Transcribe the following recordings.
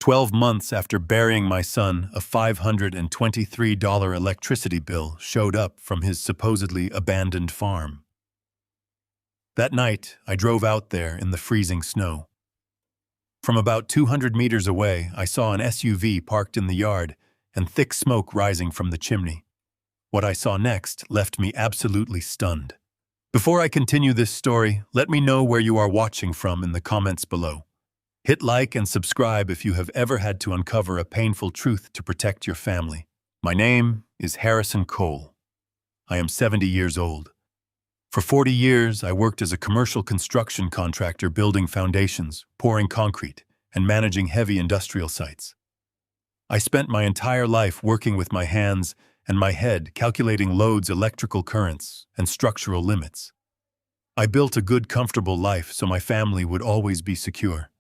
12 months after burying my son, a $523 electricity bill showed up from his supposedly abandoned farm. That night, I drove out there in the freezing snow. From about 200 meters away, I saw an SUV parked in the yard and thick smoke rising from the chimney. What I saw next left me absolutely stunned. Before I continue this story, let me know where you are watching from in the comments below. Hit like and subscribe if you have ever had to uncover a painful truth to protect your family. My name is Harrison Cole. I am 70 years old. For 40 years, I worked as a commercial construction contractor building foundations, pouring concrete, and managing heavy industrial sites. I spent my entire life working with my hands and my head calculating loads, electrical currents, and structural limits. I built a good, comfortable life so my family would always be secure.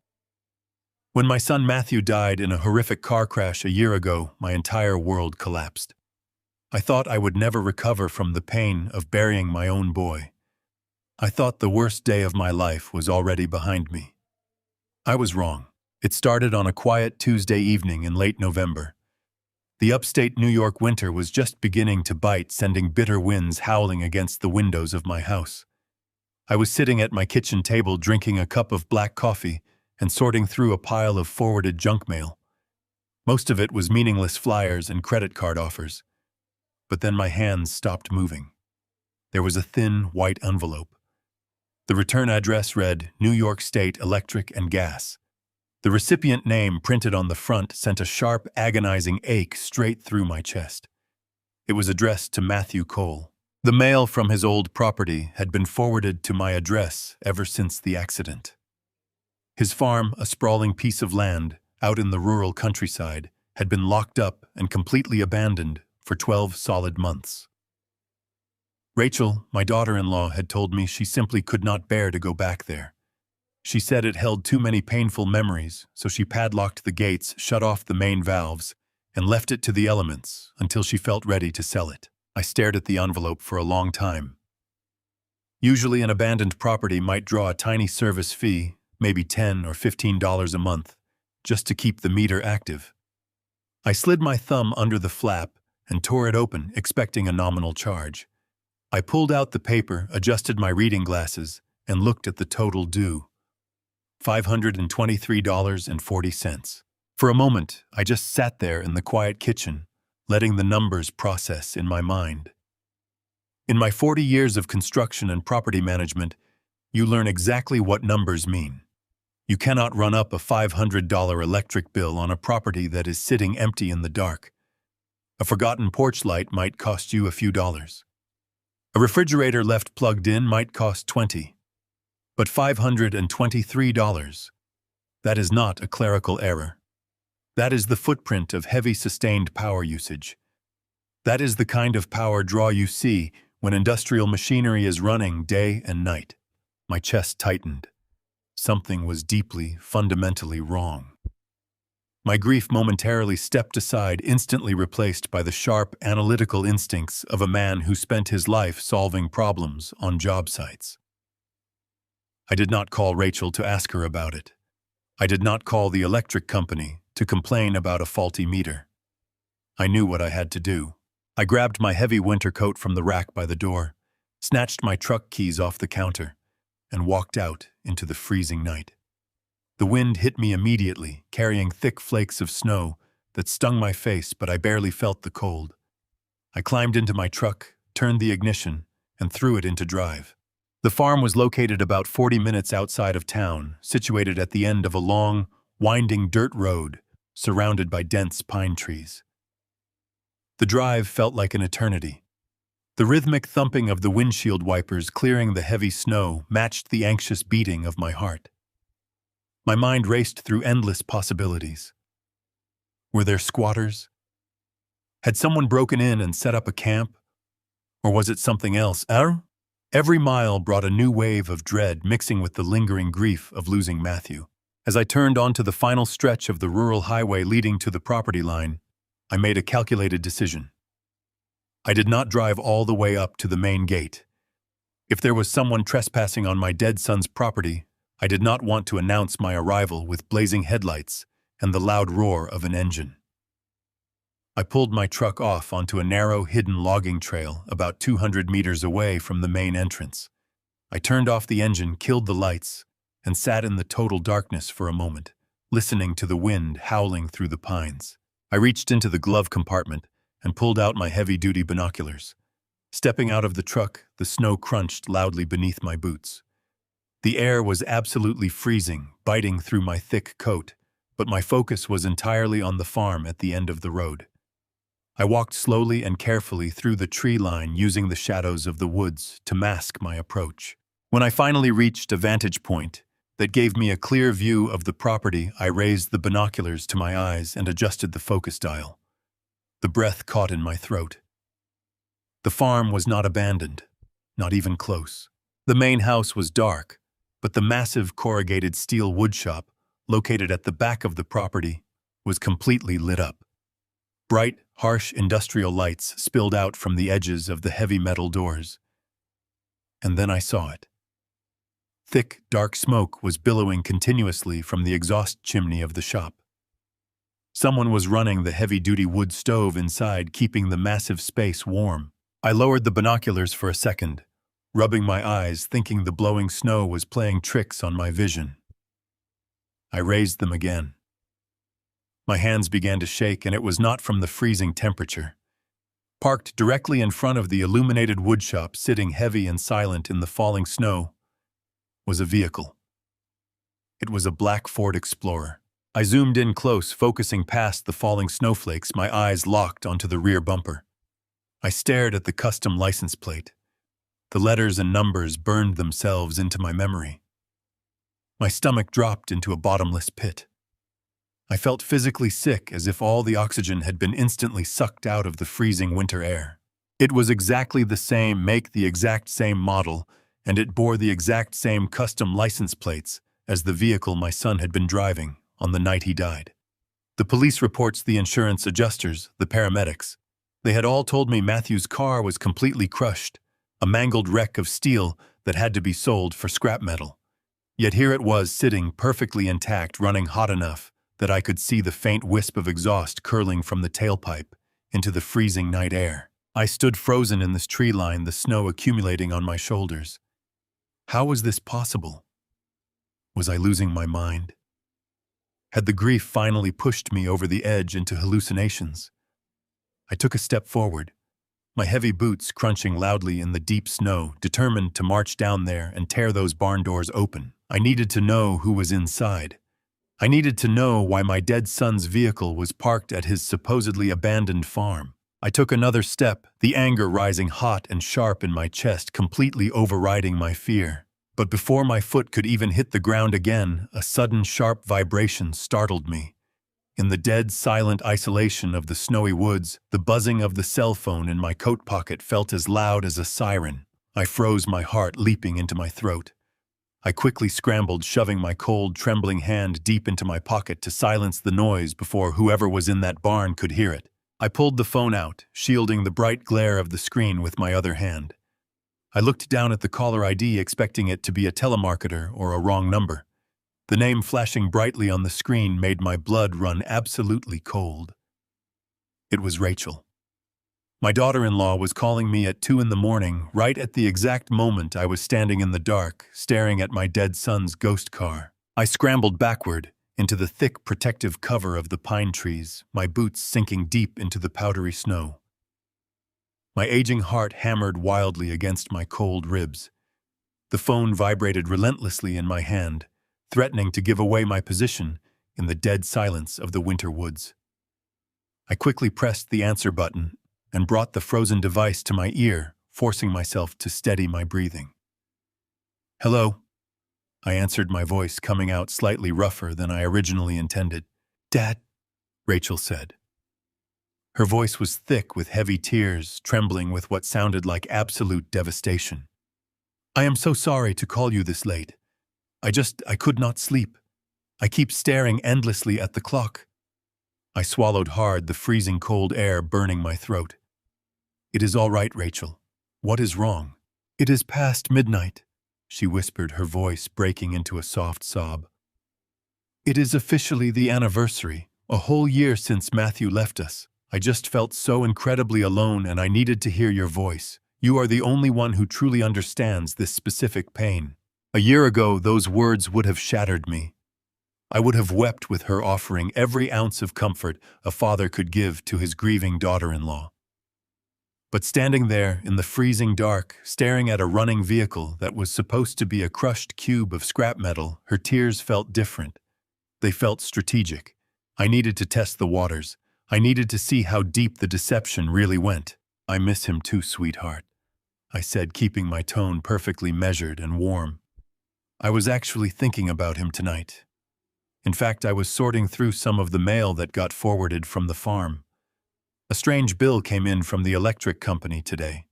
When my son Matthew died in a horrific car crash a year ago, my entire world collapsed. I thought I would never recover from the pain of burying my own boy. I thought the worst day of my life was already behind me. I was wrong. It started on a quiet Tuesday evening in late November. The upstate New York winter was just beginning to bite, sending bitter winds howling against the windows of my house. I was sitting at my kitchen table drinking a cup of black coffee and sorting through a pile of forwarded junk mail. Most of it was meaningless flyers and credit card offers. But then my hands stopped moving. There was a thin, white envelope. The return address read, New York State Electric and Gas. The recipient name printed on the front sent a sharp, agonizing ache straight through my chest. It was addressed to Matthew Cole. The mail from his old property had been forwarded to my address ever since the accident. His farm, a sprawling piece of land out in the rural countryside, had been locked up and completely abandoned for 12 solid months. Rachel, my daughter-in-law, had told me she simply could not bear to go back there. She said it held too many painful memories, so she padlocked the gates, shut off the main valves, and left it to the elements until she felt ready to sell it. I stared at the envelope for a long time. Usually an abandoned property might draw a tiny service fee, maybe $10 or $15 a month, just to keep the meter active. I slid my thumb under the flap and tore it open, expecting a nominal charge. I pulled out the paper, adjusted my reading glasses, and looked at the total due. $523.40. For a moment, I just sat there in the quiet kitchen, letting the numbers process in my mind. In my 40 years of construction and property management, you learn exactly what numbers mean. You cannot run up a $500 electric bill on a property that is sitting empty in the dark. A forgotten porch light might cost you a few dollars. A refrigerator left plugged in might cost $20. But $523, that is not a clerical error. That is the footprint of heavy sustained power usage. That is the kind of power draw you see when industrial machinery is running day and night. My chest tightened. Something was deeply, fundamentally wrong. My grief momentarily stepped aside, instantly replaced by the sharp, analytical instincts of a man who spent his life solving problems on job sites. I did not call Rachel to ask her about it. I did not call the electric company to complain about a faulty meter. I knew what I had to do. I grabbed my heavy winter coat from the rack by the door, snatched my truck keys off the counter, and walked out into the freezing night. The wind hit me immediately, carrying thick flakes of snow that stung my face, but I barely felt the cold. I climbed into my truck, turned the ignition, and threw it into drive. The farm was located about 40 minutes outside of town, situated at the end of a long, winding dirt road surrounded by dense pine trees. The drive felt like an eternity. The rhythmic thumping of the windshield wipers clearing the heavy snow matched the anxious beating of my heart. My mind raced through endless possibilities. Were there squatters? Had someone broken in and set up a camp? Or was it something else? Every mile brought a new wave of dread, mixing with the lingering grief of losing Matthew. As I turned onto the final stretch of the rural highway leading to the property line, I made a calculated decision. I did not drive all the way up to the main gate. If there was someone trespassing on my dead son's property, I did not want to announce my arrival with blazing headlights and the loud roar of an engine. I pulled my truck off onto a narrow, hidden logging trail about 200 meters away from the main entrance. I turned off the engine, killed the lights, and sat in the total darkness for a moment, listening to the wind howling through the pines. I reached into the glove compartment and pulled out my heavy-duty binoculars. Stepping out of the truck, the snow crunched loudly beneath my boots. The air was absolutely freezing, biting through my thick coat, but my focus was entirely on the farm at the end of the road. I walked slowly and carefully through the tree line, using the shadows of the woods to mask my approach. When I finally reached a vantage point that gave me a clear view of the property, I raised the binoculars to my eyes and adjusted the focus dial. The breath caught in my throat. The farm was not abandoned, not even close. The main house was dark, but the massive corrugated steel woodshop, located at the back of the property, was completely lit up. Bright, harsh industrial lights spilled out from the edges of the heavy metal doors. And then I saw it. Thick, dark smoke was billowing continuously from the exhaust chimney of the shop. Someone was running the heavy-duty wood stove inside, keeping the massive space warm. I lowered the binoculars for a second, rubbing my eyes, thinking the blowing snow was playing tricks on my vision. I raised them again. My hands began to shake, and it was not from the freezing temperature. Parked directly in front of the illuminated woodshop, sitting heavy and silent in the falling snow, was a vehicle. It was a black Ford Explorer. I zoomed in close, focusing past the falling snowflakes, my eyes locked onto the rear bumper. I stared at the custom license plate. The letters and numbers burned themselves into my memory. My stomach dropped into a bottomless pit. I felt physically sick, as if all the oxygen had been instantly sucked out of the freezing winter air. It was exactly the same make, the exact same model, and it bore the exact same custom license plates as the vehicle my son had been driving on the night he died. The police reports, the insurance adjusters, the paramedics, they had all told me Matthew's car was completely crushed, a mangled wreck of steel that had to be sold for scrap metal. Yet here it was, sitting perfectly intact, running hot enough that I could see the faint wisp of exhaust curling from the tailpipe into the freezing night air. I stood frozen in this tree line, the snow accumulating on my shoulders. How was this possible? Was I losing my mind? Had the grief finally pushed me over the edge into hallucinations? I took a step forward, my heavy boots crunching loudly in the deep snow, determined to march down there and tear those barn doors open. I needed to know who was inside. I needed to know why my dead son's vehicle was parked at his supposedly abandoned farm. I took another step, the anger rising hot and sharp in my chest, completely overriding my fear. But before my foot could even hit the ground again, a sudden sharp vibration startled me. In the dead, silent isolation of the snowy woods, the buzzing of the cell phone in my coat pocket felt as loud as a siren. I froze, my heart leaping into my throat. I quickly scrambled, shoving my cold, trembling hand deep into my pocket to silence the noise before whoever was in that barn could hear it. I pulled the phone out, shielding the bright glare of the screen with my other hand. I looked down at the caller ID, expecting it to be a telemarketer or a wrong number. The name flashing brightly on the screen made my blood run absolutely cold. It was Rachel. My daughter-in-law was calling me at 2 in the morning, right at the exact moment I was standing in the dark, staring at my dead son's ghost car. I scrambled backward into the thick protective cover of the pine trees, my boots sinking deep into the powdery snow. My aging heart hammered wildly against my cold ribs. The phone vibrated relentlessly in my hand, threatening to give away my position in the dead silence of the winter woods. I quickly pressed the answer button and brought the frozen device to my ear, forcing myself to steady my breathing. "Hello," I answered, my voice coming out slightly rougher than I originally intended. "Dad," Rachel said. Her voice was thick with heavy tears, trembling with what sounded like absolute devastation. "I am so sorry to call you this late. I could not sleep. I keep staring endlessly at the clock." I swallowed hard, the freezing cold air burning my throat. "It is all right, Rachel. What is wrong?" "It is past midnight," she whispered, her voice breaking into a soft sob. It is officially the anniversary, a whole year since Matthew left us. I just felt so incredibly alone and I needed to hear your voice. You are the only one who truly understands this specific pain. A year ago, those words would have shattered me. I would have wept with her offering every ounce of comfort a father could give to his grieving daughter-in-law. But standing there in the freezing dark, staring at a running vehicle that was supposed to be a crushed cube of scrap metal, her tears felt different. They felt strategic. I needed to test the waters. I needed to see how deep the deception really went. I miss him too, sweetheart, I said, keeping my tone perfectly measured and warm. I was actually thinking about him tonight. In fact, I was sorting through some of the mail that got forwarded from the farm. A strange bill came in from the electric company today.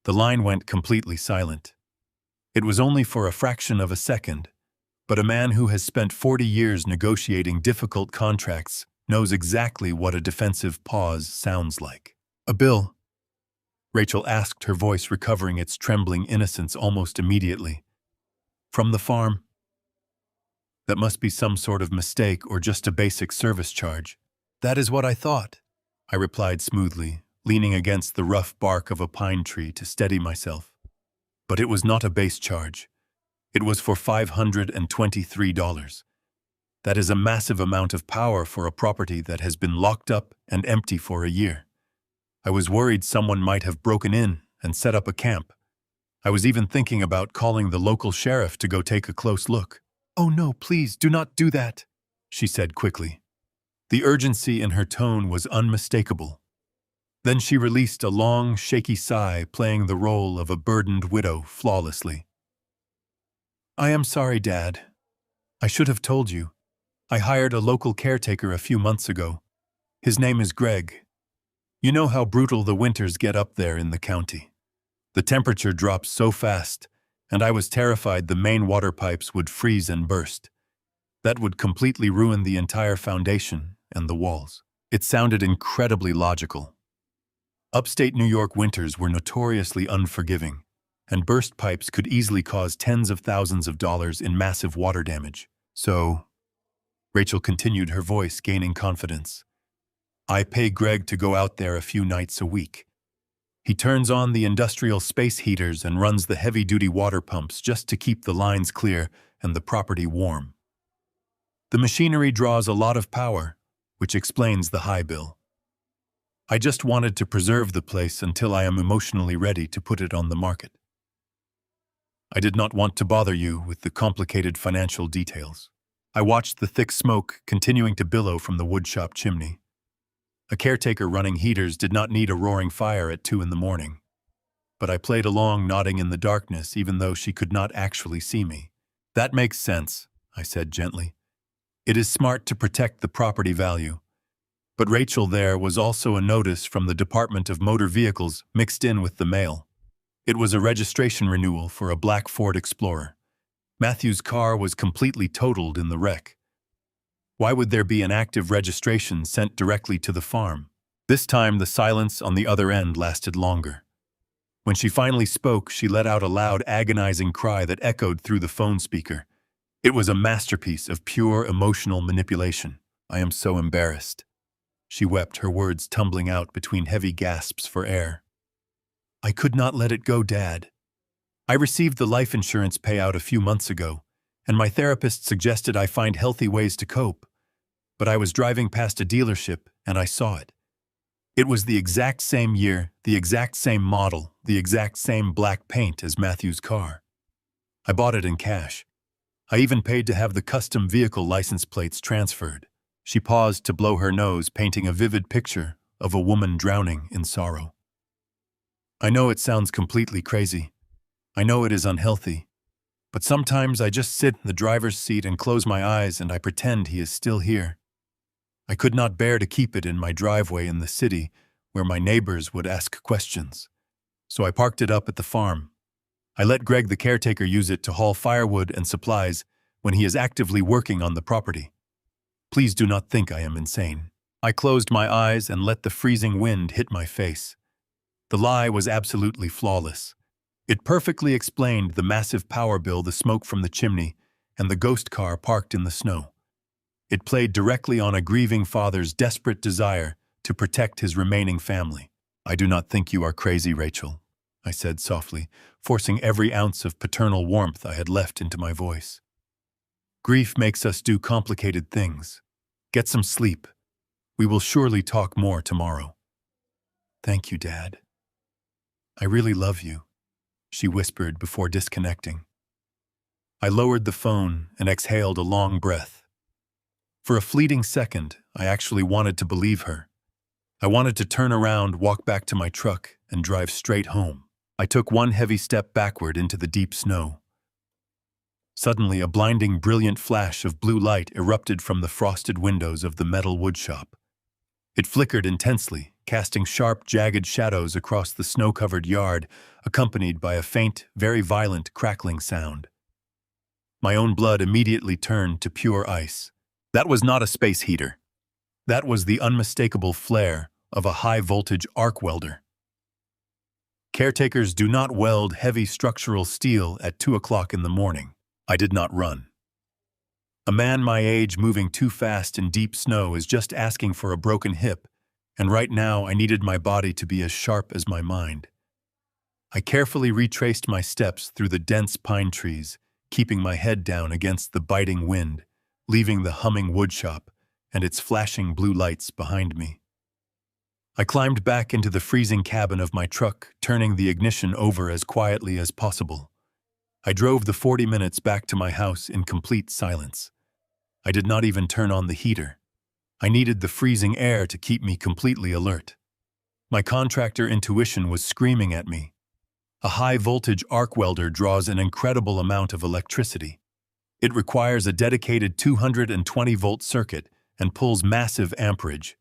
The line went completely silent. It was only for a fraction of a second, but a man who has spent 40 years negotiating difficult contracts knows exactly what a defensive pause sounds like. A bill? Rachel asked, her voice recovering its trembling innocence almost immediately. From the farm? That must be some sort of mistake or just a basic service charge. That is what I thought, I replied smoothly, leaning against the rough bark of a pine tree to steady myself. But it was not a base charge. It was for $523. That is a massive amount of power for a property that has been locked up and empty for a year. I was worried someone might have broken in and set up a camp. I was even thinking about calling the local sheriff to go take a close look. "Oh no, please, do not do that," she said quickly. The urgency in her tone was unmistakable. Then she released a long, shaky sigh, playing the role of a burdened widow flawlessly. "I am sorry, Dad. I should have told you. I hired a local caretaker a few months ago. His name is Greg. You know how brutal the winters get up there in the county. The temperature drops so fast, and I was terrified the main water pipes would freeze and burst. That would completely ruin the entire foundation and the walls." It sounded incredibly logical. Upstate New York winters were notoriously unforgiving, and burst pipes could easily cause tens of thousands of dollars in massive water damage. So, Rachel continued, her voice gaining confidence, I pay Greg to go out there a few nights a week. He turns on the industrial space heaters and runs the heavy-duty water pumps just to keep the lines clear and the property warm. The machinery draws a lot of power, which explains the high bill. I just wanted to preserve the place until I am emotionally ready to put it on the market. I did not want to bother you with the complicated financial details. I watched the thick smoke continuing to billow from the woodshop chimney. A caretaker running heaters did not need a roaring fire at 2 a.m. But I played along, nodding in the darkness, even though she could not actually see me. That makes sense, I said gently. It is smart to protect the property value. But Rachel, there was also a notice from the Department of Motor Vehicles mixed in with the mail. It was a registration renewal for a black Ford Explorer. Matthew's car was completely totaled in the wreck. Why would there be an active registration sent directly to the farm? This time, the silence on the other end lasted longer. When she finally spoke, she let out a loud, agonizing cry that echoed through the phone speaker. It was a masterpiece of pure emotional manipulation. I am so embarrassed. She wept, her words tumbling out between heavy gasps for air. I could not let it go, Dad. I received the life insurance payout a few months ago, and my therapist suggested I find healthy ways to cope. But I was driving past a dealership, and I saw it. It was the exact same year, the exact same model, the exact same black paint as Matthew's car. I bought it in cash. I even paid to have the custom vehicle license plates transferred. She paused to blow her nose, painting a vivid picture of a woman drowning in sorrow. I know it sounds completely crazy. I know it is unhealthy. But sometimes I just sit in the driver's seat and close my eyes and I pretend he is still here. I could not bear to keep it in my driveway in the city where my neighbors would ask questions. So I parked it up at the farm. I let Greg the caretaker use it to haul firewood and supplies when he is actively working on the property. Please do not think I am insane. I closed my eyes and let the freezing wind hit my face. The lie was absolutely flawless. It perfectly explained the massive power bill, the smoke from the chimney, and the ghost car parked in the snow. It played directly on a grieving father's desperate desire to protect his remaining family. "I do not think you are crazy, Rachel," I said softly, forcing every ounce of paternal warmth I had left into my voice. "Grief makes us do complicated things. Get some sleep. We will surely talk more tomorrow." "Thank you, Dad. I really love you," she whispered before disconnecting. I lowered the phone and exhaled a long breath. For a fleeting second, I actually wanted to believe her. I wanted to turn around, walk back to my truck, and drive straight home. I took one heavy step backward into the deep snow. Suddenly, a blinding, brilliant flash of blue light erupted from the frosted windows of the metal woodshop. It flickered intensely, casting sharp, jagged shadows across the snow-covered yard, accompanied by a faint, very violent crackling sound. My own blood immediately turned to pure ice. That was not a space heater. That was the unmistakable flare of a high-voltage arc welder. Caretakers do not weld heavy structural steel at 2 o'clock in the morning. I did not run. A man my age moving too fast in deep snow is just asking for a broken hip, and right now I needed my body to be as sharp as my mind. I carefully retraced my steps through the dense pine trees, keeping my head down against the biting wind, leaving the humming woodshop and its flashing blue lights behind me. I climbed back into the freezing cabin of my truck, turning the ignition over as quietly as possible. I drove the 40 minutes back to my house in complete silence. I did not even turn on the heater. I needed the freezing air to keep me completely alert. My contractor intuition was screaming at me. A high-voltage arc welder draws an incredible amount of electricity. It requires a dedicated 220-volt circuit and pulls massive amperage.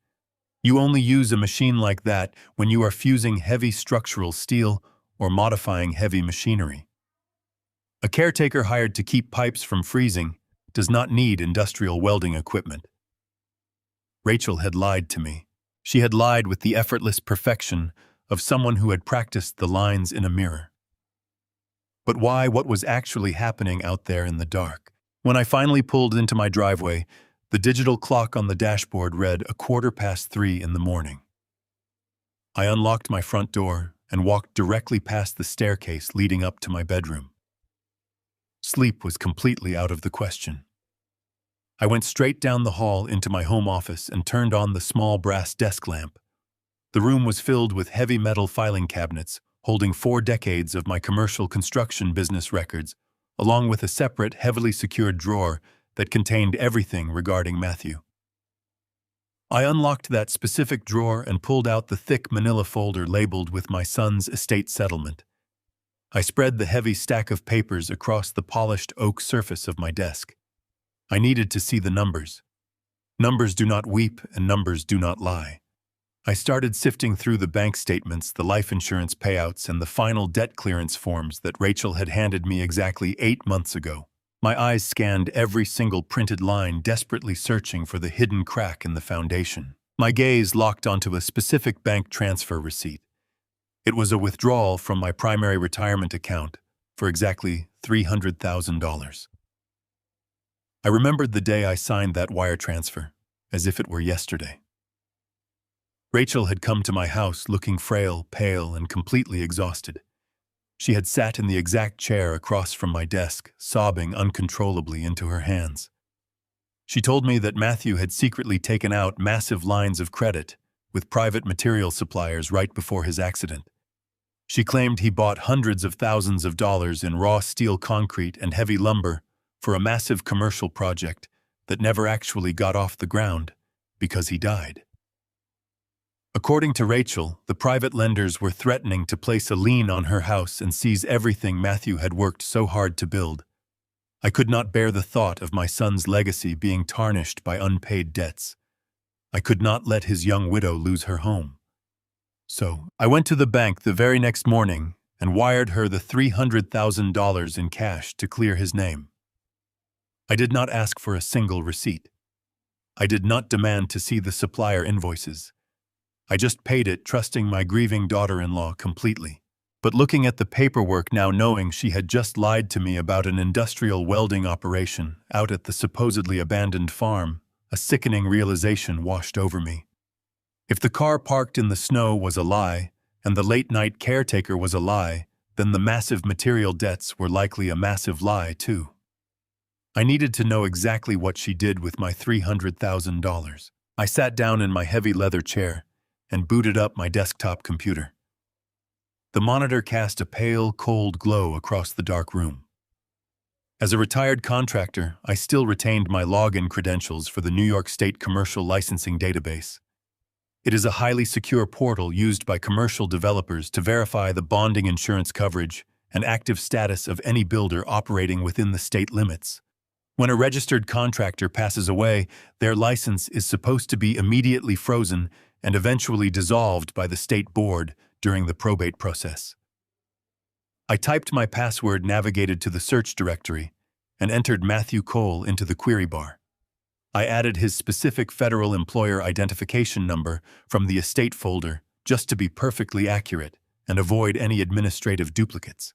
You only use a machine like that when you are fusing heavy structural steel or modifying heavy machinery. A caretaker hired to keep pipes from freezing does not need industrial welding equipment. Rachel had lied to me. She had lied with the effortless perfection of someone who had practiced the lines in a mirror. But why? What was actually happening out there in the dark? When I finally pulled into my driveway, the digital clock on the dashboard read 3:15 in the morning. I unlocked my front door and walked directly past the staircase leading up to my bedroom. Sleep was completely out of the question. I went straight down the hall into my home office and turned on the small brass desk lamp. The room was filled with heavy metal filing cabinets holding 4 decades of my commercial construction business records, along with a separate, heavily secured drawer that contained everything regarding Matthew. I unlocked that specific drawer and pulled out the thick manila folder labeled with my son's estate settlement. I spread the heavy stack of papers across the polished oak surface of my desk. I needed to see the numbers. Numbers do not weep and numbers do not lie. I started sifting through the bank statements, the life insurance payouts, and the final debt clearance forms that Rachel had handed me exactly 8 months ago. My eyes scanned every single printed line, desperately searching for the hidden crack in the foundation. My gaze locked onto a specific bank transfer receipt. It was a withdrawal from my primary retirement account for exactly $300,000. I remembered the day I signed that wire transfer, as if it were yesterday. Rachel had come to my house looking frail, pale, and completely exhausted. She had sat in the exact chair across from my desk, sobbing uncontrollably into her hands. She told me that Matthew had secretly taken out massive lines of credit with private material suppliers right before his accident. She claimed he bought hundreds of thousands of dollars in raw steel concrete and heavy lumber for a massive commercial project that never actually got off the ground because he died. According to Rachel, the private lenders were threatening to place a lien on her house and seize everything Matthew had worked so hard to build. I could not bear the thought of my son's legacy being tarnished by unpaid debts. I could not let his young widow lose her home. So, I went to the bank the very next morning and wired her the $300,000 in cash to clear his name. I did not ask for a single receipt. I did not demand to see the supplier invoices. I just paid it, trusting my grieving daughter-in-law completely. But looking at the paperwork now, knowing she had just lied to me about an industrial welding operation out at the supposedly abandoned farm, a sickening realization washed over me. If the car parked in the snow was a lie, and the late-night caretaker was a lie, then the massive material debts were likely a massive lie, too. I needed to know exactly what she did with my $300,000. I sat down in my heavy leather chair and booted up my desktop computer. The monitor cast a pale, cold glow across the dark room. As a retired contractor, I still retained my login credentials for the New York State Commercial Licensing Database. It is a highly secure portal used by commercial developers to verify the bonding insurance coverage and active status of any builder operating within the state limits. When a registered contractor passes away, their license is supposed to be immediately frozen and eventually dissolved by the state board during the probate process. I typed my password, navigated to the search directory, and entered Matthew Cole into the query bar. I added his specific federal employer identification number from the estate folder just to be perfectly accurate and avoid any administrative duplicates.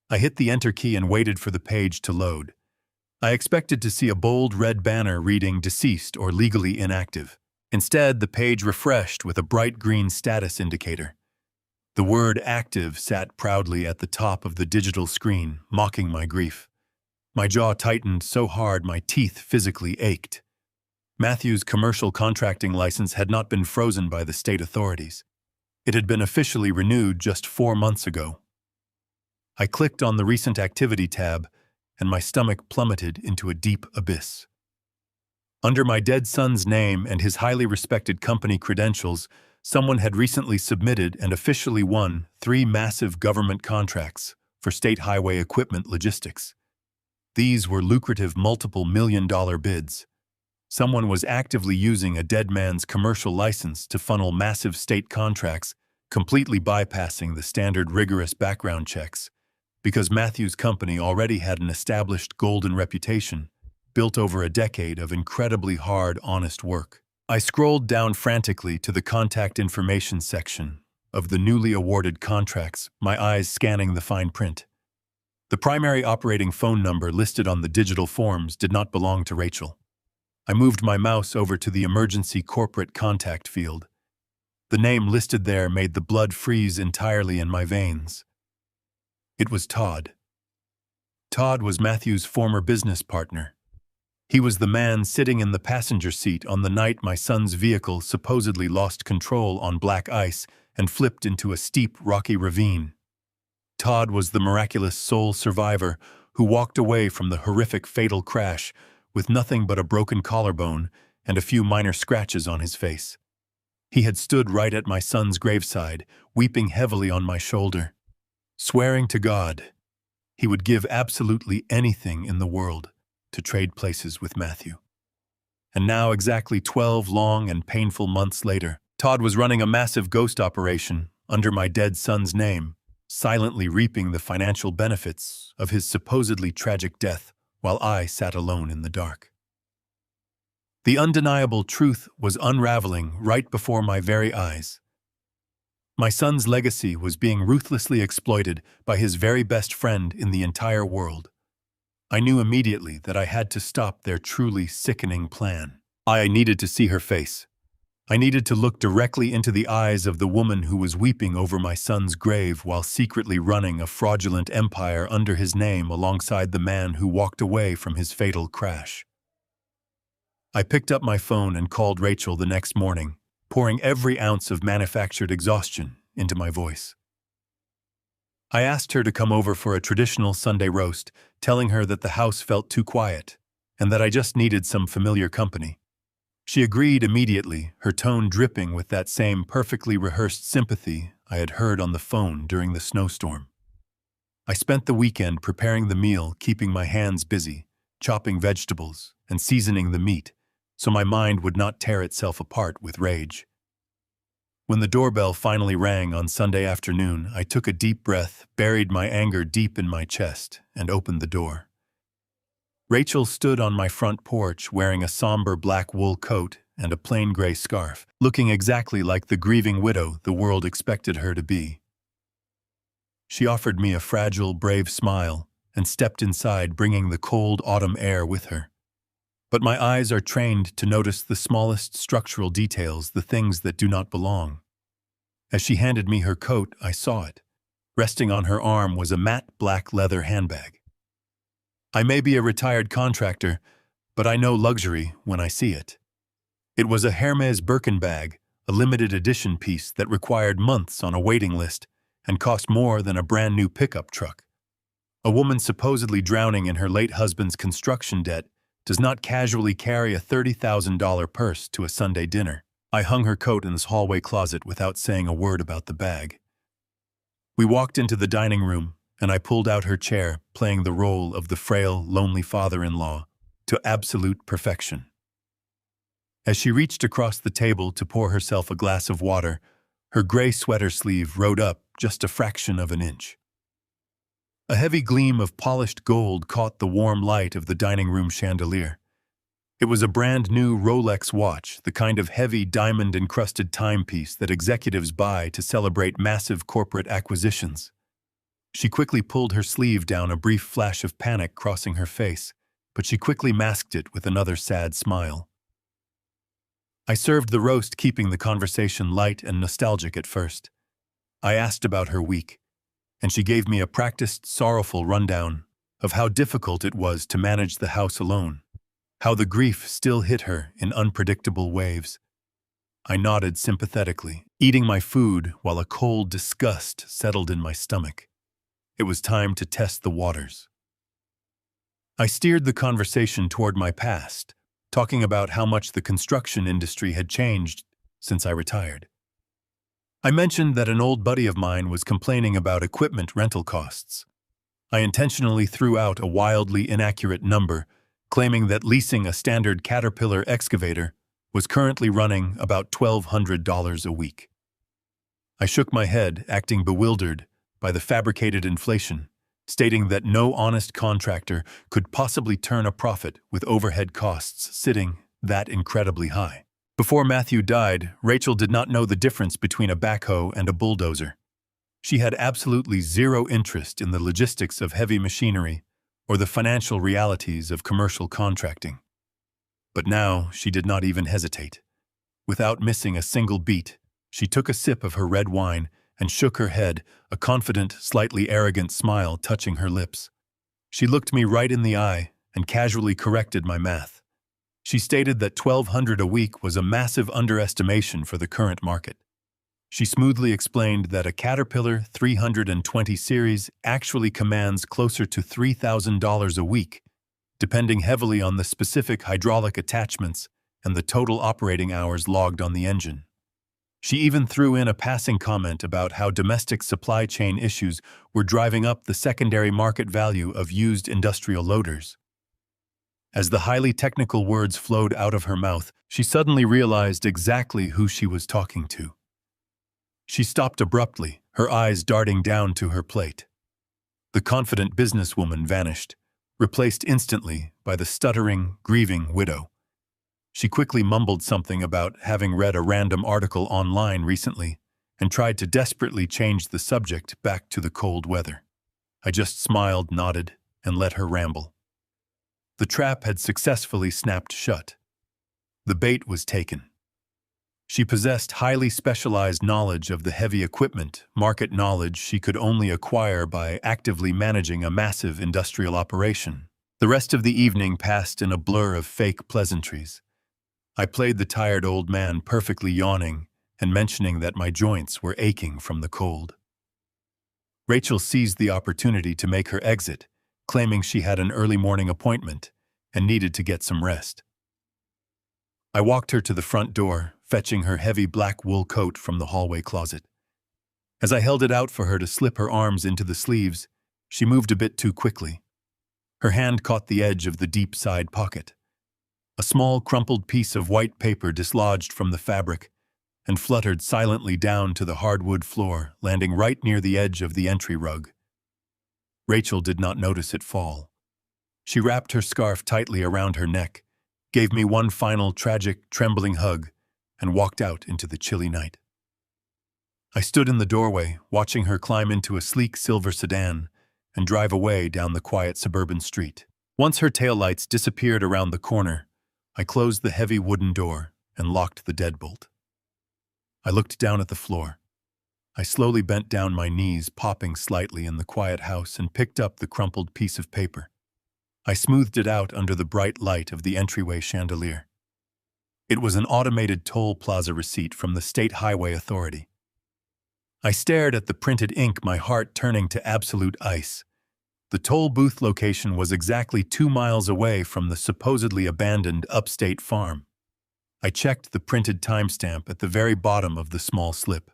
I hit the enter key and waited for the page to load. I expected to see a bold red banner reading deceased or legally inactive. Instead, the page refreshed with a bright green status indicator. The word active sat proudly at the top of the digital screen, mocking my grief. My jaw tightened so hard my teeth physically ached. Matthew's commercial contracting license had not been frozen by the state authorities. It had been officially renewed just 4 months ago. I clicked on the Recent Activity tab, and my stomach plummeted into a deep abyss. Under my dead son's name and his highly respected company credentials, someone had recently submitted and officially won 3 massive government contracts for state highway equipment logistics. These were lucrative multiple million-dollar bids. Someone was actively using a dead man's commercial license to funnel massive state contracts, completely bypassing the standard rigorous background checks, because Matthew's company already had an established golden reputation, built over a decade of incredibly hard, honest work. I scrolled down frantically to the contact information section of the newly awarded contracts, my eyes scanning the fine print. The primary operating phone number listed on the digital forms did not belong to Rachel. I moved my mouse over to the emergency corporate contact field. The name listed there made the blood freeze entirely in my veins. It was Todd. Todd was Matthew's former business partner. He was the man sitting in the passenger seat on the night my son's vehicle supposedly lost control on black ice and flipped into a steep, rocky ravine. Todd was the miraculous sole survivor who walked away from the horrific fatal crash with nothing but a broken collarbone and a few minor scratches on his face. He had stood right at my son's graveside, weeping heavily on my shoulder, swearing to God he would give absolutely anything in the world to trade places with Matthew. And now, exactly 12 long and painful months later, Todd was running a massive ghost operation under my dead son's name, silently reaping the financial benefits of his supposedly tragic death while I sat alone in the dark. The undeniable truth was unraveling right before my very eyes. My son's legacy was being ruthlessly exploited by his very best friend in the entire world. I knew immediately that I had to stop their truly sickening plan. I needed to see her face. I needed to look directly into the eyes of the woman who was weeping over my son's grave while secretly running a fraudulent empire under his name alongside the man who walked away from his fatal crash. I picked up my phone and called Rachel the next morning, pouring every ounce of manufactured exhaustion into my voice. I asked her to come over for a traditional Sunday roast, telling her that the house felt too quiet and that I just needed some familiar company. She agreed immediately, her tone dripping with that same perfectly rehearsed sympathy I had heard on the phone during the snowstorm. I spent the weekend preparing the meal, keeping my hands busy, chopping vegetables and seasoning the meat, so my mind would not tear itself apart with rage. When the doorbell finally rang on Sunday afternoon, I took a deep breath, buried my anger deep in my chest, and opened the door. Rachel stood on my front porch wearing a somber black wool coat and a plain gray scarf, looking exactly like the grieving widow the world expected her to be. She offered me a fragile, brave smile and stepped inside, bringing the cold autumn air with her. But my eyes are trained to notice the smallest structural details, the things that do not belong. As she handed me her coat, I saw it. Resting on her arm was a matte black leather handbag. I may be a retired contractor, but I know luxury when I see it. It was a Hermes Birkin bag, a limited edition piece that required months on a waiting list and cost more than a brand new pickup truck. A woman supposedly drowning in her late husband's construction debt does not casually carry a $30,000 purse to a Sunday dinner. I hung her coat in this hallway closet without saying a word about the bag. We walked into the dining room, and I pulled out her chair, playing the role of the frail, lonely father-in-law to absolute perfection. As she reached across the table to pour herself a glass of water, her gray sweater sleeve rode up just a fraction of an inch. A heavy gleam of polished gold caught the warm light of the dining room chandelier. It was a brand new Rolex watch, the kind of heavy diamond-encrusted timepiece that executives buy to celebrate massive corporate acquisitions. She quickly pulled her sleeve down, a brief flash of panic crossing her face, but she quickly masked it with another sad smile. I served the roast, keeping the conversation light and nostalgic at first. I asked about her week, and she gave me a practiced, sorrowful rundown of how difficult it was to manage the house alone, how the grief still hit her in unpredictable waves. I nodded sympathetically, eating my food while a cold disgust settled in my stomach. It was time to test the waters. I steered the conversation toward my past, talking about how much the construction industry had changed since I retired. I mentioned that an old buddy of mine was complaining about equipment rental costs. I intentionally threw out a wildly inaccurate number, claiming that leasing a standard Caterpillar excavator was currently running about $1,200 a week. I shook my head, acting bewildered by the fabricated inflation, stating that no honest contractor could possibly turn a profit with overhead costs sitting that incredibly high. Before Matthew died, Rachel did not know the difference between a backhoe and a bulldozer. She had absolutely zero interest in the logistics of heavy machinery or the financial realities of commercial contracting. But now she did not even hesitate. Without missing a single beat, she took a sip of her red wine and shook her head, a confident, slightly arrogant smile touching her lips. She looked me right in the eye and casually corrected my math. She stated that $1,200 a week was a massive underestimation for the current market. She smoothly explained that a Caterpillar 320 series actually commands closer to $3,000 a week, depending heavily on the specific hydraulic attachments and the total operating hours logged on the engine. She even threw in a passing comment about how domestic supply chain issues were driving up the secondary market value of used industrial loaders. As the highly technical words flowed out of her mouth, she suddenly realized exactly who she was talking to. She stopped abruptly, her eyes darting down to her plate. The confident businesswoman vanished, replaced instantly by the stuttering, grieving widow. She quickly mumbled something about having read a random article online recently and tried to desperately change the subject back to the cold weather. I just smiled, nodded, and let her ramble. The trap had successfully snapped shut. The bait was taken. She possessed highly specialized knowledge of the heavy equipment, market knowledge she could only acquire by actively managing a massive industrial operation. The rest of the evening passed in a blur of fake pleasantries. I played the tired old man, perfectly yawning and mentioning that my joints were aching from the cold. Rachel seized the opportunity to make her exit, claiming she had an early morning appointment and needed to get some rest. I walked her to the front door, fetching her heavy black wool coat from the hallway closet. As I held it out for her to slip her arms into the sleeves, she moved a bit too quickly. Her hand caught the edge of the deep side pocket. A small, crumpled piece of white paper dislodged from the fabric and fluttered silently down to the hardwood floor, landing right near the edge of the entry rug. Rachel did not notice it fall. She wrapped her scarf tightly around her neck, gave me one final tragic, trembling hug, and walked out into the chilly night. I stood in the doorway, watching her climb into a sleek silver sedan and drive away down the quiet suburban street. Once her taillights disappeared around the corner, I closed the heavy wooden door and locked the deadbolt. I looked down at the floor. I slowly bent down my knees, popping slightly in the quiet house, and picked up the crumpled piece of paper. I smoothed it out under the bright light of the entryway chandelier. It was an automated toll plaza receipt from the State Highway Authority. I stared at the printed ink, my heart turning to absolute ice. The toll booth location was exactly 2 miles away from the supposedly abandoned upstate farm. I checked the printed timestamp at the very bottom of the small slip.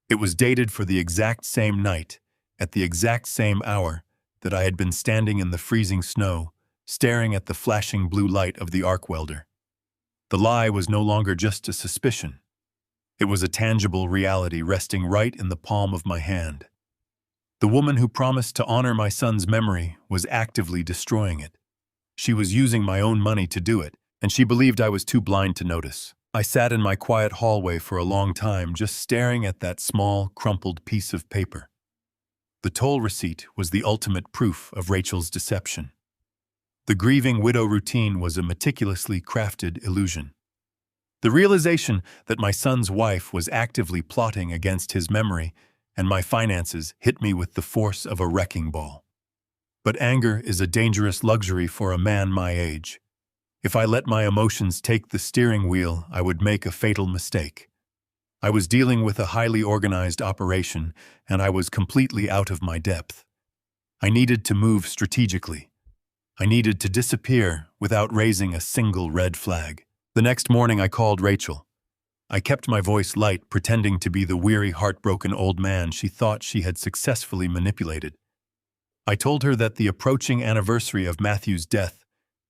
It was dated for the exact same night, at the exact same hour, that I had been standing in the freezing snow, staring at the flashing blue light of the arc welder. The lie was no longer just a suspicion. It was a tangible reality resting right in the palm of my hand. The woman who promised to honor my son's memory was actively destroying it. She was using my own money to do it, and she believed I was too blind to notice. I sat in my quiet hallway for a long time, just staring at that small, crumpled piece of paper. The toll receipt was the ultimate proof of Rachel's deception. The grieving widow routine was a meticulously crafted illusion. The realization that my son's wife was actively plotting against his memory and my finances hit me with the force of a wrecking ball. But anger is a dangerous luxury for a man my age. If I let my emotions take the steering wheel, I would make a fatal mistake. I was dealing with a highly organized operation, and I was completely out of my depth. I needed to move strategically. I needed to disappear without raising a single red flag. The next morning I called Rachel. I kept my voice light, pretending to be the weary, heartbroken old man she thought she had successfully manipulated. I told her that the approaching anniversary of Matthew's death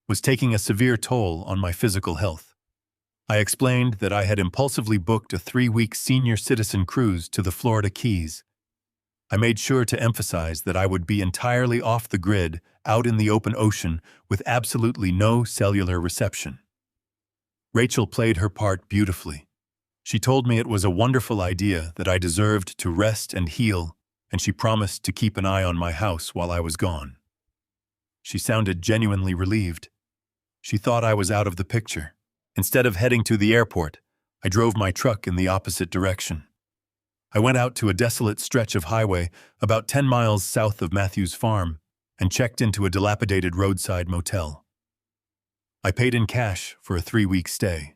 was taking a severe toll on my physical health. I explained that I had impulsively booked a 3-week senior citizen cruise to the Florida Keys. I made sure to emphasize that I would be entirely off the grid, out in the open ocean, with absolutely no cellular reception. Rachel played her part beautifully. She told me it was a wonderful idea, that I deserved to rest and heal, and she promised to keep an eye on my house while I was gone. She sounded genuinely relieved. She thought I was out of the picture. Instead of heading to the airport, I drove my truck in the opposite direction. I went out to a desolate stretch of highway about 10 miles south of Matthew's farm and checked into a dilapidated roadside motel. I paid in cash for a 3-week stay.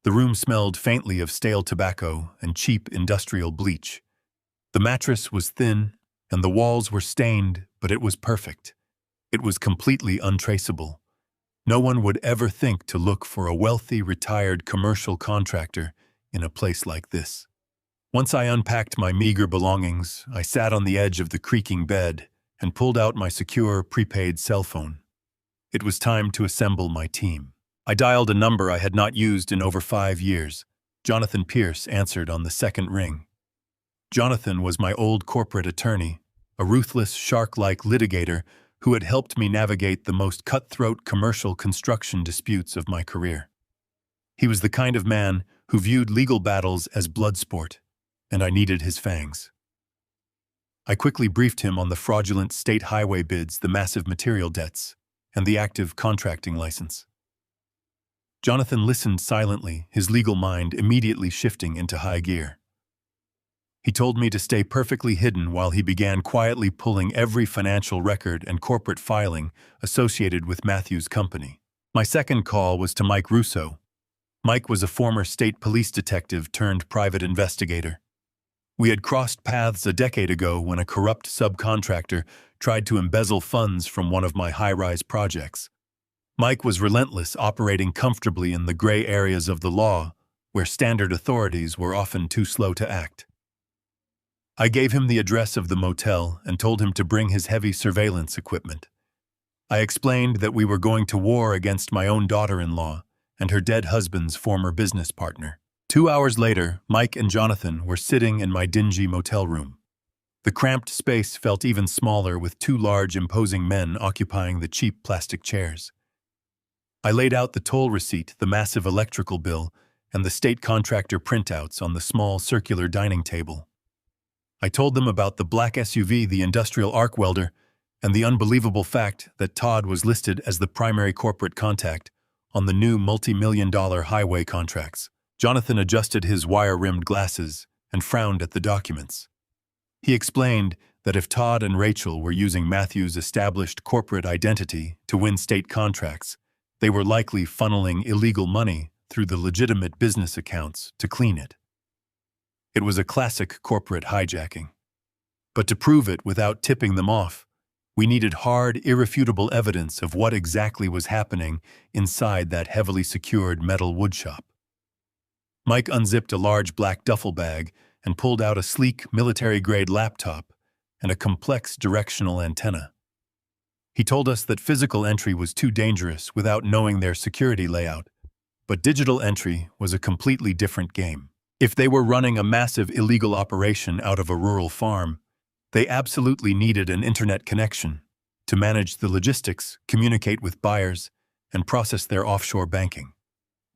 The room smelled faintly of stale tobacco and cheap industrial bleach. The mattress was thin and the walls were stained, but it was perfect. It was completely untraceable. No one would ever think to look for a wealthy, retired commercial contractor in a place like this. Once I unpacked my meager belongings, I sat on the edge of the creaking bed and pulled out my secure, prepaid cell phone. It was time to assemble my team. I dialed a number I had not used in over 5 years. Jonathan Pierce answered on the second ring. Jonathan was my old corporate attorney, a ruthless, shark-like litigator who had helped me navigate the most cutthroat commercial construction disputes of my career. He was the kind of man who viewed legal battles as blood sport, and I needed his fangs. I quickly briefed him on the fraudulent state highway bids, the massive material debts, and the active contracting license. Jonathan listened silently, his legal mind immediately shifting into high gear. He told me to stay perfectly hidden while he began quietly pulling every financial record and corporate filing associated with Matthew's company. My second call was to Mike Russo. Mike was a former state police detective turned private investigator. We had crossed paths a decade ago when a corrupt subcontractor tried to embezzle funds from one of my high-rise projects. Mike was relentless, operating comfortably in the gray areas of the law, where standard authorities were often too slow to act. I gave him the address of the motel and told him to bring his heavy surveillance equipment. I explained that we were going to war against my own daughter-in-law and her dead husband's former business partner. 2 hours later, Mike and Jonathan were sitting in my dingy motel room. The cramped space felt even smaller, with 2 large, imposing men occupying the cheap plastic chairs. I laid out the toll receipt, the massive electrical bill, and the state contractor printouts on the small circular dining table. I told them about the black SUV, the industrial arc welder, and the unbelievable fact that Todd was listed as the primary corporate contact on the new multi-million-dollar highway contracts. Jonathan adjusted his wire-rimmed glasses and frowned at the documents. He explained that if Todd and Rachel were using Matthew's established corporate identity to win state contracts, they were likely funneling illegal money through the legitimate business accounts to clean it. It was a classic corporate hijacking. But to prove it without tipping them off, we needed hard, irrefutable evidence of what exactly was happening inside that heavily secured metal woodshop. Mike unzipped a large black duffel bag and pulled out a sleek, military-grade laptop and a complex directional antenna. He told us that physical entry was too dangerous without knowing their security layout, but digital entry was a completely different game. If they were running a massive illegal operation out of a rural farm, they absolutely needed an internet connection to manage the logistics, communicate with buyers, and process their offshore banking.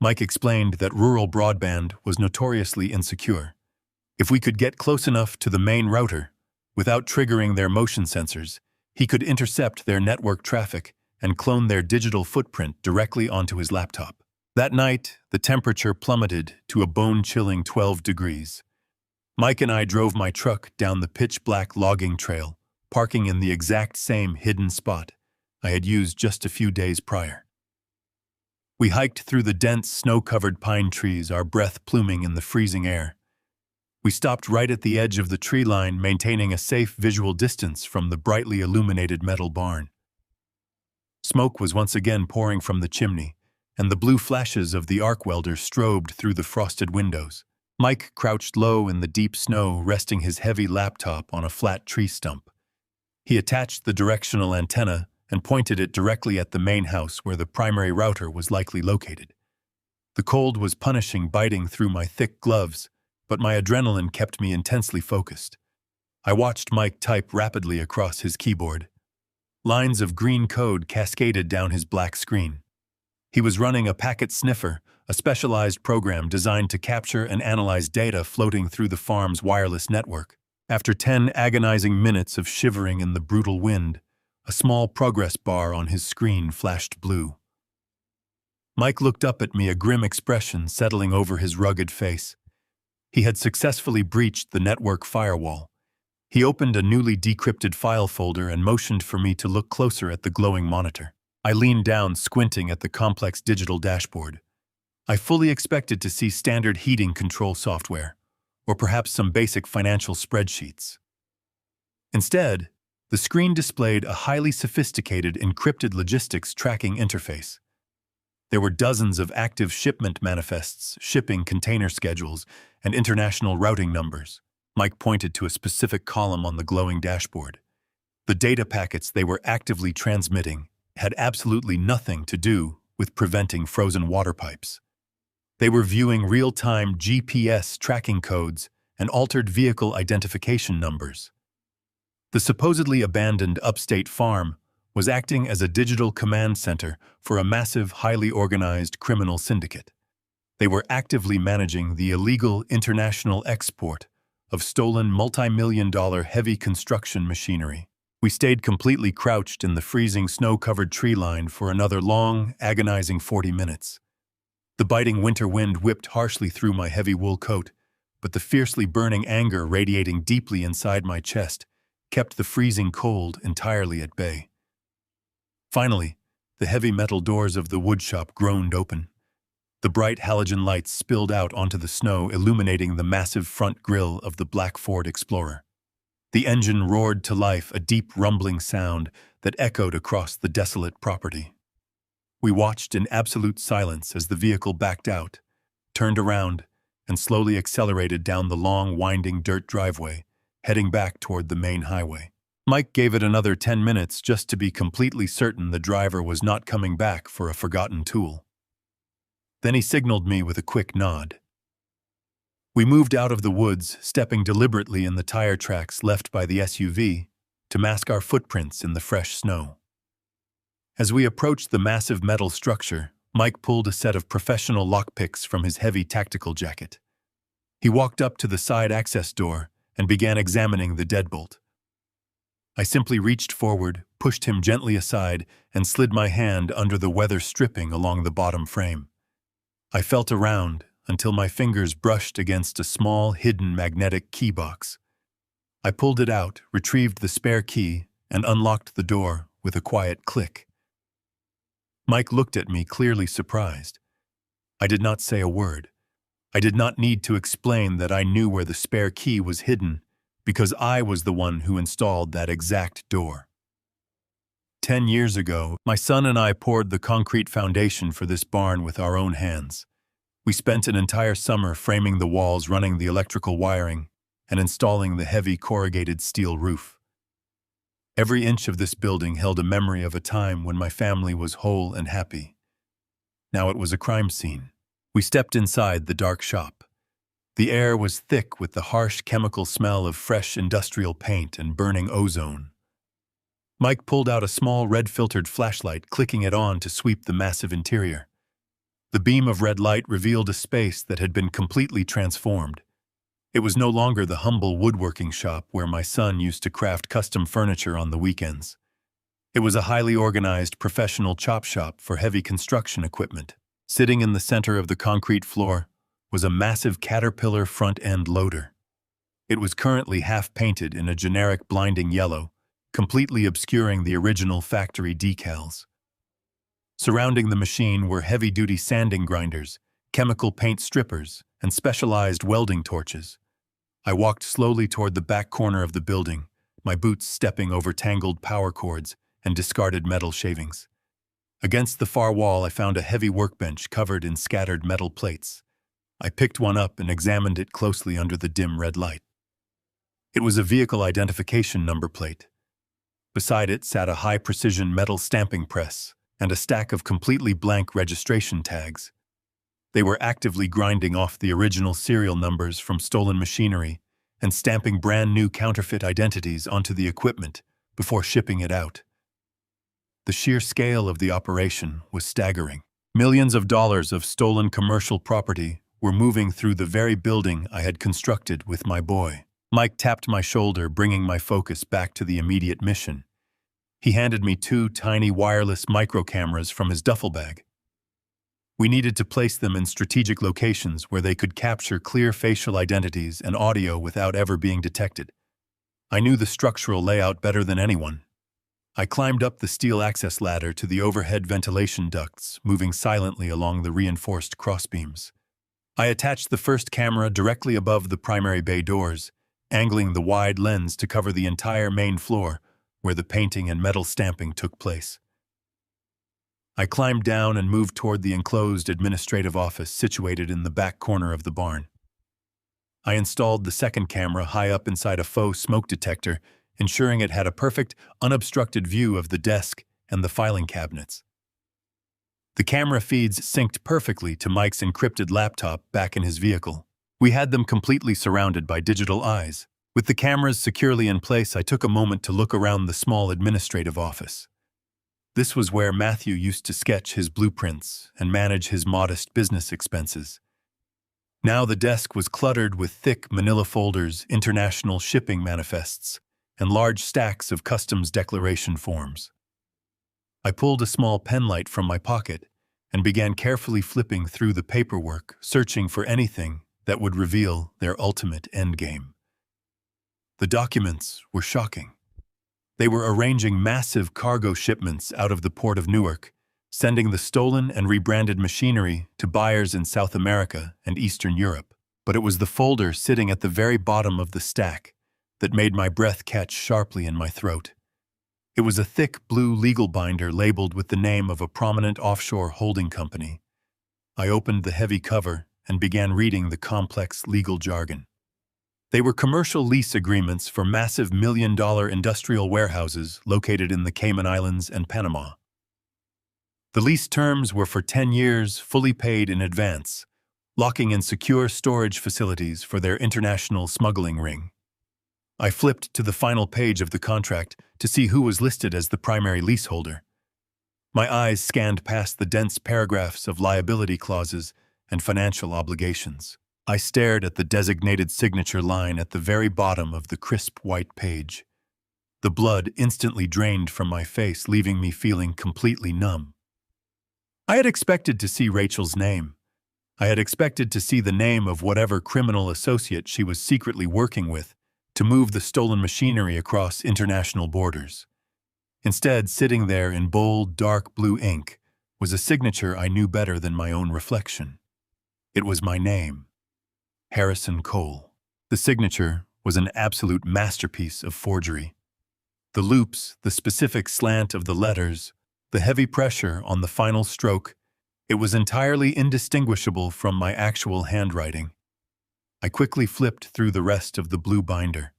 Mike explained that rural broadband was notoriously insecure. If we could get close enough to the main router, without triggering their motion sensors, he could intercept their network traffic and clone their digital footprint directly onto his laptop. That night, the temperature plummeted to a bone-chilling 12 degrees. Mike and I drove my truck down the pitch-black logging trail, parking in the exact same hidden spot I had used just a few days prior. We hiked through the dense, snow-covered pine trees, our breath pluming in the freezing air. We stopped right at the edge of the tree line, maintaining a safe visual distance from the brightly illuminated metal barn. Smoke was once again pouring from the chimney, and the blue flashes of the arc welder strobed through the frosted windows. Mike crouched low in the deep snow, resting his heavy laptop on a flat tree stump. He attached the directional antenna and pointed it directly at the main house where the primary router was likely located. The cold was punishing, biting through my thick gloves, but my adrenaline kept me intensely focused. I watched Mike type rapidly across his keyboard. Lines of green code cascaded down his black screen. He was running a packet sniffer, a specialized program designed to capture and analyze data floating through the farm's wireless network. After 10 agonizing minutes of shivering in the brutal wind, a small progress bar on his screen flashed blue. Mike looked up at me, a grim expression settling over his rugged face. He had successfully breached the network firewall. He opened a newly decrypted file folder and motioned for me to look closer at the glowing monitor. I leaned down, squinting at the complex digital dashboard. I fully expected to see standard heating control software, or perhaps some basic financial spreadsheets. Instead, the screen displayed a highly sophisticated encrypted logistics tracking interface. There were dozens of active shipment manifests, shipping container schedules, and international routing numbers. Mike pointed to a specific column on the glowing dashboard. The data packets they were actively transmitting had absolutely nothing to do with preventing frozen water pipes. They were viewing real-time GPS tracking codes and altered vehicle identification numbers. The supposedly abandoned upstate farm was acting as a digital command center for a massive, highly organized criminal syndicate. They were actively managing the illegal international export of stolen multi-million-dollar heavy construction machinery. We stayed completely crouched in the freezing snow-covered tree line for another long, agonizing 40 minutes. The biting winter wind whipped harshly through my heavy wool coat, but the fiercely burning anger radiating deeply inside my chest kept the freezing cold entirely at bay. Finally, the heavy metal doors of the woodshop groaned open. The bright halogen lights spilled out onto the snow, illuminating the massive front grille of the black Ford Explorer. The engine roared to life, a deep rumbling sound that echoed across the desolate property. We watched in absolute silence as the vehicle backed out, turned around, and slowly accelerated down the long, winding dirt driveway, heading back toward the main highway. Mike gave it another 10 minutes just to be completely certain the driver was not coming back for a forgotten tool. Then he signaled me with a quick nod. We moved out of the woods, stepping deliberately in the tire tracks left by the SUV to mask our footprints in the fresh snow. As we approached the massive metal structure, Mike pulled a set of professional lockpicks from his heavy tactical jacket. He walked up to the side access door and began examining the deadbolt. I simply reached forward, pushed him gently aside, and slid my hand under the weather stripping along the bottom frame. I felt around until my fingers brushed against a small, hidden magnetic key box. I pulled it out, retrieved the spare key, and unlocked the door with a quiet click. Mike looked at me, clearly surprised. I did not say a word. I did not need to explain that I knew where the spare key was hidden, because I was the one who installed that exact door. 10 years ago, my son and I poured the concrete foundation for this barn with our own hands. We spent an entire summer framing the walls, running the electrical wiring, and installing the heavy corrugated steel roof. Every inch of this building held a memory of a time when my family was whole and happy. Now it was a crime scene. We stepped inside the dark shop. The air was thick with the harsh chemical smell of fresh industrial paint and burning ozone. Mike pulled out a small red-filtered flashlight, clicking it on to sweep the massive interior. The beam of red light revealed a space that had been completely transformed. It was no longer the humble woodworking shop where my son used to craft custom furniture on the weekends. It was a highly organized professional chop shop for heavy construction equipment. Sitting in the center of the concrete floor was a massive Caterpillar front-end loader. It was currently half-painted in a generic blinding yellow, completely obscuring the original factory decals. Surrounding the machine were heavy-duty sanding grinders, chemical paint strippers, and specialized welding torches. I walked slowly toward the back corner of the building, my boots stepping over tangled power cords and discarded metal shavings. Against the far wall, I found a heavy workbench covered in scattered metal plates. I picked one up and examined it closely under the dim red light. It was a vehicle identification number plate. Beside it sat a high-precision metal stamping press and a stack of completely blank registration tags. They were actively grinding off the original serial numbers from stolen machinery and stamping brand-new counterfeit identities onto the equipment before shipping it out. The sheer scale of the operation was staggering. Millions of dollars of stolen commercial property were moving through the very building I had constructed with my boy. Mike tapped my shoulder, bringing my focus back to the immediate mission. He handed me 2 tiny wireless micro cameras from his duffel bag. We needed to place them in strategic locations where they could capture clear facial identities and audio without ever being detected. I knew the structural layout better than anyone. I climbed up the steel access ladder to the overhead ventilation ducts, moving silently along the reinforced crossbeams. I attached the first camera directly above the primary bay doors, angling the wide lens to cover the entire main floor where the painting and metal stamping took place. I climbed down and moved toward the enclosed administrative office situated in the back corner of the barn. I installed the second camera high up inside a faux smoke detector, ensuring it had a perfect, unobstructed view of the desk and the filing cabinets. The camera feeds synced perfectly to Mike's encrypted laptop back in his vehicle. We had them completely surrounded by digital eyes. With the cameras securely in place, I took a moment to look around the small administrative office. This was where Matthew used to sketch his blueprints and manage his modest business expenses. Now the desk was cluttered with thick manila folders, international shipping manifests, and large stacks of customs declaration forms. I pulled a small penlight from my pocket and began carefully flipping through the paperwork, searching for anything that would reveal their ultimate endgame. The documents were shocking. They were arranging massive cargo shipments out of the port of Newark, sending the stolen and rebranded machinery to buyers in South America and Eastern Europe. But it was the folder sitting at the very bottom of the stack that made my breath catch sharply in my throat. It was a thick blue legal binder labeled with the name of a prominent offshore holding company. I opened the heavy cover and began reading the complex legal jargon. They were commercial lease agreements for massive million-dollar industrial warehouses located in the Cayman Islands and Panama. The lease terms were for 10 years, fully paid in advance, locking in secure storage facilities for their international smuggling ring. I flipped to the final page of the contract to see who was listed as the primary leaseholder. My eyes scanned past the dense paragraphs of liability clauses and financial obligations. I stared at the designated signature line at the very bottom of the crisp white page. The blood instantly drained from my face, leaving me feeling completely numb. I had expected to see Rachel's name. I had expected to see the name of whatever criminal associate she was secretly working with to move the stolen machinery across international borders. Instead, sitting there in bold, dark blue ink was a signature I knew better than my own reflection. It was my name, Harrison Cole. The signature was an absolute masterpiece of forgery. The loops, the specific slant of the letters, the heavy pressure on the final stroke, it was entirely indistinguishable from my actual handwriting. I quickly flipped through the rest of the blue binder.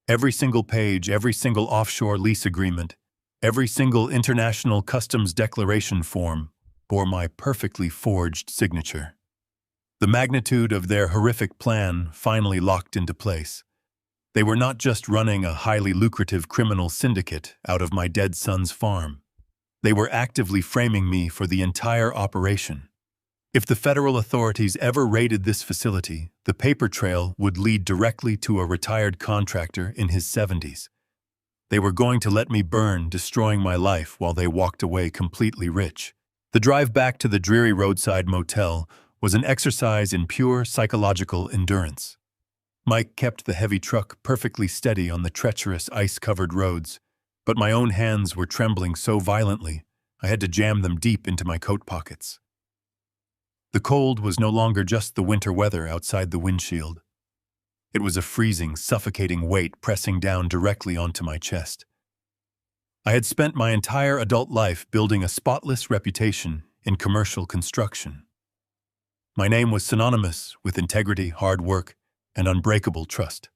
Every single page, every single offshore lease agreement, every single international customs declaration form bore my perfectly forged signature. The magnitude of their horrific plan finally locked into place. They were not just running a highly lucrative criminal syndicate out of my dead son's farm. They were actively framing me for the entire operation. If the federal authorities ever raided this facility, the paper trail would lead directly to a retired contractor in his 70s. They were going to let me burn, destroying my life while they walked away completely rich. The drive back to the dreary roadside motel was an exercise in pure psychological endurance. Mike kept the heavy truck perfectly steady on the treacherous, ice-covered roads, but my own hands were trembling so violently I had to jam them deep into my coat pockets. The cold was no longer just the winter weather outside the windshield. It was a freezing, suffocating weight pressing down directly onto my chest. I had spent my entire adult life building a spotless reputation in commercial construction. My name was synonymous with integrity, hard work, and unbreakable trust.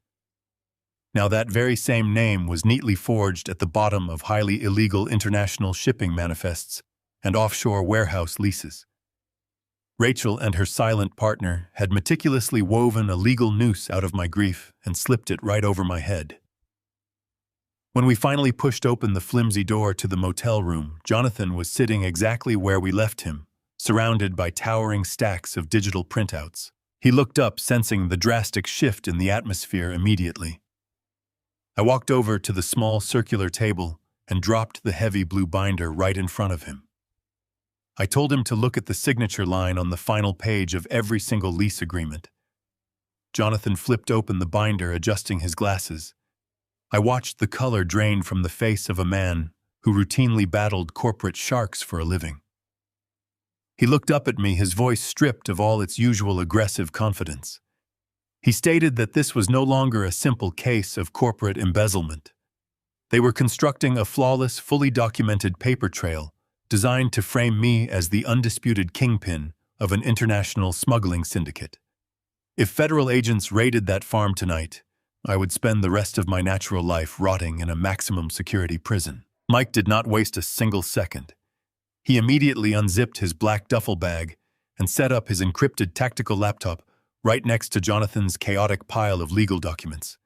Now that very same name was neatly forged at the bottom of highly illegal international shipping manifests and offshore warehouse leases. Rachel and her silent partner had meticulously woven a legal noose out of my grief and slipped it right over my head. When we finally pushed open the flimsy door to the motel room, Jonathan was sitting exactly where we left him, surrounded by towering stacks of digital printouts. He looked up, sensing the drastic shift in the atmosphere immediately. I walked over to the small circular table and dropped the heavy blue binder right in front of him. I told him to look at the signature line on the final page of every single lease agreement. Jonathan flipped open the binder, adjusting his glasses. I watched the color drain from the face of a man who routinely battled corporate sharks for a living. He looked up at me, his voice stripped of all its usual aggressive confidence. He stated that this was no longer a simple case of corporate embezzlement. They were constructing a flawless, fully documented paper trail designed to frame me as the undisputed kingpin of an international smuggling syndicate. If federal agents raided that farm tonight, I would spend the rest of my natural life rotting in a maximum security prison. Mike did not waste a single second. He immediately unzipped his black duffel bag and set up his encrypted tactical laptop right next to Jonathan's chaotic pile of legal documents.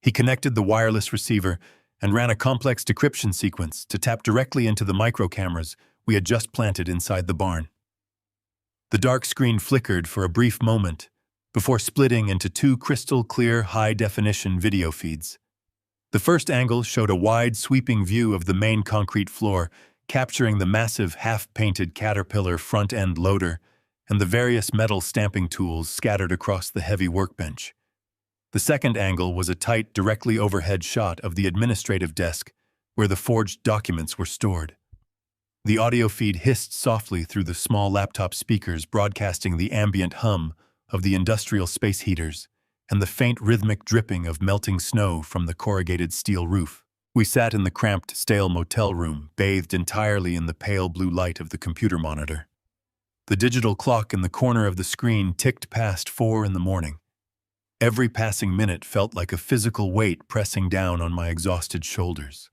He connected the wireless receiver and ran a complex decryption sequence to tap directly into the micro cameras we had just planted inside the barn. The dark screen flickered for a brief moment before splitting into two crystal-clear, high-definition video feeds. The first angle showed a wide, sweeping view of the main concrete floor, capturing the massive, half-painted Caterpillar front-end loader and the various metal stamping tools scattered across the heavy workbench. The second angle was a tight, directly overhead shot of the administrative desk where the forged documents were stored. The audio feed hissed softly through the small laptop speakers, broadcasting the ambient hum of the industrial space heaters and the faint rhythmic dripping of melting snow from the corrugated steel roof. We sat in the cramped, stale motel room, bathed entirely in the pale blue light of the computer monitor. The digital clock in the corner of the screen ticked past 4 a.m. Every passing minute felt like a physical weight pressing down on my exhausted shoulders.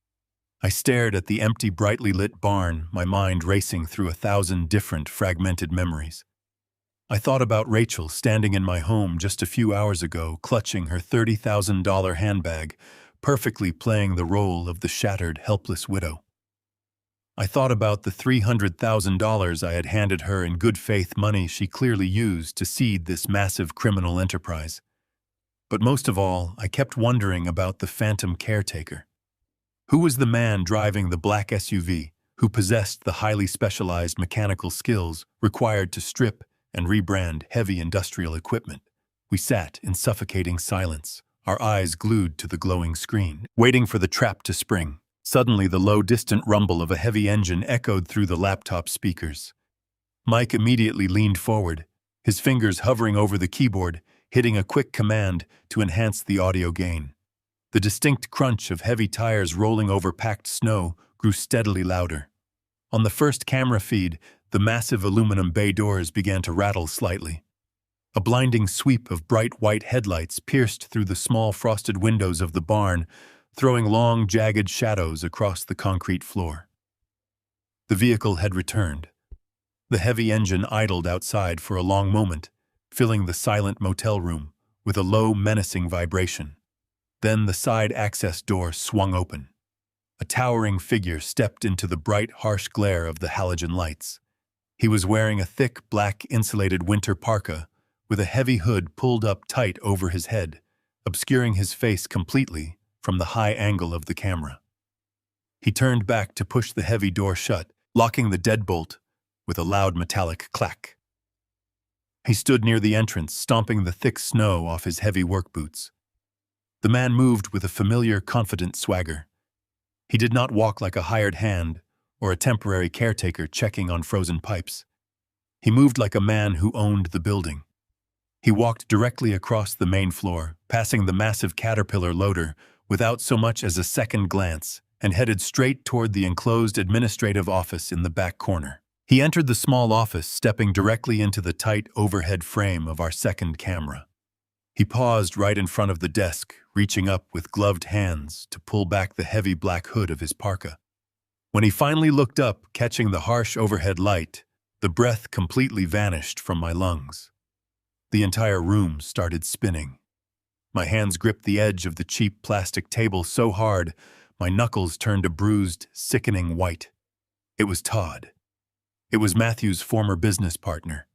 I stared at the empty, brightly lit barn, my mind racing through 1,000 different, fragmented memories. I thought about Rachel standing in my home just a few hours ago, clutching her $30,000 handbag, perfectly playing the role of the shattered, helpless widow. I thought about the $300,000 I had handed her in good faith, money she clearly used to seed this massive criminal enterprise. But most of all, I kept wondering about the phantom caretaker. Who was the man driving the black SUV who possessed the highly specialized mechanical skills required to strip and rebrand heavy industrial equipment? We sat in suffocating silence, our eyes glued to the glowing screen, waiting for the trap to spring. Suddenly, the low, distant rumble of a heavy engine echoed through the laptop speakers. Mike immediately leaned forward, his fingers hovering over the keyboard, hitting a quick command to enhance the audio gain. The distinct crunch of heavy tires rolling over packed snow grew steadily louder. On the first camera feed, the massive aluminum bay doors began to rattle slightly. A blinding sweep of bright white headlights pierced through the small frosted windows of the barn, throwing long, jagged shadows across the concrete floor. The vehicle had returned. The heavy engine idled outside for a long moment, filling the silent motel room with a low, menacing vibration. Then the side access door swung open. A towering figure stepped into the bright, harsh glare of the halogen lights. He was wearing a thick, black, insulated winter parka with a heavy hood pulled up tight over his head, obscuring his face completely from the high angle of the camera. He turned back to push the heavy door shut, locking the deadbolt with a loud metallic clack. He stood near the entrance, stomping the thick snow off his heavy work boots. The man moved with a familiar, confident swagger. He did not walk like a hired hand or a temporary caretaker checking on frozen pipes. He moved like a man who owned the building. He walked directly across the main floor, passing the massive Caterpillar loader without so much as a second glance, and headed straight toward the enclosed administrative office in the back corner. He entered the small office, stepping directly into the tight overhead frame of our second camera. He paused right in front of the desk, reaching up with gloved hands to pull back the heavy black hood of his parka. When he finally looked up, catching the harsh overhead light, the breath completely vanished from my lungs. The entire room started spinning. My hands gripped the edge of the cheap plastic table so hard, my knuckles turned a bruised, sickening white. It was Todd. It was Matthew's former business partner.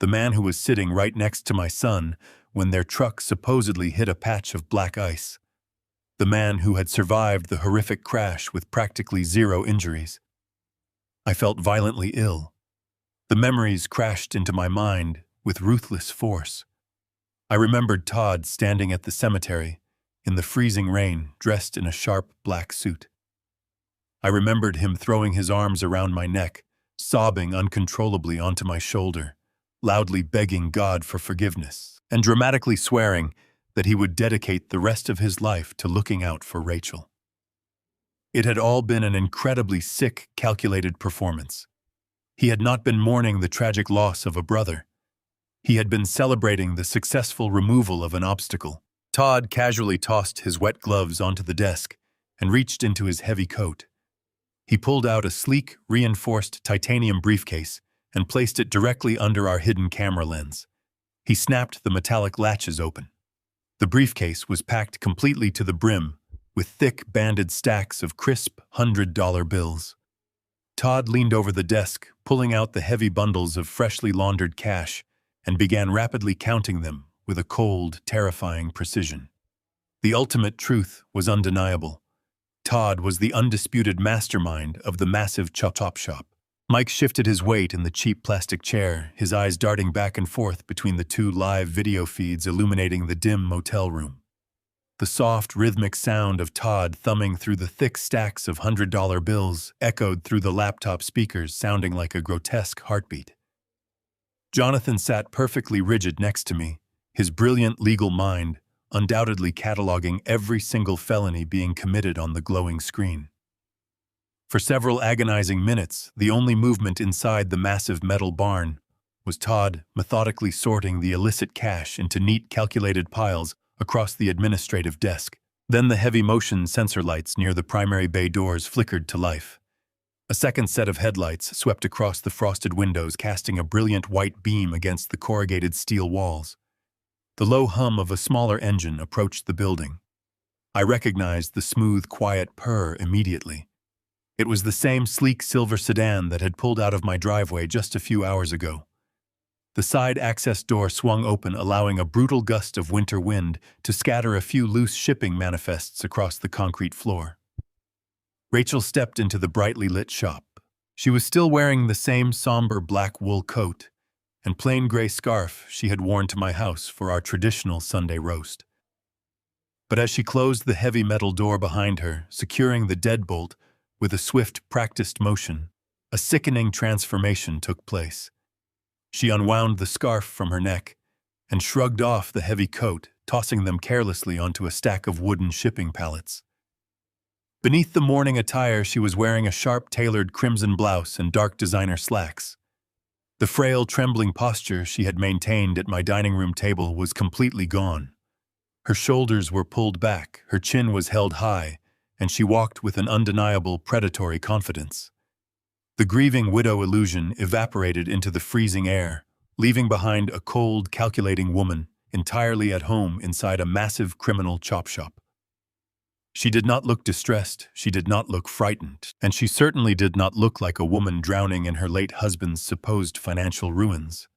The man who was sitting right next to my son when their truck supposedly hit a patch of black ice. The man who had survived the horrific crash with practically zero injuries. I felt violently ill. The memories crashed into my mind with ruthless force. I remembered Todd standing at the cemetery, in the freezing rain, dressed in a sharp black suit. I remembered him throwing his arms around my neck, sobbing uncontrollably onto my shoulder, loudly begging God for forgiveness, and dramatically swearing that he would dedicate the rest of his life to looking out for Rachel. It had all been an incredibly sick, calculated performance. He had not been mourning the tragic loss of a brother. He had been celebrating the successful removal of an obstacle. Todd casually tossed his wet gloves onto the desk and reached into his heavy coat. He pulled out a sleek, reinforced titanium briefcase and placed it directly under our hidden camera lens. He snapped the metallic latches open. The briefcase was packed completely to the brim with thick, banded stacks of crisp $100 bills. Todd leaned over the desk, pulling out the heavy bundles of freshly laundered cash, and began rapidly counting them with a cold, terrifying precision. The ultimate truth was undeniable. Todd was the undisputed mastermind of the massive chop shop. Mike shifted his weight in the cheap plastic chair, his eyes darting back and forth between the two live video feeds illuminating the dim motel room. The soft, rhythmic sound of Todd thumbing through the thick stacks of $100 bills echoed through the laptop speakers, sounding like a grotesque heartbeat. Jonathan sat perfectly rigid next to me, his brilliant legal mind undoubtedly cataloging every single felony being committed on the glowing screen. For several agonizing minutes, the only movement inside the massive metal barn was Todd methodically sorting the illicit cash into neat, calculated piles across the administrative desk. Then the heavy motion sensor lights near the primary bay doors flickered to life. A second set of headlights swept across the frosted windows, casting a brilliant white beam against the corrugated steel walls. The low hum of a smaller engine approached the building. I recognized the smooth, quiet purr immediately. It was the same sleek silver sedan that had pulled out of my driveway just a few hours ago. The side access door swung open, allowing a brutal gust of winter wind to scatter a few loose shipping manifests across the concrete floor. Rachel stepped into the brightly lit shop. She was still wearing the same somber black wool coat and plain gray scarf she had worn to my house for our traditional Sunday roast. But as she closed the heavy metal door behind her, securing the deadbolt with a swift, practiced motion, a sickening transformation took place. She unwound the scarf from her neck and shrugged off the heavy coat, tossing them carelessly onto a stack of wooden shipping pallets. Beneath the morning attire, she was wearing a sharp tailored crimson blouse and dark designer slacks. The frail, trembling posture she had maintained at my dining room table was completely gone. Her shoulders were pulled back, her chin was held high, and she walked with an undeniable predatory confidence. The grieving widow illusion evaporated into the freezing air, leaving behind a cold, calculating woman entirely at home inside a massive criminal chop shop. She did not look distressed, she did not look frightened, and she certainly did not look like a woman drowning in her late husband's supposed financial ruins.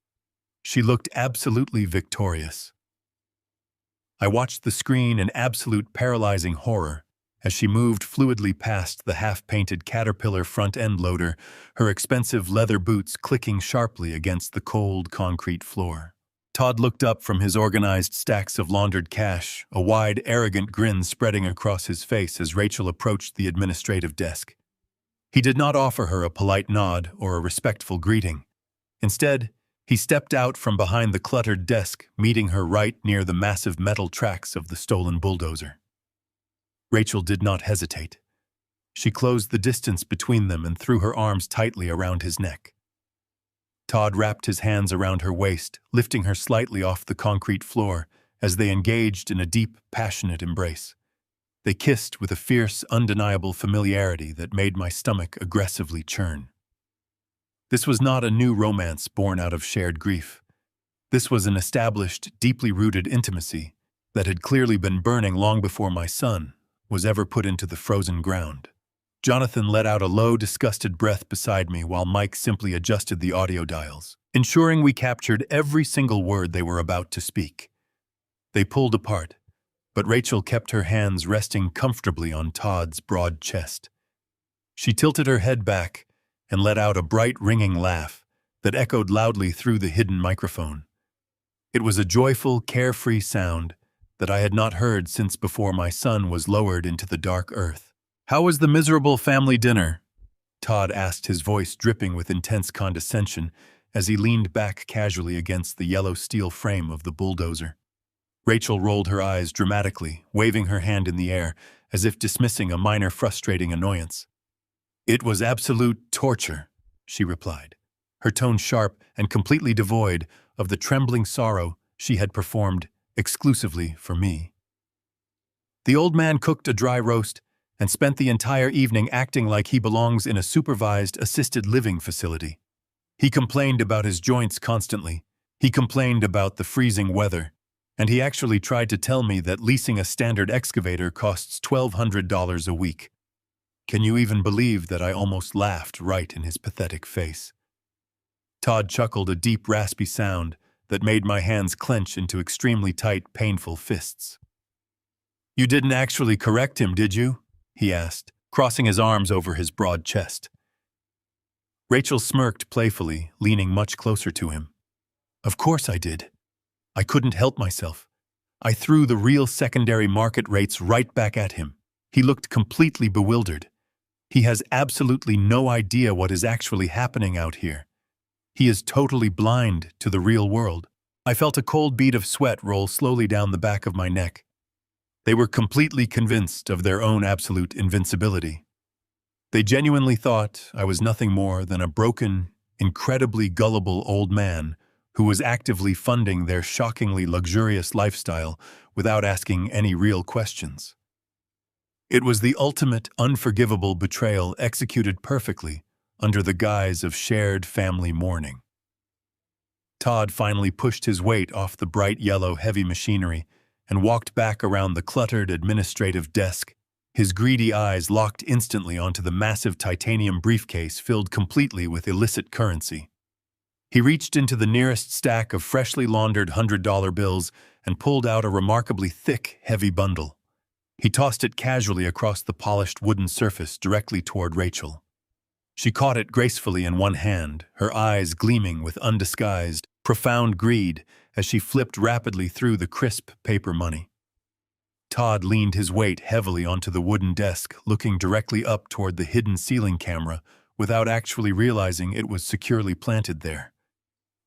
She looked absolutely victorious. I watched the screen in absolute paralyzing horror as she moved fluidly past the half-painted Caterpillar front-end loader, her expensive leather boots clicking sharply against the cold concrete floor. Todd looked up from his organized stacks of laundered cash, a wide, arrogant grin spreading across his face as Rachel approached the administrative desk. He did not offer her a polite nod or a respectful greeting. Instead, he stepped out from behind the cluttered desk, meeting her right near the massive metal tracks of the stolen bulldozer. Rachel did not hesitate. She closed the distance between them and threw her arms tightly around his neck. Todd wrapped his hands around her waist, lifting her slightly off the concrete floor as they engaged in a deep, passionate embrace. They kissed with a fierce, undeniable familiarity that made my stomach aggressively churn. This was not a new romance born out of shared grief. This was an established, deeply rooted intimacy that had clearly been burning long before my son was ever put into the frozen ground. Jonathan let out a low, disgusted breath beside me while Mike simply adjusted the audio dials, ensuring we captured every single word they were about to speak. They pulled apart, but Rachel kept her hands resting comfortably on Todd's broad chest. She tilted her head back and let out a bright, ringing laugh that echoed loudly through the hidden microphone. It was a joyful, carefree sound that I had not heard since before my son was lowered into the dark earth. "How was the miserable family dinner?" Todd asked, his voice dripping with intense condescension as he leaned back casually against the yellow steel frame of the bulldozer. Rachel rolled her eyes dramatically, waving her hand in the air as if dismissing a minor frustrating annoyance. "It was absolute torture," she replied, her tone sharp and completely devoid of the trembling sorrow she had performed exclusively for me. The old man cooked a dry roast and spent the entire evening acting like he belongs in a supervised assisted living facility. He complained about his joints constantly. He complained about the freezing weather. And he actually tried to tell me that leasing a standard excavator costs $1,200 a week. Can you even believe that I almost laughed right in his pathetic face? Todd chuckled, a deep, raspy sound that made my hands clench into extremely tight, painful fists. "You didn't actually correct him, did you?" he asked, crossing his arms over his broad chest. Rachel smirked playfully, leaning much closer to him. "Of course I did. I couldn't help myself. I threw the real secondary market rates right back at him. He looked completely bewildered. He has absolutely no idea what is actually happening out here. He is totally blind to the real world." I felt a cold bead of sweat roll slowly down the back of my neck. They were completely convinced of their own absolute invincibility. They genuinely thought I was nothing more than a broken, incredibly gullible old man who was actively funding their shockingly luxurious lifestyle without asking any real questions. It was the ultimate, unforgivable betrayal executed perfectly under the guise of shared family mourning. Todd finally pushed his weight off the bright yellow heavy machinery and walked back around the cluttered administrative desk, His greedy eyes locked instantly onto the massive titanium briefcase filled completely with illicit currency. He reached into the nearest stack of freshly laundered $100 bills and pulled out a remarkably thick, heavy bundle. He tossed it casually across the polished wooden surface directly toward Rachel. She caught it gracefully in one hand, her eyes gleaming with undisguised, profound greed as she flipped rapidly through the crisp paper money. Todd leaned his weight heavily onto the wooden desk, looking directly up toward the hidden ceiling camera without actually realizing it was securely planted there.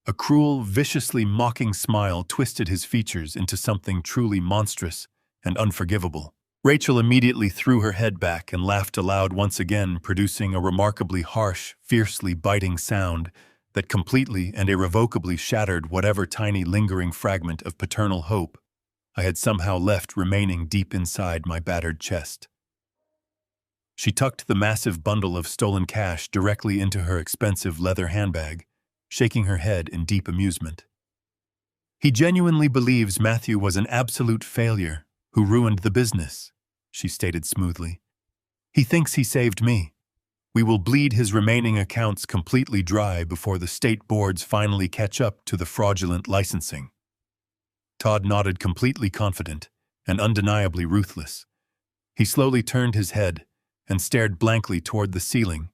A cruel, viciously mocking smile twisted his features into something truly monstrous and unforgivable. Rachel immediately threw her head back and laughed aloud once again, producing a remarkably harsh, fiercely biting sound that completely and irrevocably shattered whatever tiny lingering fragment of paternal hope I had somehow left remaining deep inside my battered chest. She tucked the massive bundle of stolen cash directly into her expensive leather handbag, shaking her head in deep amusement. "He genuinely believes Matthew was an absolute failure who ruined the business," she stated smoothly. "He thinks he saved me. We will bleed his remaining accounts completely dry before the state boards finally catch up to the fraudulent licensing." Todd nodded, completely confident and undeniably ruthless. He slowly turned his head and stared blankly toward the ceiling,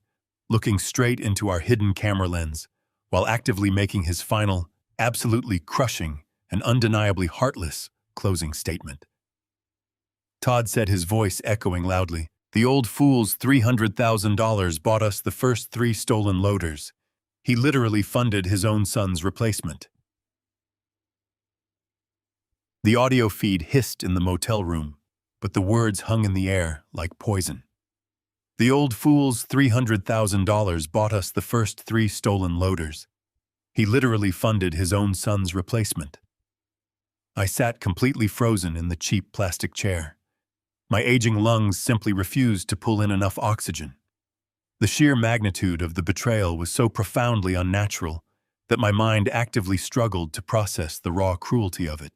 looking straight into our hidden camera lens, while actively making his final, absolutely crushing and undeniably heartless closing statement. Todd said, his voice echoing loudly, "The old fool's $300,000 bought us the first 3 stolen loaders. He literally funded his own son's replacement." The audio feed hissed in the motel room, but the words hung in the air like poison. "The old fool's $300,000 bought us the first 3 stolen loaders. He literally funded his own son's replacement." I sat completely frozen in the cheap plastic chair. My aging lungs simply refused to pull in enough oxygen. The sheer magnitude of the betrayal was so profoundly unnatural that my mind actively struggled to process the raw cruelty of it.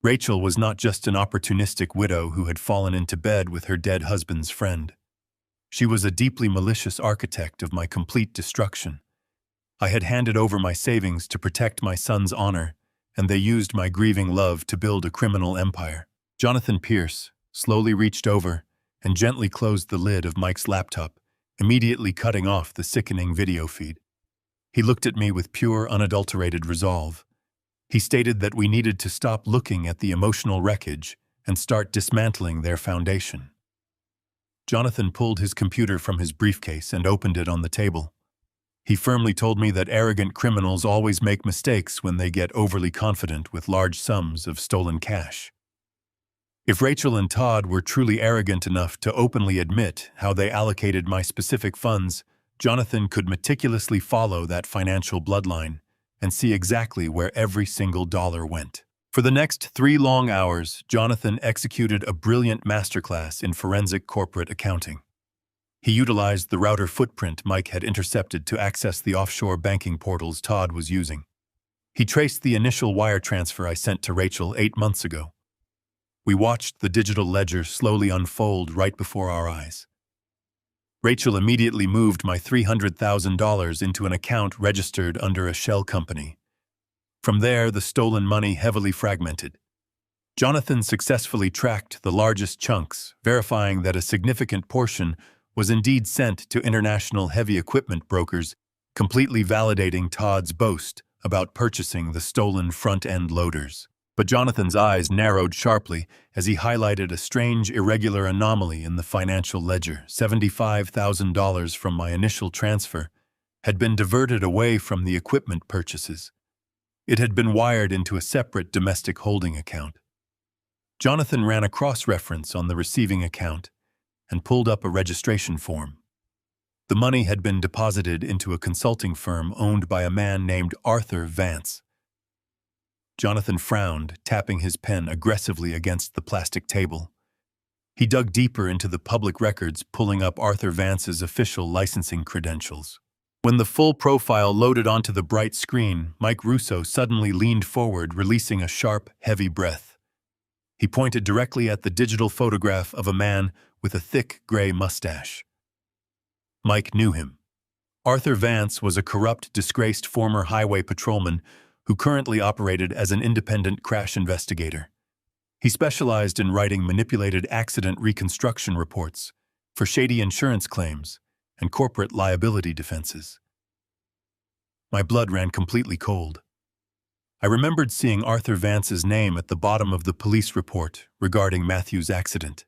Rachel was not just an opportunistic widow who had fallen into bed with her dead husband's friend. She was a deeply malicious architect of my complete destruction. I had handed over my savings to protect my son's honor, and they used my grieving love to build a criminal empire. Jonathan Pierce slowly reached over and gently closed the lid of Mike's laptop, immediately cutting off the sickening video feed. He looked at me with pure, unadulterated resolve. He stated that we needed to stop looking at the emotional wreckage and start dismantling their foundation. Jonathan pulled his computer from his briefcase and opened it on the table. He firmly told me that arrogant criminals always make mistakes when they get overly confident with large sums of stolen cash. If Rachel and Todd were truly arrogant enough to openly admit how they allocated my specific funds, Jonathan could meticulously follow that financial bloodline and see exactly where every single dollar went. For the next 3 long hours, Jonathan executed a brilliant masterclass in forensic corporate accounting. He utilized the router footprint Mike had intercepted to access the offshore banking portals Todd was using. He traced the initial wire transfer I sent to Rachel 8 months ago. We watched the digital ledger slowly unfold right before our eyes. Rachel immediately moved my $300,000 into an account registered under a shell company. From there, the stolen money heavily fragmented. Jonathan successfully tracked the largest chunks, verifying that a significant portion was indeed sent to international heavy equipment brokers, completely validating Todd's boast about purchasing the stolen front-end loaders. But Jonathan's eyes narrowed sharply as he highlighted a strange, irregular anomaly in the financial ledger. $75,000 from my initial transfer had been diverted away from the equipment purchases. It had been wired into a separate domestic holding account. Jonathan ran a cross-reference on the receiving account and pulled up a registration form. The money had been deposited into a consulting firm owned by a man named Arthur Vance. Jonathan frowned, tapping his pen aggressively against the plastic table. He dug deeper into the public records, pulling up Arthur Vance's official licensing credentials. When the full profile loaded onto the bright screen, Mike Russo suddenly leaned forward, releasing a sharp, heavy breath. He pointed directly at the digital photograph of a man with a thick gray mustache. Mike knew him. Arthur Vance was a corrupt, disgraced former highway patrolman who currently operated as an independent crash investigator. He specialized in writing manipulated accident reconstruction reports for shady insurance claims and corporate liability defenses. My blood ran completely cold. I remembered seeing Arthur Vance's name at the bottom of the police report regarding Matthew's accident.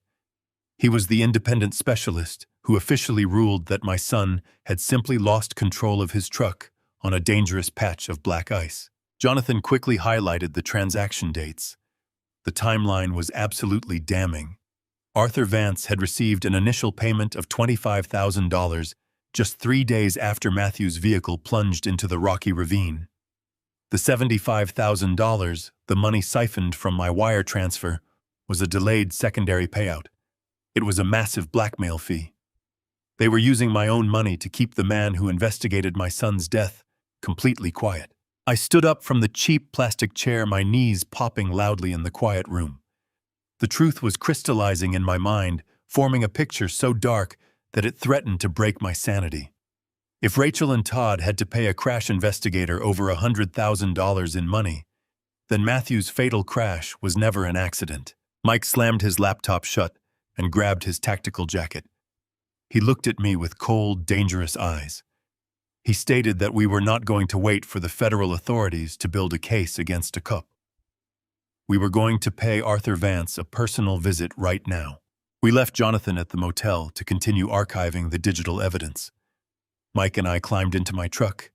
He was the independent specialist who officially ruled that my son had simply lost control of his truck on a dangerous patch of black ice. Jonathan quickly highlighted the transaction dates. The timeline was absolutely damning. Arthur Vance had received an initial payment of $25,000 just 3 days after Matthew's vehicle plunged into the rocky ravine. The $75,000, the money siphoned from my wire transfer, was a delayed secondary payout. It was a massive blackmail fee. They were using my own money to keep the man who investigated my son's death completely quiet. I stood up from the cheap plastic chair, my knees popping loudly in the quiet room. The truth was crystallizing in my mind, forming a picture so dark that it threatened to break my sanity. If Rachel and Todd had to pay a crash investigator over $100,000 in money, then Matthew's fatal crash was never an accident. Mike slammed his laptop shut and grabbed his tactical jacket. He looked at me with cold, dangerous eyes. He stated that we were not going to wait for the federal authorities to build a case against a cop. We were going to pay Arthur Vance a personal visit right now. We left Jonathan at the motel to continue archiving the digital evidence. Mike and I climbed into my truck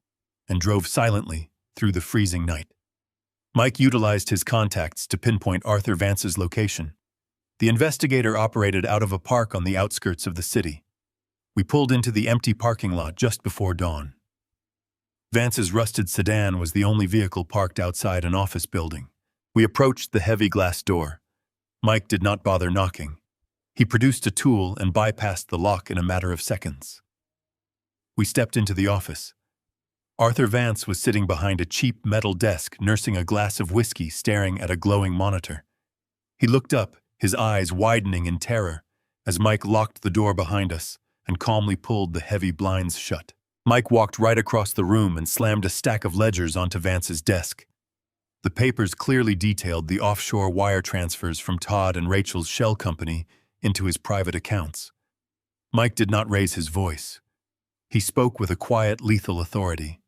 and drove silently through the freezing night. Mike utilized his contacts to pinpoint Arthur Vance's location. The investigator operated out of a park on the outskirts of the city. We pulled into the empty parking lot just before dawn. Vance's rusted sedan was the only vehicle parked outside an office building. We approached the heavy glass door. Mike did not bother knocking. He produced a tool and bypassed the lock in a matter of seconds. We stepped into the office. Arthur Vance was sitting behind a cheap metal desk, nursing a glass of whiskey, staring at a glowing monitor. He looked up, his eyes widening in terror, as Mike locked the door behind us and calmly pulled the heavy blinds shut. Mike walked right across the room and slammed a stack of ledgers onto Vance's desk. The papers clearly detailed the offshore wire transfers from Todd and Rachel's shell company into his private accounts. Mike did not raise his voice. He spoke with a quiet, lethal authority.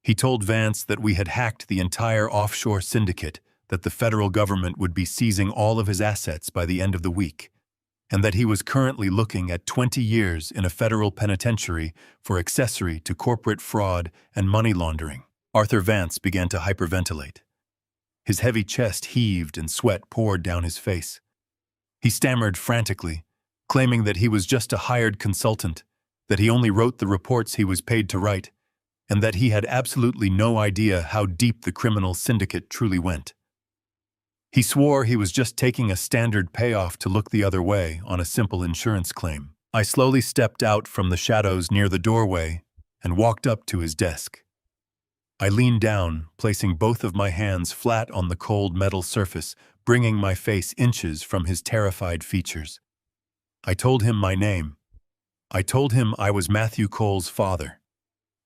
He told Vance that we had hacked the entire offshore syndicate, that the federal government would be seizing all of his assets by the end of the week, and that he was currently looking at 20 years in a federal penitentiary for accessory to corporate fraud and money laundering. Arthur Vance began to hyperventilate. His heavy chest heaved and sweat poured down his face. He stammered frantically, claiming that he was just a hired consultant, that he only wrote the reports he was paid to write, and that he had absolutely no idea how deep the criminal syndicate truly went. He swore he was just taking a standard payoff to look the other way on a simple insurance claim. I slowly stepped out from the shadows near the doorway and walked up to his desk. I leaned down, placing both of my hands flat on the cold metal surface, bringing my face inches from his terrified features. I told him my name. I told him I was Matthew Cole's father.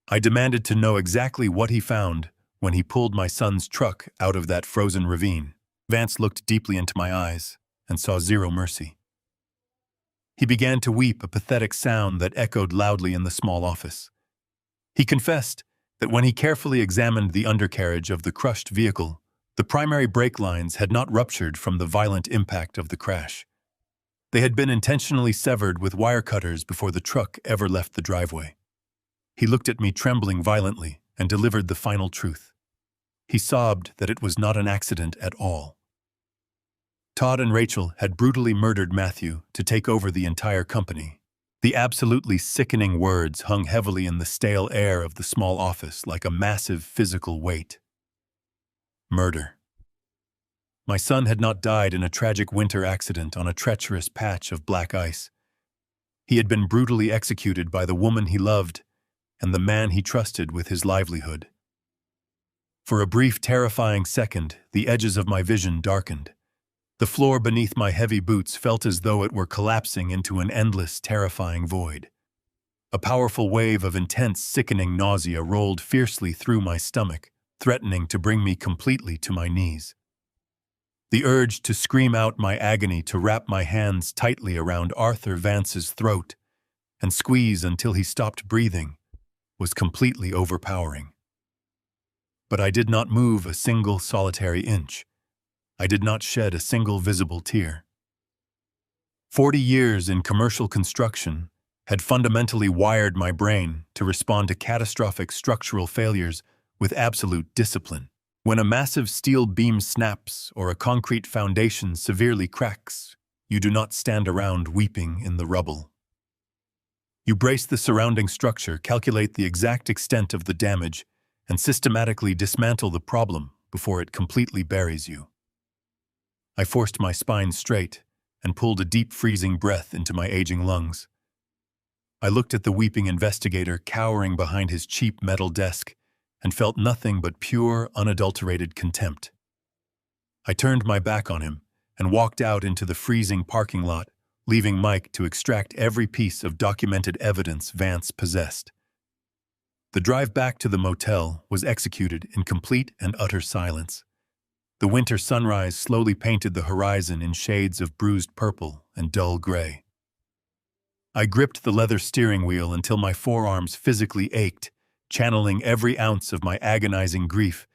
I demanded to know exactly what he found when he pulled my son's truck out of that frozen ravine. Vance looked deeply into my eyes and saw zero mercy. He began to weep, a pathetic sound that echoed loudly in the small office. He confessed that when he carefully examined the undercarriage of the crushed vehicle, the primary brake lines had not ruptured from the violent impact of the crash. They had been intentionally severed with wire cutters before the truck ever left the driveway. He looked at me trembling violently and delivered the final truth. He sobbed that it was not an accident at all. Todd and Rachel had brutally murdered Matthew to take over the entire company. The absolutely sickening words hung heavily in the stale air of the small office like a massive physical weight. Murder. My son had not died in a tragic winter accident on a treacherous patch of black ice. He had been brutally executed by the woman he loved and the man he trusted with his livelihood. For a brief, terrifying second, the edges of my vision darkened. The floor beneath my heavy boots felt as though it were collapsing into an endless, terrifying void. A powerful wave of intense, sickening nausea rolled fiercely through my stomach, threatening to bring me completely to my knees. The urge to scream out my agony, to wrap my hands tightly around Arthur Vance's throat and squeeze until he stopped breathing, was completely overpowering. But I did not move a single solitary inch. I did not shed a single visible tear. 40 years in commercial construction had fundamentally wired my brain to respond to catastrophic structural failures with absolute discipline. When a massive steel beam snaps or a concrete foundation severely cracks, you do not stand around weeping in the rubble. You brace the surrounding structure, calculate the exact extent of the damage, and systematically dismantle the problem before it completely buries you. I forced my spine straight and pulled a deep, freezing breath into my aging lungs. I looked at the weeping investigator cowering behind his cheap metal desk and felt nothing but pure, unadulterated contempt. I turned my back on him and walked out into the freezing parking lot, leaving Mike to extract every piece of documented evidence Vance possessed. The drive back to the motel was executed in complete and utter silence. The winter sunrise slowly painted the horizon in shades of bruised purple and dull gray. I gripped the leather steering wheel until my forearms physically ached, channeling every ounce of my agonizing grief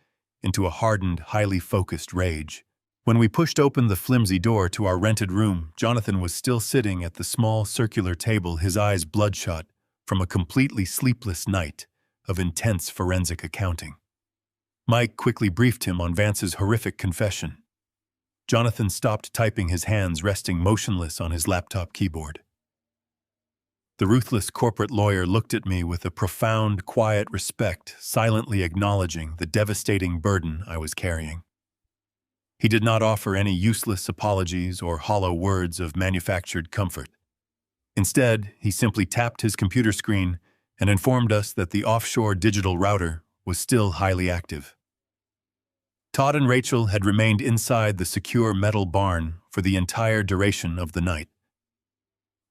into a hardened, highly focused rage. When we pushed open the flimsy door to our rented room, Jonathan was still sitting at the small circular table, his eyes bloodshot from a completely sleepless night of intense forensic accounting. Mike quickly briefed him on Vance's horrific confession. Jonathan stopped typing, his hands resting motionless on his laptop keyboard. The ruthless corporate lawyer looked at me with a profound, quiet respect, silently acknowledging the devastating burden I was carrying. He did not offer any useless apologies or hollow words of manufactured comfort. Instead, he simply tapped his computer screen and informed us that the offshore digital router was still highly active. Todd and Rachel had remained inside the secure metal barn for the entire duration of the night.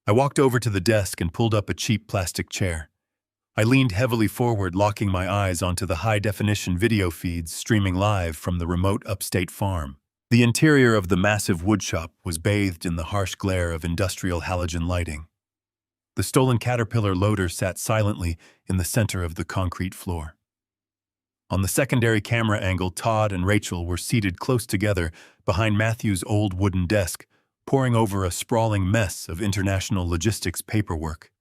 I walked over to the desk and pulled up a cheap plastic chair. I leaned heavily forward, locking my eyes onto the high-definition video feeds streaming live from the remote upstate farm. The interior of the massive woodshop was bathed in the harsh glare of industrial halogen lighting. The stolen Caterpillar loader sat silently in the center of the concrete floor. On the secondary camera angle, Todd and Rachel were seated close together behind Matthew's old wooden desk, poring over a sprawling mess of international logistics paperwork.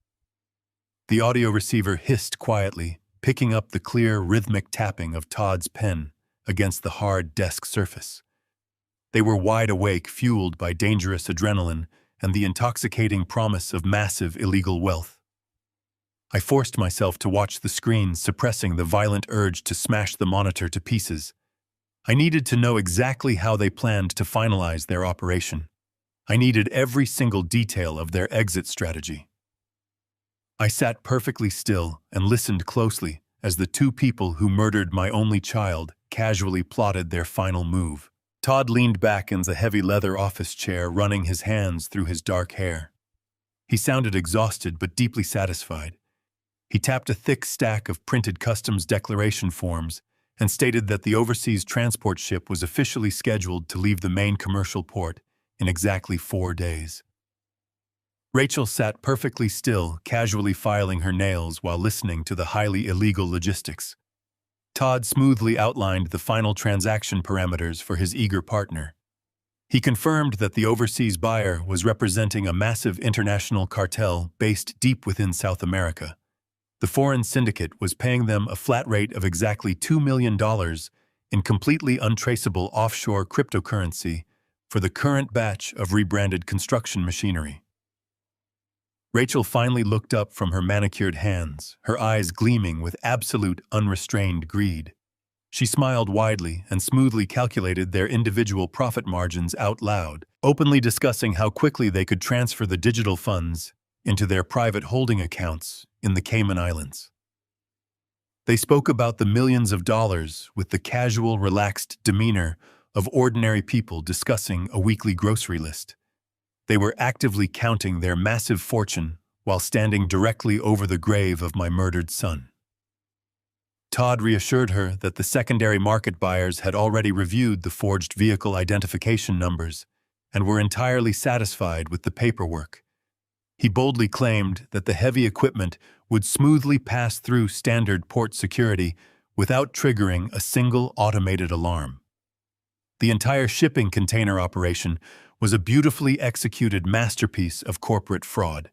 The audio receiver hissed quietly, picking up the clear, rhythmic tapping of Todd's pen against the hard desk surface. They were wide awake, fueled by dangerous adrenaline and the intoxicating promise of massive illegal wealth. I forced myself to watch the screen, suppressing the violent urge to smash the monitor to pieces. I needed to know exactly how they planned to finalize their operation. I needed every single detail of their exit strategy. I sat perfectly still and listened closely as the two people who murdered my only child casually plotted their final move. Todd leaned back in the heavy leather office chair, running his hands through his dark hair. He sounded exhausted but deeply satisfied. He tapped a thick stack of printed customs declaration forms and stated that the overseas transport ship was officially scheduled to leave the main commercial port in exactly 4 days. Rachel sat perfectly still, casually filing her nails while listening to the highly illegal logistics. Todd smoothly outlined the final transaction parameters for his eager partner. He confirmed that the overseas buyer was representing a massive international cartel based deep within South America. The foreign syndicate was paying them a flat rate of exactly $2 million in completely untraceable offshore cryptocurrency for the current batch of rebranded construction machinery. Rachel finally looked up from her manicured hands, her eyes gleaming with absolute unrestrained greed. She smiled widely and smoothly calculated their individual profit margins out loud, openly discussing how quickly they could transfer the digital funds into their private holding accounts in the Cayman Islands. They spoke about the millions of dollars with the casual, relaxed demeanor of ordinary people discussing a weekly grocery list. They were actively counting their massive fortune while standing directly over the grave of my murdered son. Todd reassured her that the secondary market buyers had already reviewed the forged vehicle identification numbers and were entirely satisfied with the paperwork. He boldly claimed that the heavy equipment would smoothly pass through standard port security without triggering a single automated alarm. The entire shipping container operation was a beautifully executed masterpiece of corporate fraud.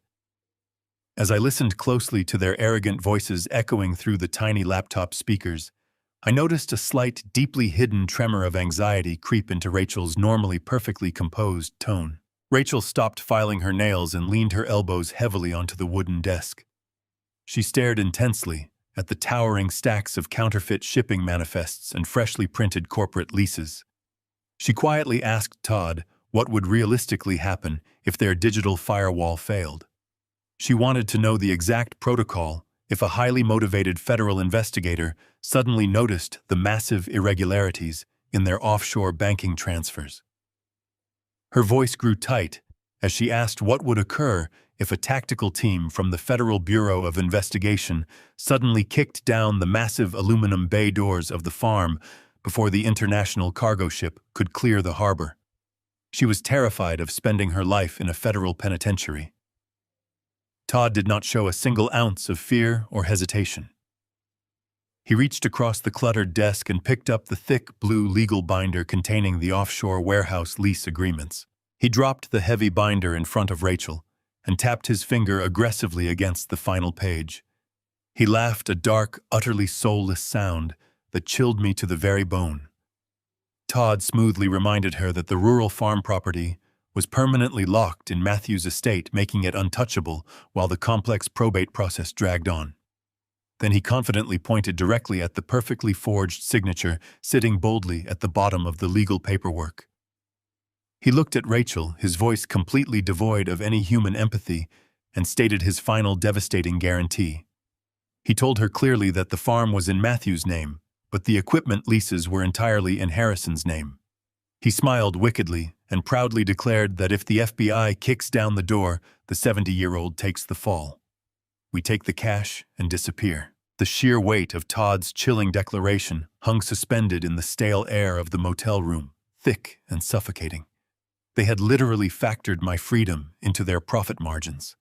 As I listened closely to their arrogant voices echoing through the tiny laptop speakers, I noticed a slight, deeply hidden tremor of anxiety creep into Rachel's normally perfectly composed tone. Rachel stopped filing her nails and leaned her elbows heavily onto the wooden desk. She stared intensely at the towering stacks of counterfeit shipping manifests and freshly printed corporate leases. She quietly asked Todd what would realistically happen if their digital firewall failed. She wanted to know the exact protocol if a highly motivated federal investigator suddenly noticed the massive irregularities in their offshore banking transfers. Her voice grew tight as she asked what would occur if a tactical team from the Federal Bureau of Investigation suddenly kicked down the massive aluminum bay doors of the farm before the international cargo ship could clear the harbor. She was terrified of spending her life in a federal penitentiary. Todd did not show a single ounce of fear or hesitation. He reached across the cluttered desk and picked up the thick blue legal binder containing the offshore warehouse lease agreements. He dropped the heavy binder in front of Rachel and tapped his finger aggressively against the final page. He laughed a dark, utterly soulless sound that chilled me to the very bone. Todd smoothly reminded her that the rural farm property was permanently locked in Matthew's estate, making it untouchable while the complex probate process dragged on. Then he confidently pointed directly at the perfectly forged signature sitting boldly at the bottom of the legal paperwork. He looked at Rachel, his voice completely devoid of any human empathy, and stated his final devastating guarantee. He told her clearly that the farm was in Matthew's name, but the equipment leases were entirely in Harrison's name. He smiled wickedly and proudly declared that if the FBI kicks down the door, the 70-year-old takes the fall. We take the cash and disappear. The sheer weight of Todd's chilling declaration hung suspended in the stale air of the motel room, thick and suffocating. They had literally factored my freedom into their profit margins.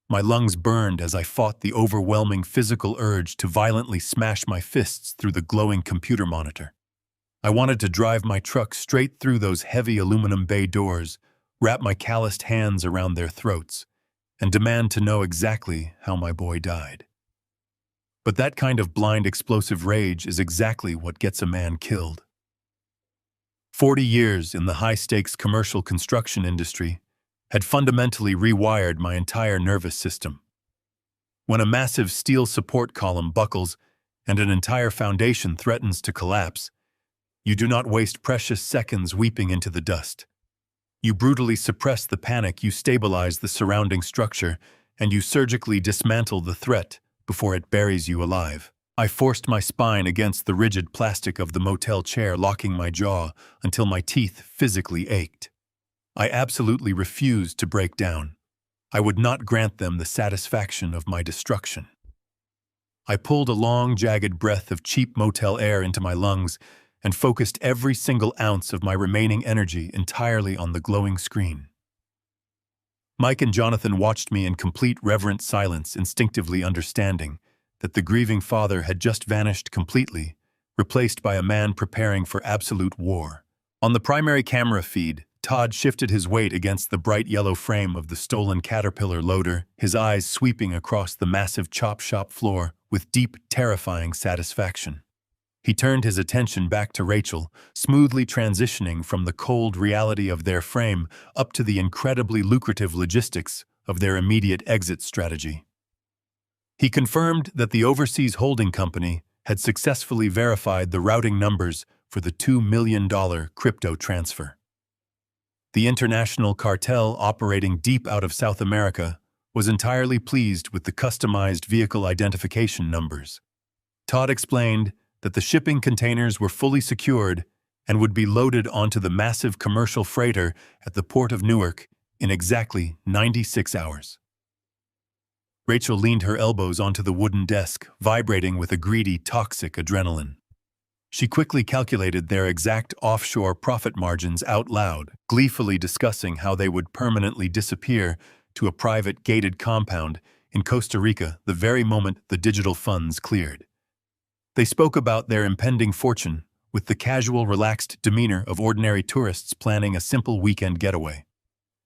My lungs burned as I fought the overwhelming physical urge to violently smash my fists through the glowing computer monitor. I wanted to drive my truck straight through those heavy aluminum bay doors, wrap my calloused hands around their throats, and demand to know exactly how my boy died. But that kind of blind explosive rage is exactly what gets a man killed. 40 years in the high-stakes commercial construction industry had fundamentally rewired my entire nervous system. When a massive steel support column buckles and an entire foundation threatens to collapse, you do not waste precious seconds weeping into the dust. You brutally suppress the panic, you stabilize the surrounding structure, and you surgically dismantle the threat before it buries you alive. I forced my spine against the rigid plastic of the motel chair, locking my jaw until my teeth physically ached. I absolutely refused to break down. I would not grant them the satisfaction of my destruction. I pulled a long, jagged breath of cheap motel air into my lungs and focused every single ounce of my remaining energy entirely on the glowing screen. Mike and Jonathan watched me in complete reverent silence, instinctively understanding that the grieving father had just vanished completely, replaced by a man preparing for absolute war. On the primary camera feed, Todd shifted his weight against the bright yellow frame of the stolen Caterpillar loader, his eyes sweeping across the massive chop shop floor with deep, terrifying satisfaction. He turned his attention back to Rachel, smoothly transitioning from the cold reality of their frame up to the incredibly lucrative logistics of their immediate exit strategy. He confirmed that the overseas holding company had successfully verified the routing numbers for the $2 million crypto transfer. The international cartel operating deep out of South America was entirely pleased with the customized vehicle identification numbers. Todd explained that the shipping containers were fully secured and would be loaded onto the massive commercial freighter at the port of Newark in exactly 96 hours. Rachel leaned her elbows onto the wooden desk, vibrating with a greedy, toxic adrenaline. She quickly calculated their exact offshore profit margins out loud, gleefully discussing how they would permanently disappear to a private gated compound in Costa Rica the very moment the digital funds cleared. They spoke about their impending fortune with the casual, relaxed demeanor of ordinary tourists planning a simple weekend getaway.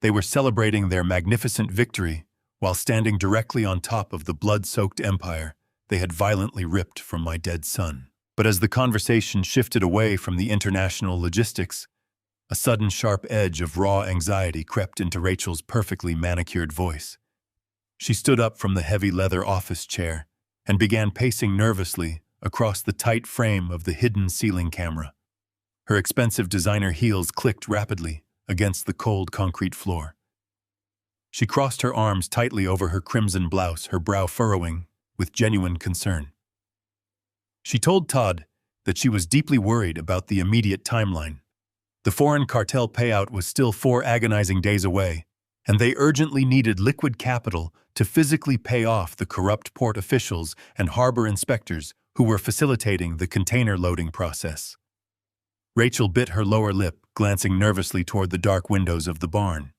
They were celebrating their magnificent victory while standing directly on top of the blood-soaked empire they had violently ripped from my dead son. But as the conversation shifted away from the international logistics, a sudden sharp edge of raw anxiety crept into Rachel's perfectly manicured voice. She stood up from the heavy leather office chair and began pacing nervously across the tight frame of the hidden ceiling camera. Her expensive designer heels clicked rapidly against the cold concrete floor. She crossed her arms tightly over her crimson blouse, her brow furrowing with genuine concern. She told Todd that she was deeply worried about the immediate timeline. The foreign cartel payout was still 4 agonizing days away, and they urgently needed liquid capital to physically pay off the corrupt port officials and harbor inspectors who were facilitating the container loading process. Rachel bit her lower lip, glancing nervously toward the dark windows of the barn.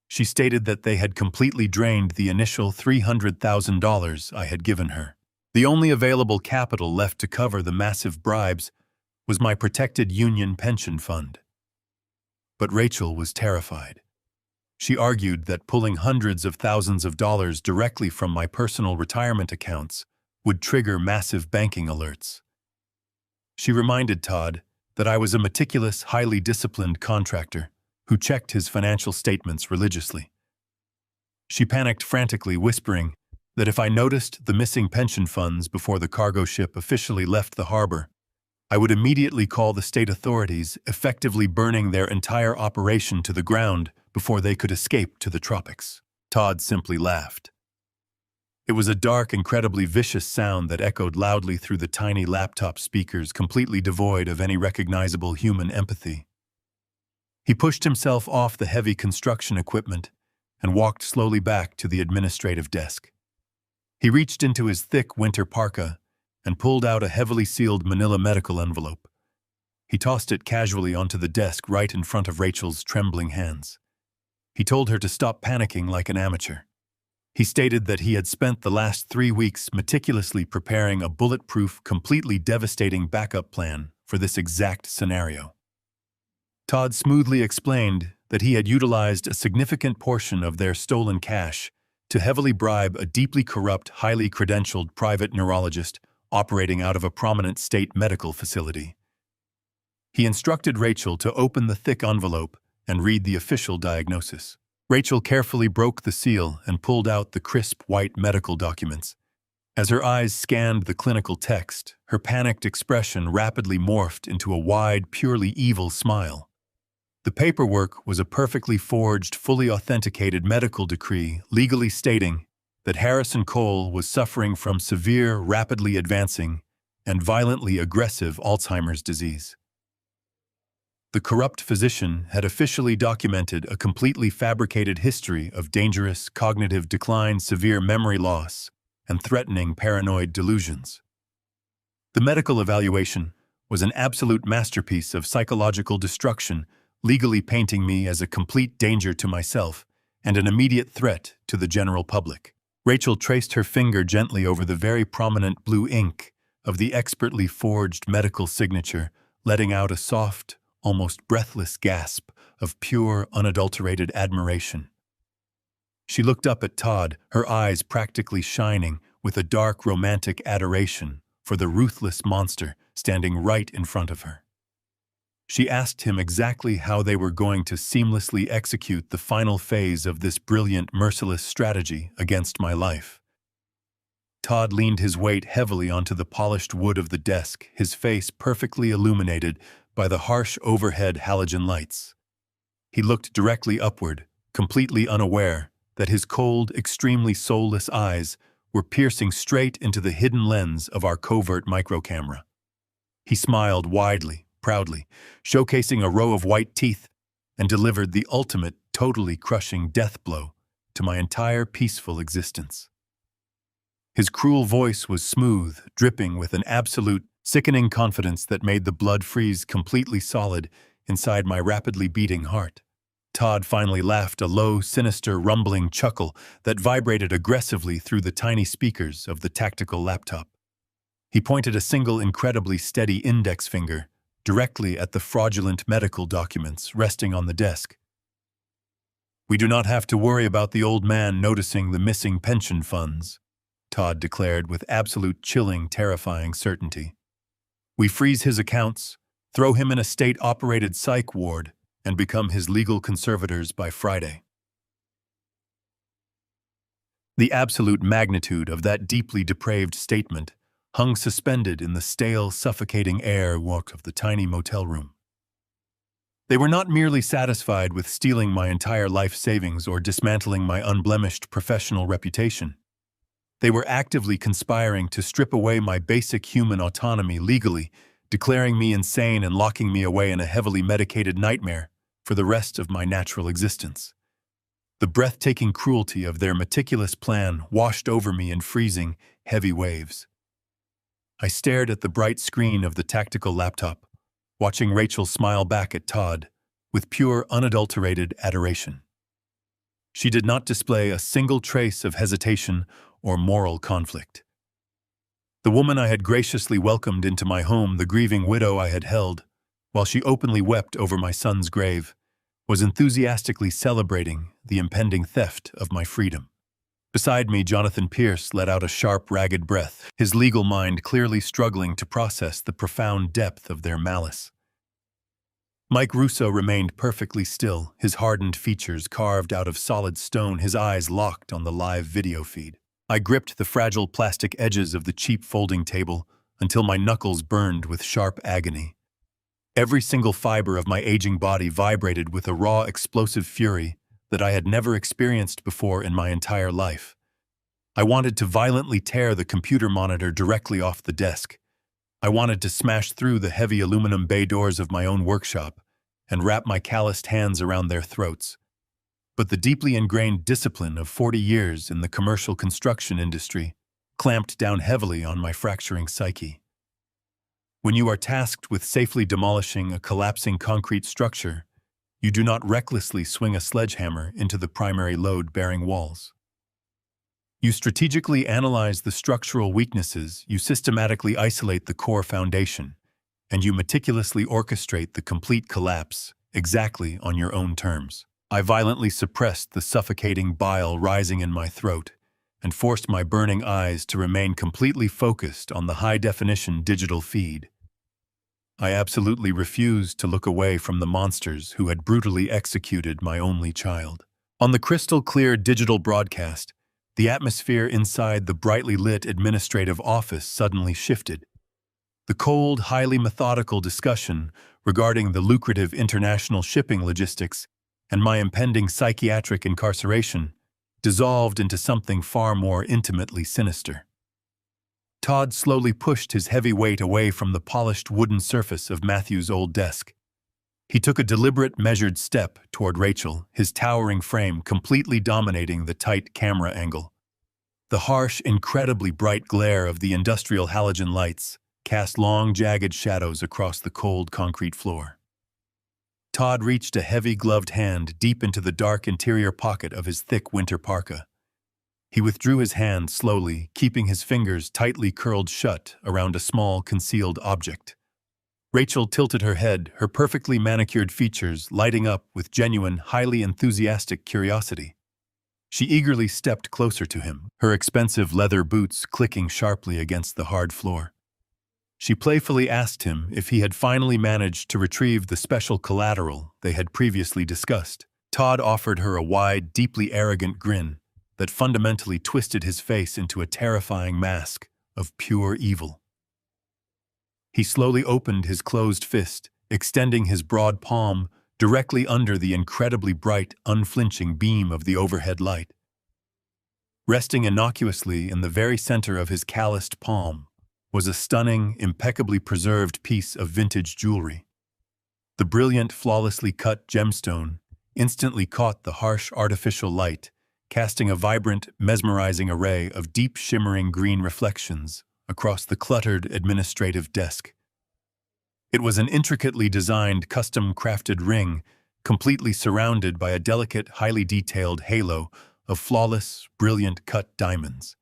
She stated that they had completely drained the initial $300,000 I had given her. The only available capital left to cover the massive bribes was my protected union pension fund. But Rachel was terrified. She argued that pulling hundreds of thousands of dollars directly from my personal retirement accounts would trigger massive banking alerts. She reminded Todd that I was a meticulous, highly disciplined contractor who checked his financial statements religiously. She panicked frantically, whispering that if I noticed the missing pension funds before the cargo ship officially left the harbor, I would immediately call the state authorities, effectively burning their entire operation to the ground before they could escape to the tropics. Todd simply laughed. It was a dark, incredibly vicious sound that echoed loudly through the tiny laptop speakers, completely devoid of any recognizable human empathy. He pushed himself off the heavy construction equipment and walked slowly back to the administrative desk. He reached into his thick winter parka and pulled out a heavily sealed manila medical envelope. He tossed it casually onto the desk right in front of Rachel's trembling hands. He told her to stop panicking like an amateur. He stated that he had spent the last 3 weeks meticulously preparing a bulletproof, completely devastating backup plan for this exact scenario. Todd smoothly explained that he had utilized a significant portion of their stolen cash to heavily bribe a deeply corrupt, highly credentialed private neurologist operating out of a prominent state medical facility. He instructed Rachel to open the thick envelope and read the official diagnosis. Rachel carefully broke the seal and pulled out the crisp white medical documents. As her eyes scanned the clinical text, her panicked expression rapidly morphed into a wide, purely evil smile. The paperwork was a perfectly forged, fully authenticated medical decree legally stating that Harrison Cole was suffering from severe, rapidly advancing, and violently aggressive Alzheimer's disease. The corrupt physician had officially documented a completely fabricated history of dangerous cognitive decline, severe memory loss, and threatening paranoid delusions. The medical evaluation was an absolute masterpiece of psychological destruction, legally painting me as a complete danger to myself and an immediate threat to the general public. Rachel traced her finger gently over the very prominent blue ink of the expertly forged medical signature, letting out a soft, almost breathless gasp of pure, unadulterated admiration. She looked up at Todd, her eyes practically shining with a dark, romantic adoration for the ruthless monster standing right in front of her. She asked him exactly how they were going to seamlessly execute the final phase of this brilliant, merciless strategy against my life. Todd leaned his weight heavily onto the polished wood of the desk, his face perfectly illuminated by the harsh overhead halogen lights. He looked directly upward, completely unaware that his cold, extremely soulless eyes were piercing straight into the hidden lens of our covert microcamera. He smiled widely, proudly, showcasing a row of white teeth, and delivered the ultimate, totally crushing death blow to my entire peaceful existence. His cruel voice was smooth, dripping with an absolute, sickening confidence that made the blood freeze completely solid inside my rapidly beating heart. Todd finally laughed a low, sinister, rumbling chuckle that vibrated aggressively through the tiny speakers of the tactical laptop. He pointed a single incredibly steady index finger directly at the fraudulent medical documents resting on the desk. "We do not have to worry about the old man noticing the missing pension funds," Todd declared with absolute chilling, terrifying certainty. "We freeze his accounts, throw him in a state-operated psych ward, and become his legal conservators by Friday." The absolute magnitude of that deeply depraved statement hung suspended in the stale, suffocating air of the tiny motel room. They were not merely satisfied with stealing my entire life savings or dismantling my unblemished professional reputation. They were actively conspiring to strip away my basic human autonomy legally, declaring me insane and locking me away in a heavily medicated nightmare for the rest of my natural existence. The breathtaking cruelty of their meticulous plan washed over me in freezing, heavy waves. I stared at the bright screen of the tactical laptop, watching Rachel smile back at Todd with pure, unadulterated adoration. She did not display a single trace of hesitation or moral conflict. The woman I had graciously welcomed into my home, the grieving widow I had held, while she openly wept over my son's grave, was enthusiastically celebrating the impending theft of my freedom. Beside me, Jonathan Pierce let out a sharp, ragged breath, his legal mind clearly struggling to process the profound depth of their malice. Mike Russo remained perfectly still, his hardened features carved out of solid stone, his eyes locked on the live video feed. I gripped the fragile plastic edges of the cheap folding table until my knuckles burned with sharp agony. Every single fiber of my aging body vibrated with a raw, explosive fury that I had never experienced before in my entire life. I wanted to violently tear the computer monitor directly off the desk. I wanted to smash through the heavy aluminum bay doors of my own workshop and wrap my calloused hands around their throats. But the deeply ingrained discipline of 40 years in the commercial construction industry clamped down heavily on my fracturing psyche. When you are tasked with safely demolishing a collapsing concrete structure, you do not recklessly swing a sledgehammer into the primary load-bearing walls. You strategically analyze the structural weaknesses, you systematically isolate the core foundation, and you meticulously orchestrate the complete collapse exactly on your own terms. I violently suppressed the suffocating bile rising in my throat and forced my burning eyes to remain completely focused on the high-definition digital feed. I absolutely refused to look away from the monsters who had brutally executed my only child. On the crystal-clear digital broadcast, the atmosphere inside the brightly lit administrative office suddenly shifted. The cold, highly methodical discussion regarding the lucrative international shipping logistics and my impending psychiatric incarceration dissolved into something far more intimately sinister. Todd slowly pushed his heavy weight away from the polished wooden surface of Matthew's old desk. He took a deliberate, measured step toward Rachel, his towering frame completely dominating the tight camera angle. The harsh, incredibly bright glare of the industrial halogen lights cast long, jagged shadows across the cold concrete floor. Todd reached a heavy, gloved hand deep into the dark interior pocket of his thick winter parka. He withdrew his hand slowly, keeping his fingers tightly curled shut around a small, concealed object. Rachel tilted her head, her perfectly manicured features lighting up with genuine, highly enthusiastic curiosity. She eagerly stepped closer to him, her expensive leather boots clicking sharply against the hard floor. She playfully asked him if he had finally managed to retrieve the special collateral they had previously discussed. Todd offered her a wide, deeply arrogant grin that fundamentally twisted his face into a terrifying mask of pure evil. He slowly opened his closed fist, extending his broad palm directly under the incredibly bright, unflinching beam of the overhead light. Resting innocuously in the very center of his calloused palm was a stunning, impeccably preserved piece of vintage jewelry. The brilliant, flawlessly cut gemstone instantly caught the harsh artificial light, casting a vibrant, mesmerizing array of deep shimmering green reflections across the cluttered administrative desk. It was an intricately designed, custom-crafted ring, completely surrounded by a delicate, highly detailed halo of flawless, brilliant cut diamonds.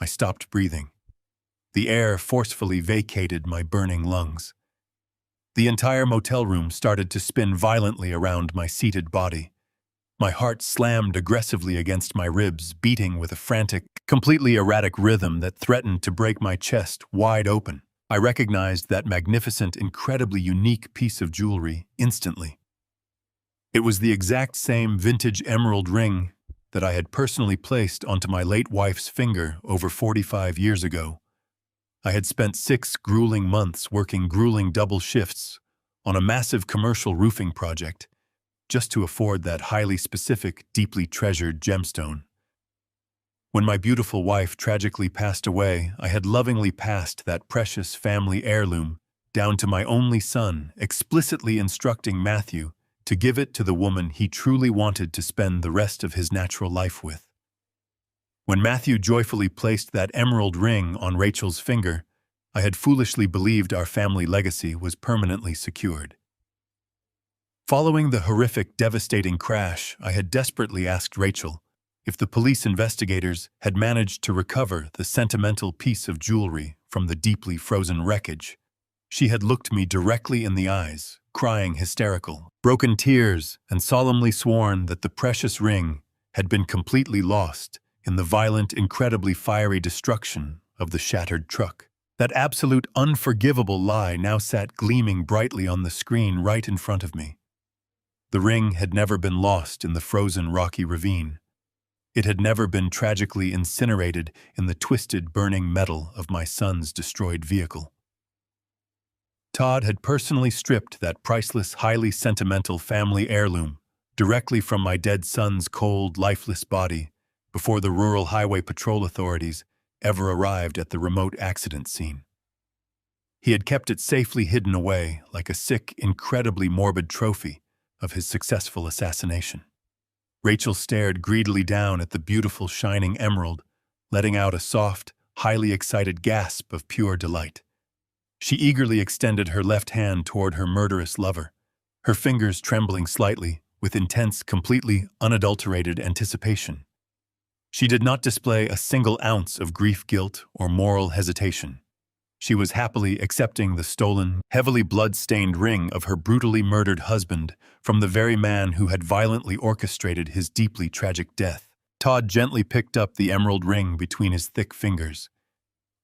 I stopped breathing. The air forcefully vacated my burning lungs. The entire motel room started to spin violently around my seated body. My heart slammed aggressively against my ribs, beating with a frantic, completely erratic rhythm that threatened to break my chest wide open. I recognized that magnificent, incredibly unique piece of jewelry instantly. It was the exact same vintage emerald ring that I had personally placed onto my late wife's finger over 45 years ago. I had spent 6 grueling months working grueling double shifts on a massive commercial roofing project just to afford that highly specific, deeply treasured gemstone. When my beautiful wife tragically passed away, I had lovingly passed that precious family heirloom down to my only son, explicitly instructing Matthew to give it to the woman he truly wanted to spend the rest of his natural life with. When Matthew joyfully placed that emerald ring on Rachel's finger, I had foolishly believed our family legacy was permanently secured. Following the horrific, devastating crash, I had desperately asked Rachel if the police investigators had managed to recover the sentimental piece of jewelry from the deeply frozen wreckage. She had looked me directly in the eyes, crying hysterical, broken tears, and solemnly sworn that the precious ring had been completely lost in the violent, incredibly fiery destruction of the shattered truck. That absolute, unforgivable lie now sat gleaming brightly on the screen right in front of me. The ring had never been lost in the frozen rocky ravine. It had never been tragically incinerated in the twisted, burning metal of my son's destroyed vehicle. Todd had personally stripped that priceless, highly sentimental family heirloom directly from my dead son's cold, lifeless body before the Rural Highway Patrol authorities ever arrived at the remote accident scene. He had kept it safely hidden away like a sick, incredibly morbid trophy of his successful assassination. Rachel stared greedily down at the beautiful, shining emerald, letting out a soft, highly excited gasp of pure delight. She eagerly extended her left hand toward her murderous lover, her fingers trembling slightly with intense, completely unadulterated anticipation. She did not display a single ounce of grief, guilt, or moral hesitation. She was happily accepting the stolen, heavily blood-stained ring of her brutally murdered husband from the very man who had violently orchestrated his deeply tragic death. Todd gently picked up the emerald ring between his thick fingers.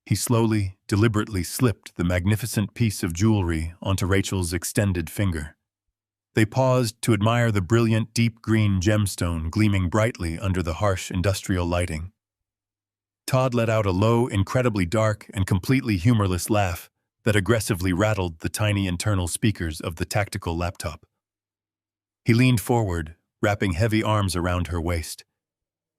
He slowly, deliberately slipped the magnificent piece of jewelry onto Rachel's extended finger. They paused to admire the brilliant, deep green gemstone gleaming brightly under the harsh industrial lighting. Todd let out a low, incredibly dark, and completely humorless laugh that aggressively rattled the tiny internal speakers of the tactical laptop. He leaned forward, wrapping heavy arms around her waist.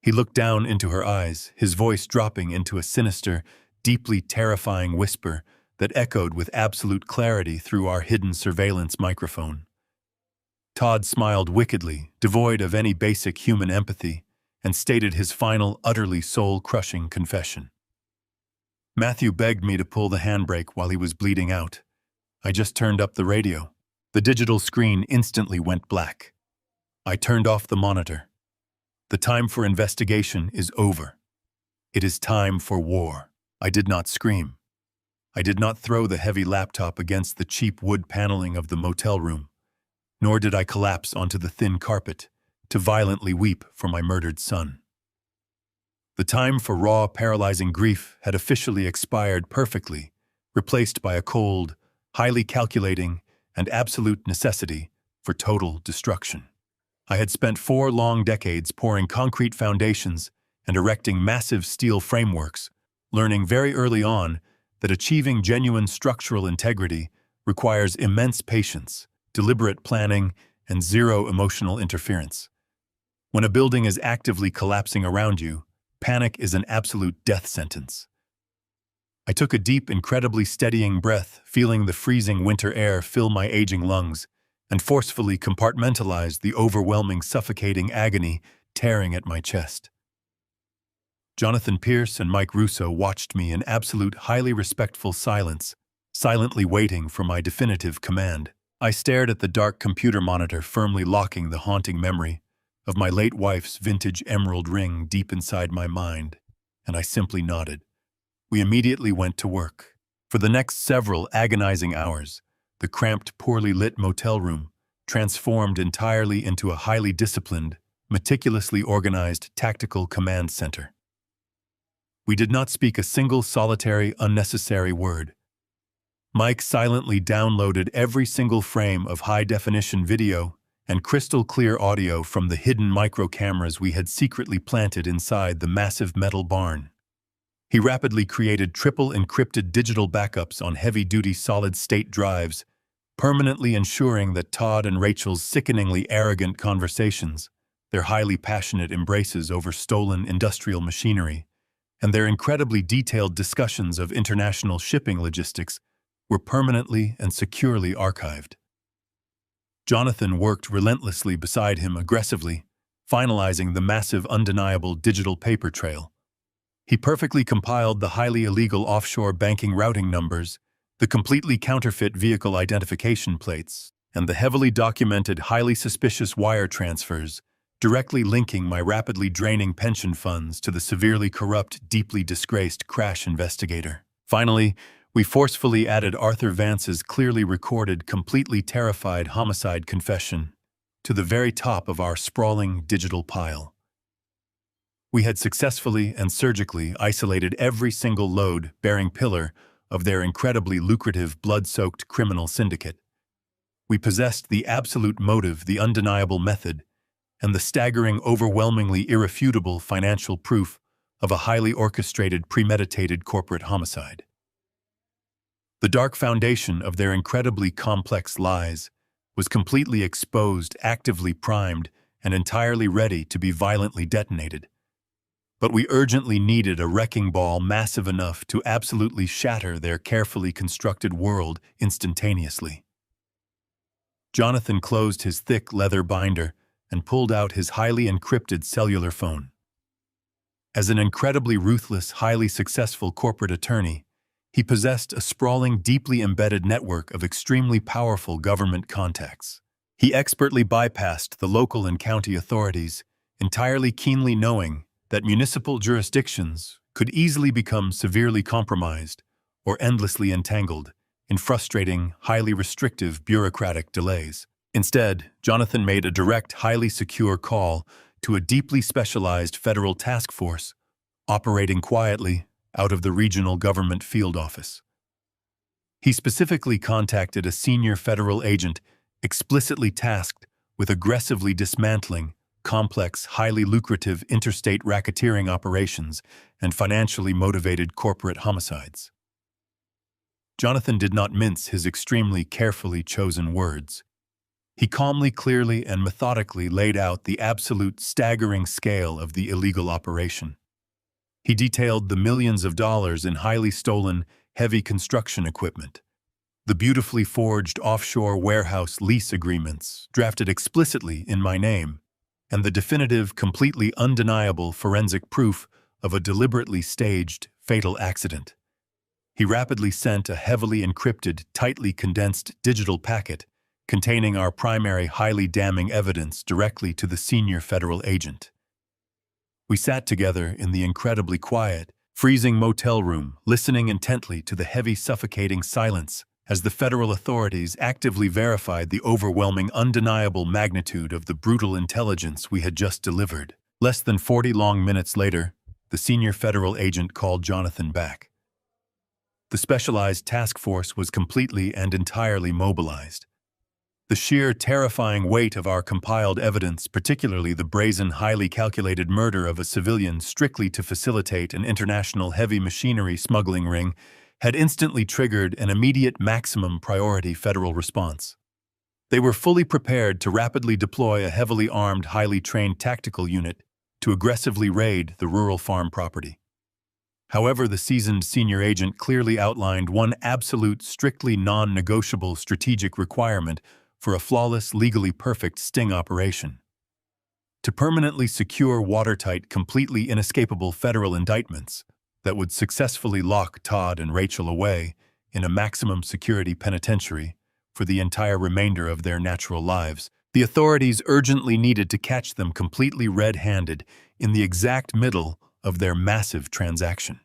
He looked down into her eyes, his voice dropping into a sinister, deeply terrifying whisper that echoed with absolute clarity through our hidden surveillance microphone. Todd smiled wickedly, devoid of any basic human empathy, and stated his final, utterly soul-crushing confession. Matthew begged me to pull the handbrake while he was bleeding out. I just turned up the radio. The digital screen instantly went black. I turned off the monitor. The time for investigation is over. It is time for war. I did not scream. I did not throw the heavy laptop against the cheap wood paneling of the motel room, nor did I collapse onto the thin carpet to violently weep for my murdered son. The time for raw, paralyzing grief had officially expired perfectly, replaced by a cold, highly calculating, and absolute necessity for total destruction. I had spent 4 long decades pouring concrete foundations and erecting massive steel frameworks, learning very early on that achieving genuine structural integrity requires immense patience, deliberate planning, and zero emotional interference. When a building is actively collapsing around you, panic is an absolute death sentence. I took a deep, incredibly steadying breath, feeling the freezing winter air fill my aging lungs, and forcefully compartmentalized the overwhelming, suffocating agony tearing at my chest. Jonathan Pierce and Mike Russo watched me in absolute, highly respectful silence, silently waiting for my definitive command. I stared at the dark computer monitor, firmly locking the haunting memory of my late wife's vintage emerald ring deep inside my mind, and I simply nodded. We immediately went to work. For the next several agonizing hours, the cramped, poorly lit motel room transformed entirely into a highly disciplined, meticulously organized tactical command center. We did not speak a single solitary, unnecessary word. Mike silently downloaded every single frame of high-definition video and crystal-clear audio from the hidden micro-cameras we had secretly planted inside the massive metal barn. He rapidly created triple-encrypted digital backups on heavy-duty solid-state drives, permanently ensuring that Todd and Rachel's sickeningly arrogant conversations, their highly passionate embraces over stolen industrial machinery, and their incredibly detailed discussions of international shipping logistics were permanently and securely archived. Jonathan worked relentlessly beside him, aggressively, finalizing the massive, undeniable digital paper trail. He perfectly compiled the highly illegal offshore banking routing numbers, the completely counterfeit vehicle identification plates, and the heavily documented, highly suspicious wire transfers, directly linking my rapidly draining pension funds to the severely corrupt, deeply disgraced crash investigator. Finally, we forcefully added Arthur Vance's clearly recorded, completely terrified homicide confession to the very top of our sprawling digital pile. We had successfully and surgically isolated every single load-bearing pillar of their incredibly lucrative, blood-soaked criminal syndicate. We possessed the absolute motive, the undeniable method, and the staggering, overwhelmingly irrefutable financial proof of a highly orchestrated, premeditated corporate homicide. The dark foundation of their incredibly complex lies was completely exposed, actively primed, and entirely ready to be violently detonated. But we urgently needed a wrecking ball massive enough to absolutely shatter their carefully constructed world instantaneously. Jonathan closed his thick leather binder and pulled out his highly encrypted cellular phone. As an incredibly ruthless, highly successful corporate attorney, he possessed a sprawling, deeply embedded network of extremely powerful government contacts. He expertly bypassed the local and county authorities, entirely keenly knowing that municipal jurisdictions could easily become severely compromised or endlessly entangled in frustrating, highly restrictive bureaucratic delays. Instead, Jonathan made a direct, highly secure call to a deeply specialized federal task force operating quietly out of the regional government field office. He specifically contacted a senior federal agent explicitly tasked with aggressively dismantling complex, highly lucrative interstate racketeering operations and financially motivated corporate homicides. Jonathan did not mince his extremely carefully chosen words. He calmly, clearly, and methodically laid out the absolute staggering scale of the illegal operation. He detailed the millions of dollars in highly stolen, heavy construction equipment, the beautifully forged offshore warehouse lease agreements drafted explicitly in my name, and the definitive, completely undeniable forensic proof of a deliberately staged, fatal accident. He rapidly sent a heavily encrypted, tightly condensed digital packet containing our primary highly damning evidence directly to the senior federal agent. We sat together in the incredibly quiet, freezing motel room, listening intently to the heavy, suffocating silence as the federal authorities actively verified the overwhelming, undeniable magnitude of the brutal intelligence we had just delivered. Less than 40 long minutes later, the senior federal agent called Jonathan back. The specialized task force was completely and entirely mobilized. The sheer, terrifying weight of our compiled evidence, particularly the brazen, highly calculated murder of a civilian strictly to facilitate an international heavy machinery smuggling ring, had instantly triggered an immediate maximum priority federal response. They were fully prepared to rapidly deploy a heavily armed, highly trained tactical unit to aggressively raid the rural farm property. However, the seasoned senior agent clearly outlined one absolute, strictly non-negotiable strategic requirement for a flawless, legally perfect sting operation: to permanently secure watertight, completely inescapable federal indictments that would successfully lock Todd and Rachel away in a maximum security penitentiary for the entire remainder of their natural lives. The authorities urgently needed to catch them completely red-handed in the exact middle of their massive transaction.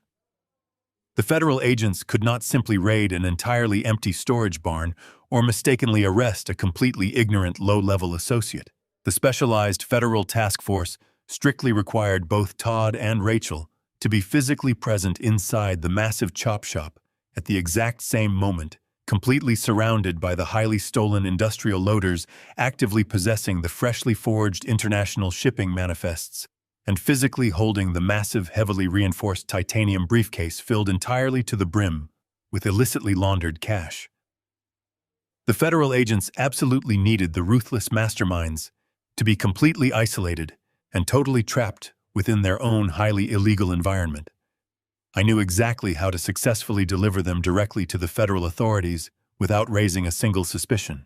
The federal agents could not simply raid an entirely empty storage barn or mistakenly arrest a completely ignorant low-level associate. The specialized federal task force strictly required both Todd and Rachel to be physically present inside the massive chop shop at the exact same moment, completely surrounded by the highly stolen industrial loaders actively possessing the freshly forged international shipping manifests, and physically holding the massive, heavily reinforced titanium briefcase filled entirely to the brim with illicitly laundered cash. The federal agents absolutely needed the ruthless masterminds to be completely isolated and totally trapped within their own highly illegal environment. I knew exactly how to successfully deliver them directly to the federal authorities without raising a single suspicion.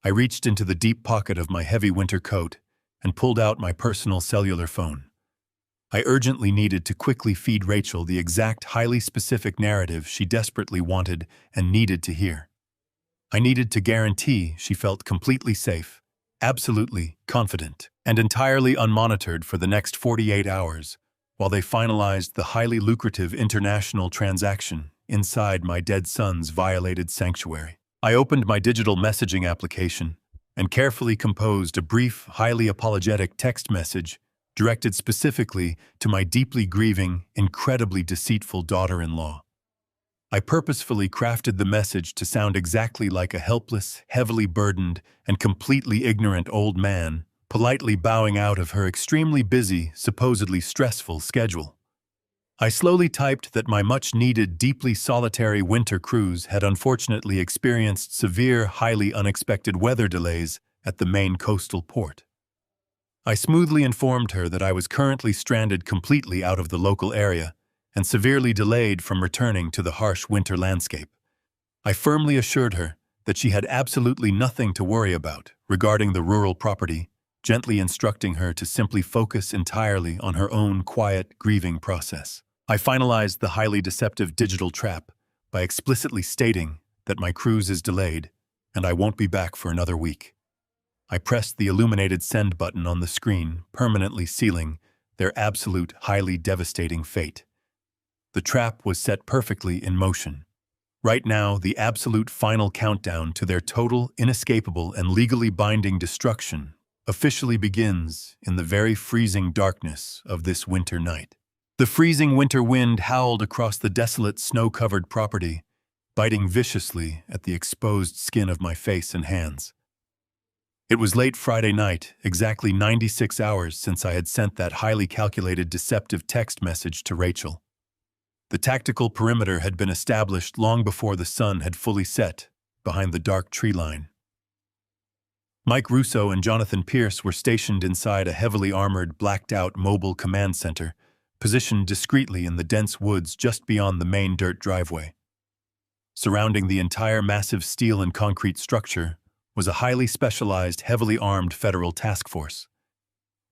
I reached into the deep pocket of my heavy winter coat and pulled out my personal cellular phone. I urgently needed to quickly feed Rachel the exact, highly specific narrative she desperately wanted and needed to hear. I needed to guarantee she felt completely safe, absolutely confident, and entirely unmonitored for the next 48 hours, while they finalized the highly lucrative international transaction inside my dead son's violated sanctuary. I opened my digital messaging application and carefully composed a brief, highly apologetic text message directed specifically to my deeply grieving, incredibly deceitful daughter-in-law. I purposefully crafted the message to sound exactly like a helpless, heavily burdened, and completely ignorant old man politely bowing out of her extremely busy, supposedly stressful schedule. I slowly typed that my much-needed, deeply solitary winter cruise had unfortunately experienced severe, highly unexpected weather delays at the main coastal port. I smoothly informed her that I was currently stranded completely out of the local area and severely delayed from returning to the harsh winter landscape. I firmly assured her that she had absolutely nothing to worry about regarding the rural property, gently instructing her to simply focus entirely on her own quiet, grieving process. I finalized the highly deceptive digital trap by explicitly stating that my cruise is delayed and I won't be back for another week. I pressed the illuminated send button on the screen, permanently sealing their absolute, highly devastating fate. The trap was set perfectly in motion. Right now, the absolute final countdown to their total, inescapable, and legally binding destruction officially begins in the very freezing darkness of this winter night. The freezing winter wind howled across the desolate, snow-covered property, biting viciously at the exposed skin of my face and hands. It was late Friday night, exactly 96 hours since I had sent that highly calculated, deceptive text message to Rachel. The tactical perimeter had been established long before the sun had fully set behind the dark tree line. Mike Russo and Jonathan Pierce were stationed inside a heavily armored, blacked-out mobile command center, positioned discreetly in the dense woods just beyond the main dirt driveway. Surrounding the entire massive steel and concrete structure was a highly specialized, heavily armed federal task force.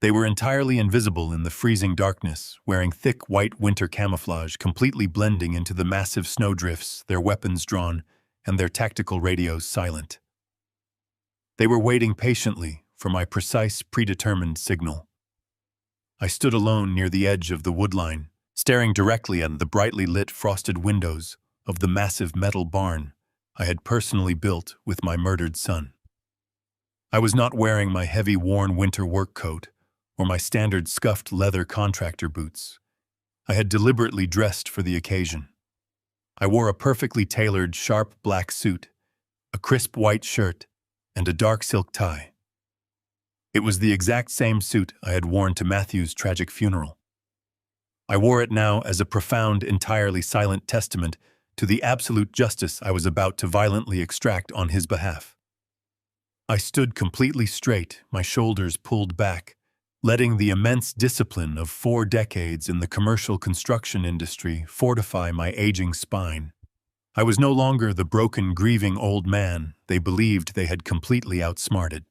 They were entirely invisible in the freezing darkness, wearing thick white winter camouflage completely blending into the massive snowdrifts, their weapons drawn, and their tactical radios silent. They were waiting patiently for my precise, predetermined signal. I stood alone near the edge of the woodline, staring directly at the brightly lit frosted windows of the massive metal barn I had personally built with my murdered son. I was not wearing my heavy, worn winter work coat or my standard scuffed leather contractor boots. I had deliberately dressed for the occasion. I wore a perfectly tailored, sharp black suit, a crisp white shirt, and a dark silk tie. It was the exact same suit I had worn to Matthew's tragic funeral. I wore it now as a profound, entirely silent testament to the absolute justice I was about to violently extract on his behalf. I stood completely straight, my shoulders pulled back, letting the immense discipline of 4 decades in the commercial construction industry fortify my aging spine. I was no longer the broken, grieving old man they believed they had completely outsmarted.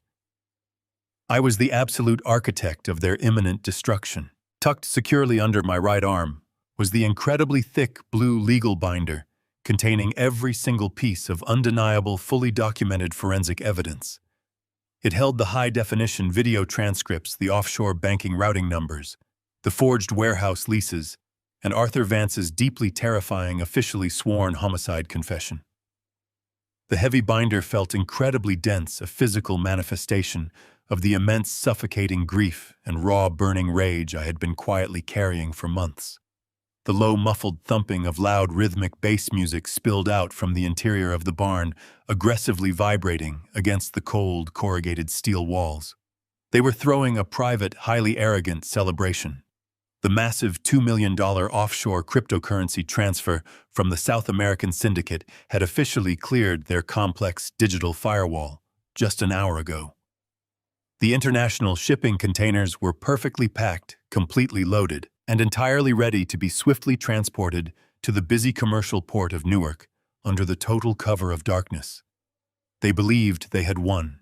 I was the absolute architect of their imminent destruction. Tucked securely under my right arm was the incredibly thick blue legal binder containing every single piece of undeniable, fully documented forensic evidence. It held the high-definition video transcripts, the offshore banking routing numbers, the forged warehouse leases, and Arthur Vance's deeply terrifying, officially sworn homicide confession. The heavy binder felt incredibly dense, a physical manifestation of the immense suffocating grief and raw burning rage I had been quietly carrying for months. The low muffled thumping of loud rhythmic bass music spilled out from the interior of the barn, aggressively vibrating against the cold, corrugated steel walls. They were throwing a private, highly arrogant celebration. The massive $2 million offshore cryptocurrency transfer from the South American syndicate had officially cleared their complex digital firewall just an hour ago. The international shipping containers were perfectly packed, completely loaded, and entirely ready to be swiftly transported to the busy commercial port of Newark under the total cover of darkness. They believed they had won.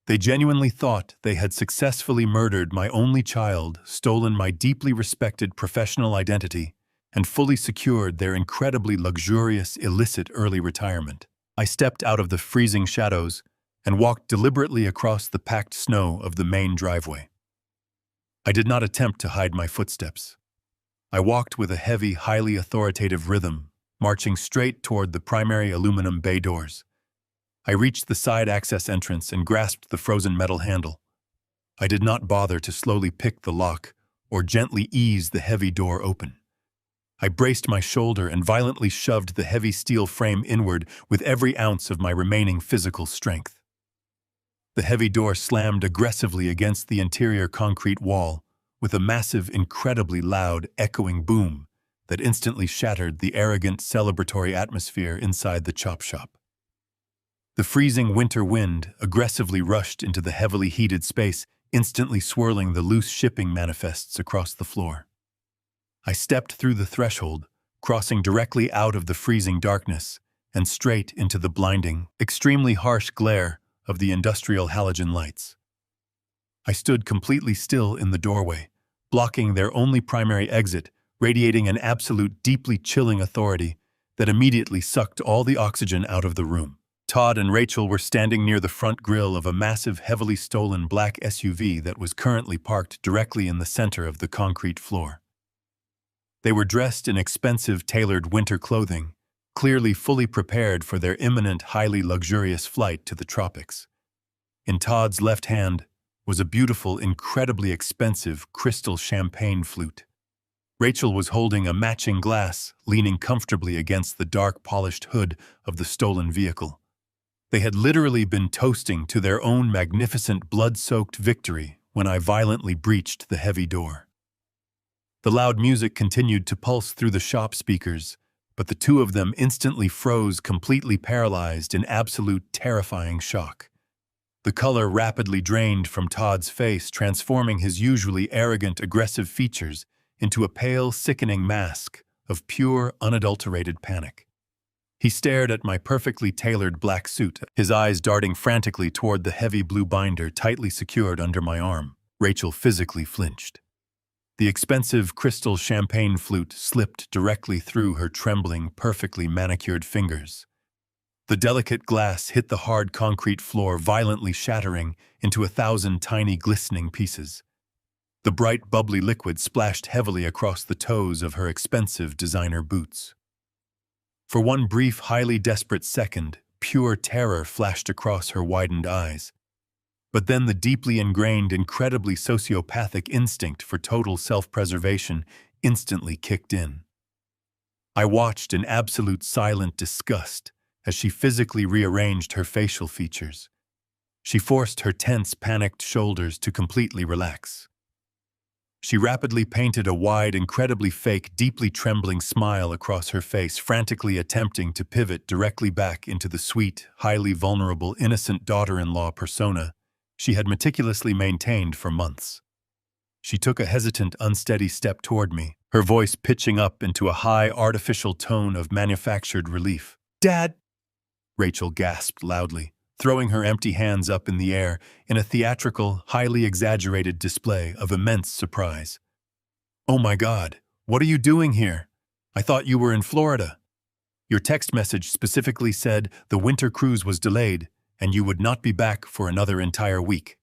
They genuinely thought they had successfully murdered my only child, stolen my deeply respected professional identity, and fully secured their incredibly luxurious, illicit early retirement. I stepped out of the freezing shadows and walked deliberately across the packed snow of the main driveway. I did not attempt to hide my footsteps. I walked with a heavy, highly authoritative rhythm, marching straight toward the primary aluminum bay doors. I reached the side access entrance and grasped the frozen metal handle. I did not bother to slowly pick the lock or gently ease the heavy door open. I braced my shoulder and violently shoved the heavy steel frame inward with every ounce of my remaining physical strength. The heavy door slammed aggressively against the interior concrete wall with a massive, incredibly loud, echoing boom that instantly shattered the arrogant, celebratory atmosphere inside the chop shop. The freezing winter wind aggressively rushed into the heavily heated space, instantly swirling the loose shipping manifests across the floor. I stepped through the threshold, crossing directly out of the freezing darkness and straight into the blinding, extremely harsh glare of the industrial halogen lights. I stood completely still in the doorway, blocking their only primary exit, radiating an absolute, deeply chilling authority that immediately sucked all the oxygen out of the room. Todd and Rachel were standing near the front grille of a massive, heavily stolen black SUV that was currently parked directly in the center of the concrete floor. They were dressed in expensive, tailored winter clothing, clearly fully prepared for their imminent, highly luxurious flight to the tropics. In Todd's left hand was a beautiful, incredibly expensive crystal champagne flute. Rachel was holding a matching glass, leaning comfortably against the dark, polished hood of the stolen vehicle. They had literally been toasting to their own magnificent, blood-soaked victory when I violently breached the heavy door. The loud music continued to pulse through the shop speakers, but the two of them instantly froze, completely paralyzed in absolute terrifying shock. The color rapidly drained from Todd's face, transforming his usually arrogant, aggressive features into a pale, sickening mask of pure, unadulterated panic. He stared at my perfectly tailored black suit, his eyes darting frantically toward the heavy blue binder tightly secured under my arm. Rachel physically flinched. The expensive crystal champagne flute slipped directly through her trembling, perfectly manicured fingers. The delicate glass hit the hard concrete floor, violently shattering into 1,000 tiny, glistening pieces. The bright, bubbly liquid splashed heavily across the toes of her expensive designer boots. For one brief, highly desperate second, pure terror flashed across her widened eyes. But then the deeply ingrained, incredibly sociopathic instinct for total self-preservation instantly kicked in. I watched in absolute silent disgust as she physically rearranged her facial features. She forced her tense, panicked shoulders to completely relax. She rapidly painted a wide, incredibly fake, deeply trembling smile across her face, frantically attempting to pivot directly back into the sweet, highly vulnerable, innocent daughter-in-law persona she had meticulously maintained for months. She took a hesitant, unsteady step toward me, her voice pitching up into a high, artificial tone of manufactured relief. "Dad!" Rachel gasped loudly, throwing her empty hands up in the air in a theatrical, highly exaggerated display of immense surprise. "Oh my God, what are you doing here? I thought you were in Florida. Your text message specifically said the winter cruise was delayed and you would not be back for another entire week."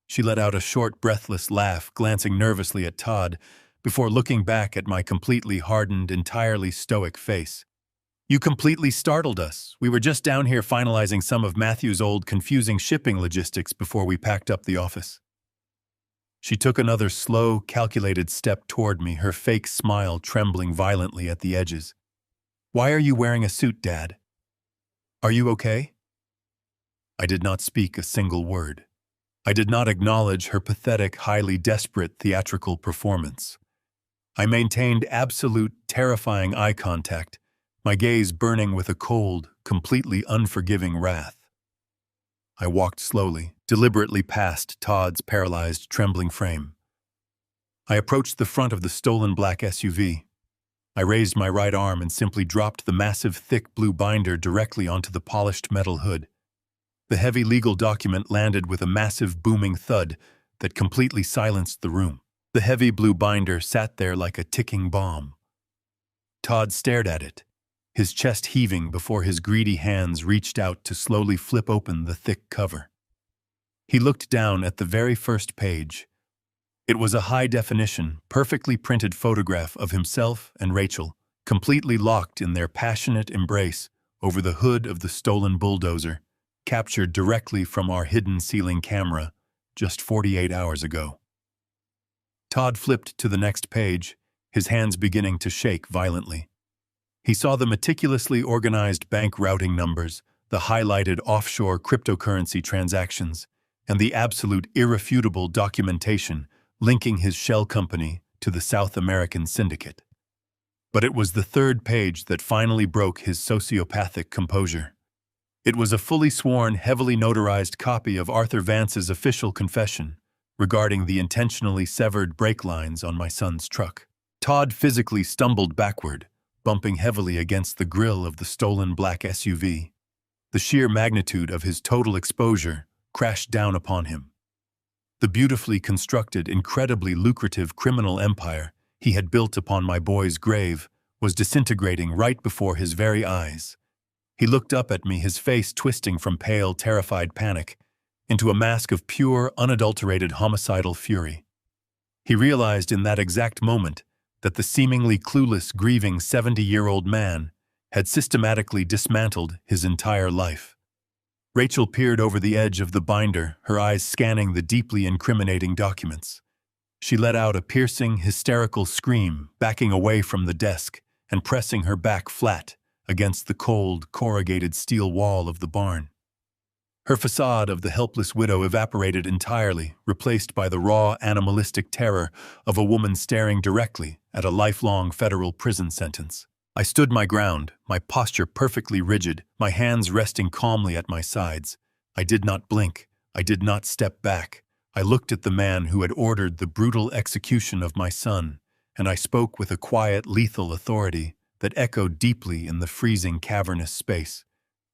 She let out a short, breathless laugh, glancing nervously at Todd, before looking back at my completely hardened, entirely stoic face. "You completely startled us. We were just down here finalizing some of Matthew's old, confusing shipping logistics before we packed up the office." She took another slow, calculated step toward me, her fake smile trembling violently at the edges. "Why are you wearing a suit, Dad? Are you okay?" I did not speak a single word. I did not acknowledge her pathetic, highly desperate theatrical performance. I maintained absolute, terrifying eye contact, my gaze burning with a cold, completely unforgiving wrath. I walked slowly, deliberately past Todd's paralyzed, trembling frame. I approached the front of the stolen black SUV. I raised my right arm and simply dropped the massive, thick blue binder directly onto the polished metal hood. The heavy legal document landed with a massive, booming thud that completely silenced the room. The heavy blue binder sat there like a ticking bomb. Todd stared at it, his chest heaving before his greedy hands reached out to slowly flip open the thick cover. He looked down at the very first page. It was a high-definition, perfectly printed photograph of himself and Rachel, completely locked in their passionate embrace over the hood of the stolen bulldozer, captured directly from our hidden ceiling camera just 48 hours ago. Todd flipped to the next page, his hands beginning to shake violently. He saw the meticulously organized bank routing numbers, the highlighted offshore cryptocurrency transactions, and the absolute irrefutable documentation linking his shell company to the South American syndicate. But it was the third page that finally broke his sociopathic composure. It was a fully sworn, heavily notarized copy of Arthur Vance's official confession regarding the intentionally severed brake lines on my son's truck. Todd physically stumbled backward, bumping heavily against the grille of the stolen black SUV. The sheer magnitude of his total exposure crashed down upon him. The beautifully constructed, incredibly lucrative criminal empire he had built upon my boy's grave was disintegrating right before his very eyes. He looked up at me, his face twisting from pale, terrified panic into a mask of pure, unadulterated homicidal fury. He realized in that exact moment that the seemingly clueless, grieving 70-year-old man had systematically dismantled his entire life. Rachel peered over the edge of the binder, her eyes scanning the deeply incriminating documents. She let out a piercing, hysterical scream, backing away from the desk and pressing her back flat against the cold, corrugated steel wall of the barn. Her facade of the helpless widow evaporated entirely, replaced by the raw, animalistic terror of a woman staring directly at a lifelong federal prison sentence. I stood my ground, my posture perfectly rigid, my hands resting calmly at my sides. I did not blink. I did not step back. I looked at the man who had ordered the brutal execution of my son, and I spoke with a quiet, lethal authority that echoed deeply in the freezing, cavernous space.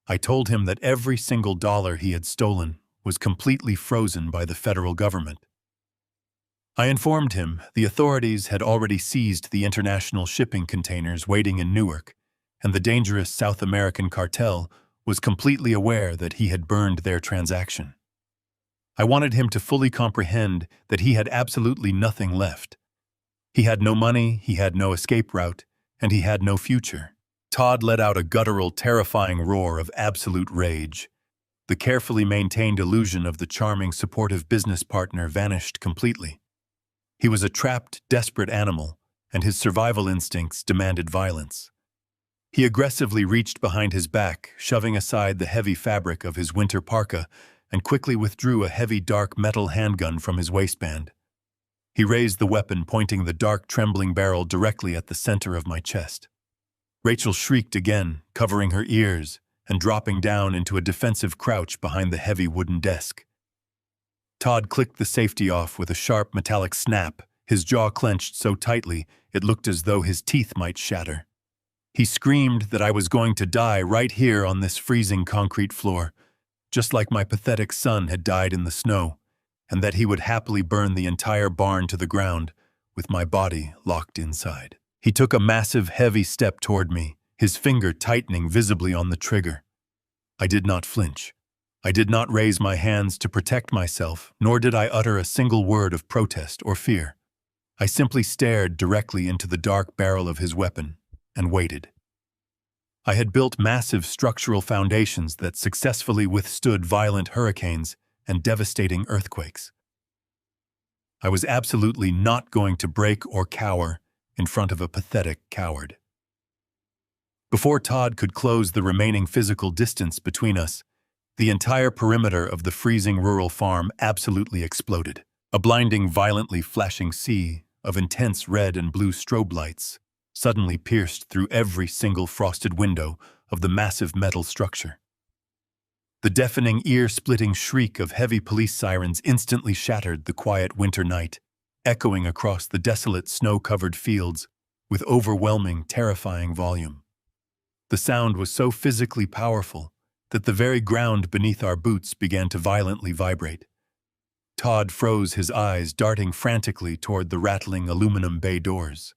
I told him that every single dollar he had stolen was completely frozen by the federal government. I informed him the authorities had already seized the international shipping containers waiting in Newark, and the dangerous South American cartel was completely aware that he had burned their transaction. I wanted him to fully comprehend that he had absolutely nothing left. He had no money, he had no escape route, and he had no future. Todd let out a guttural, terrifying roar of absolute rage. The carefully maintained illusion of the charming, supportive business partner vanished completely. He was a trapped, desperate animal, and his survival instincts demanded violence. He aggressively reached behind his back, shoving aside the heavy fabric of his winter parka, and quickly withdrew a heavy, dark metal handgun from his waistband. He raised the weapon, pointing the dark, trembling barrel directly at the center of my chest. Rachel shrieked again, covering her ears and dropping down into a defensive crouch behind the heavy wooden desk. Todd clicked the safety off with a sharp metallic snap, his jaw clenched so tightly it looked as though his teeth might shatter. He screamed that I was going to die right here on this freezing concrete floor, just like my pathetic son had died in the snow, and that he would happily burn the entire barn to the ground, with my body locked inside. He took a massive, heavy step toward me, his finger tightening visibly on the trigger. I did not flinch. I did not raise my hands to protect myself, nor did I utter a single word of protest or fear. I simply stared directly into the dark barrel of his weapon and waited. I had built massive structural foundations that successfully withstood violent hurricanes and devastating earthquakes. I was absolutely not going to break or cower in front of a pathetic coward. Before Todd could close the remaining physical distance between us, the entire perimeter of the freezing rural farm absolutely exploded. A blinding, violently flashing sea of intense red and blue strobe lights suddenly pierced through every single frosted window of the massive metal structure. The deafening, ear-splitting shriek of heavy police sirens instantly shattered the quiet winter night, echoing across the desolate snow-covered fields with overwhelming, terrifying volume. The sound was so physically powerful that the very ground beneath our boots began to violently vibrate. Todd froze, his eyes darting frantically toward the rattling aluminum bay doors.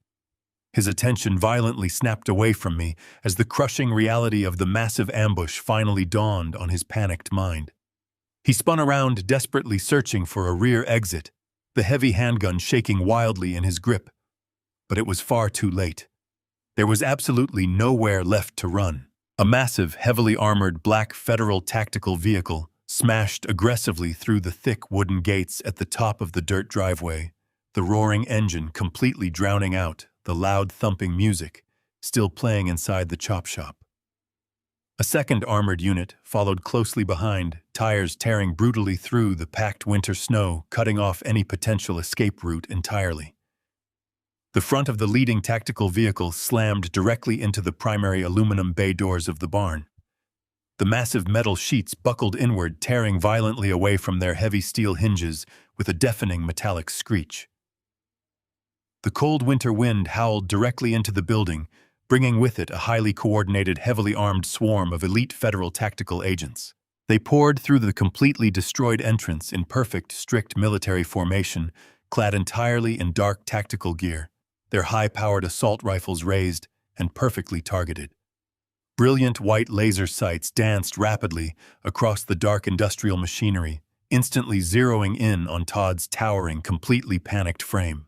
His attention violently snapped away from me as the crushing reality of the massive ambush finally dawned on his panicked mind. He spun around, desperately searching for a rear exit, the heavy handgun shaking wildly in his grip. But it was far too late. There was absolutely nowhere left to run. A massive, heavily armored black federal tactical vehicle smashed aggressively through the thick wooden gates at the top of the dirt driveway, the roaring engine completely drowning out the loud thumping music still playing inside the chop shop. A second armored unit followed closely behind, tires tearing brutally through the packed winter snow, cutting off any potential escape route entirely. The front of the leading tactical vehicle slammed directly into the primary aluminum bay doors of the barn. The massive metal sheets buckled inward, tearing violently away from their heavy steel hinges with a deafening metallic screech. The cold winter wind howled directly into the building, bringing with it a highly coordinated, heavily armed swarm of elite federal tactical agents. They poured through the completely destroyed entrance in perfect, strict military formation, clad entirely in dark tactical gear, their high-powered assault rifles raised and perfectly targeted. Brilliant white laser sights danced rapidly across the dark industrial machinery, instantly zeroing in on Todd's towering, completely panicked frame.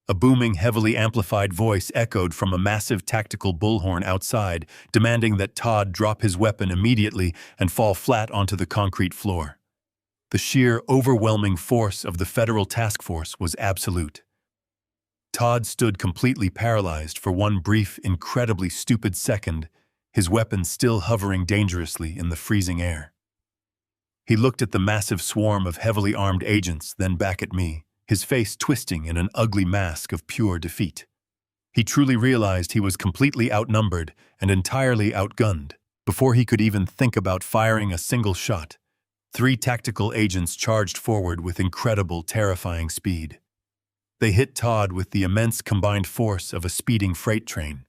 A booming, heavily amplified voice echoed from a massive tactical bullhorn outside, demanding that Todd drop his weapon immediately and fall flat onto the concrete floor. The sheer, overwhelming force of the federal task force was absolute. Todd stood completely paralyzed for one brief, incredibly stupid second, his weapon still hovering dangerously in the freezing air. He looked at the massive swarm of heavily armed agents, then back at me, his face twisting in an ugly mask of pure defeat. He truly realized he was completely outnumbered and entirely outgunned. Before he could even think about firing a single shot, 3 tactical agents charged forward with incredible, terrifying speed. They hit Todd with the immense combined force of a speeding freight train.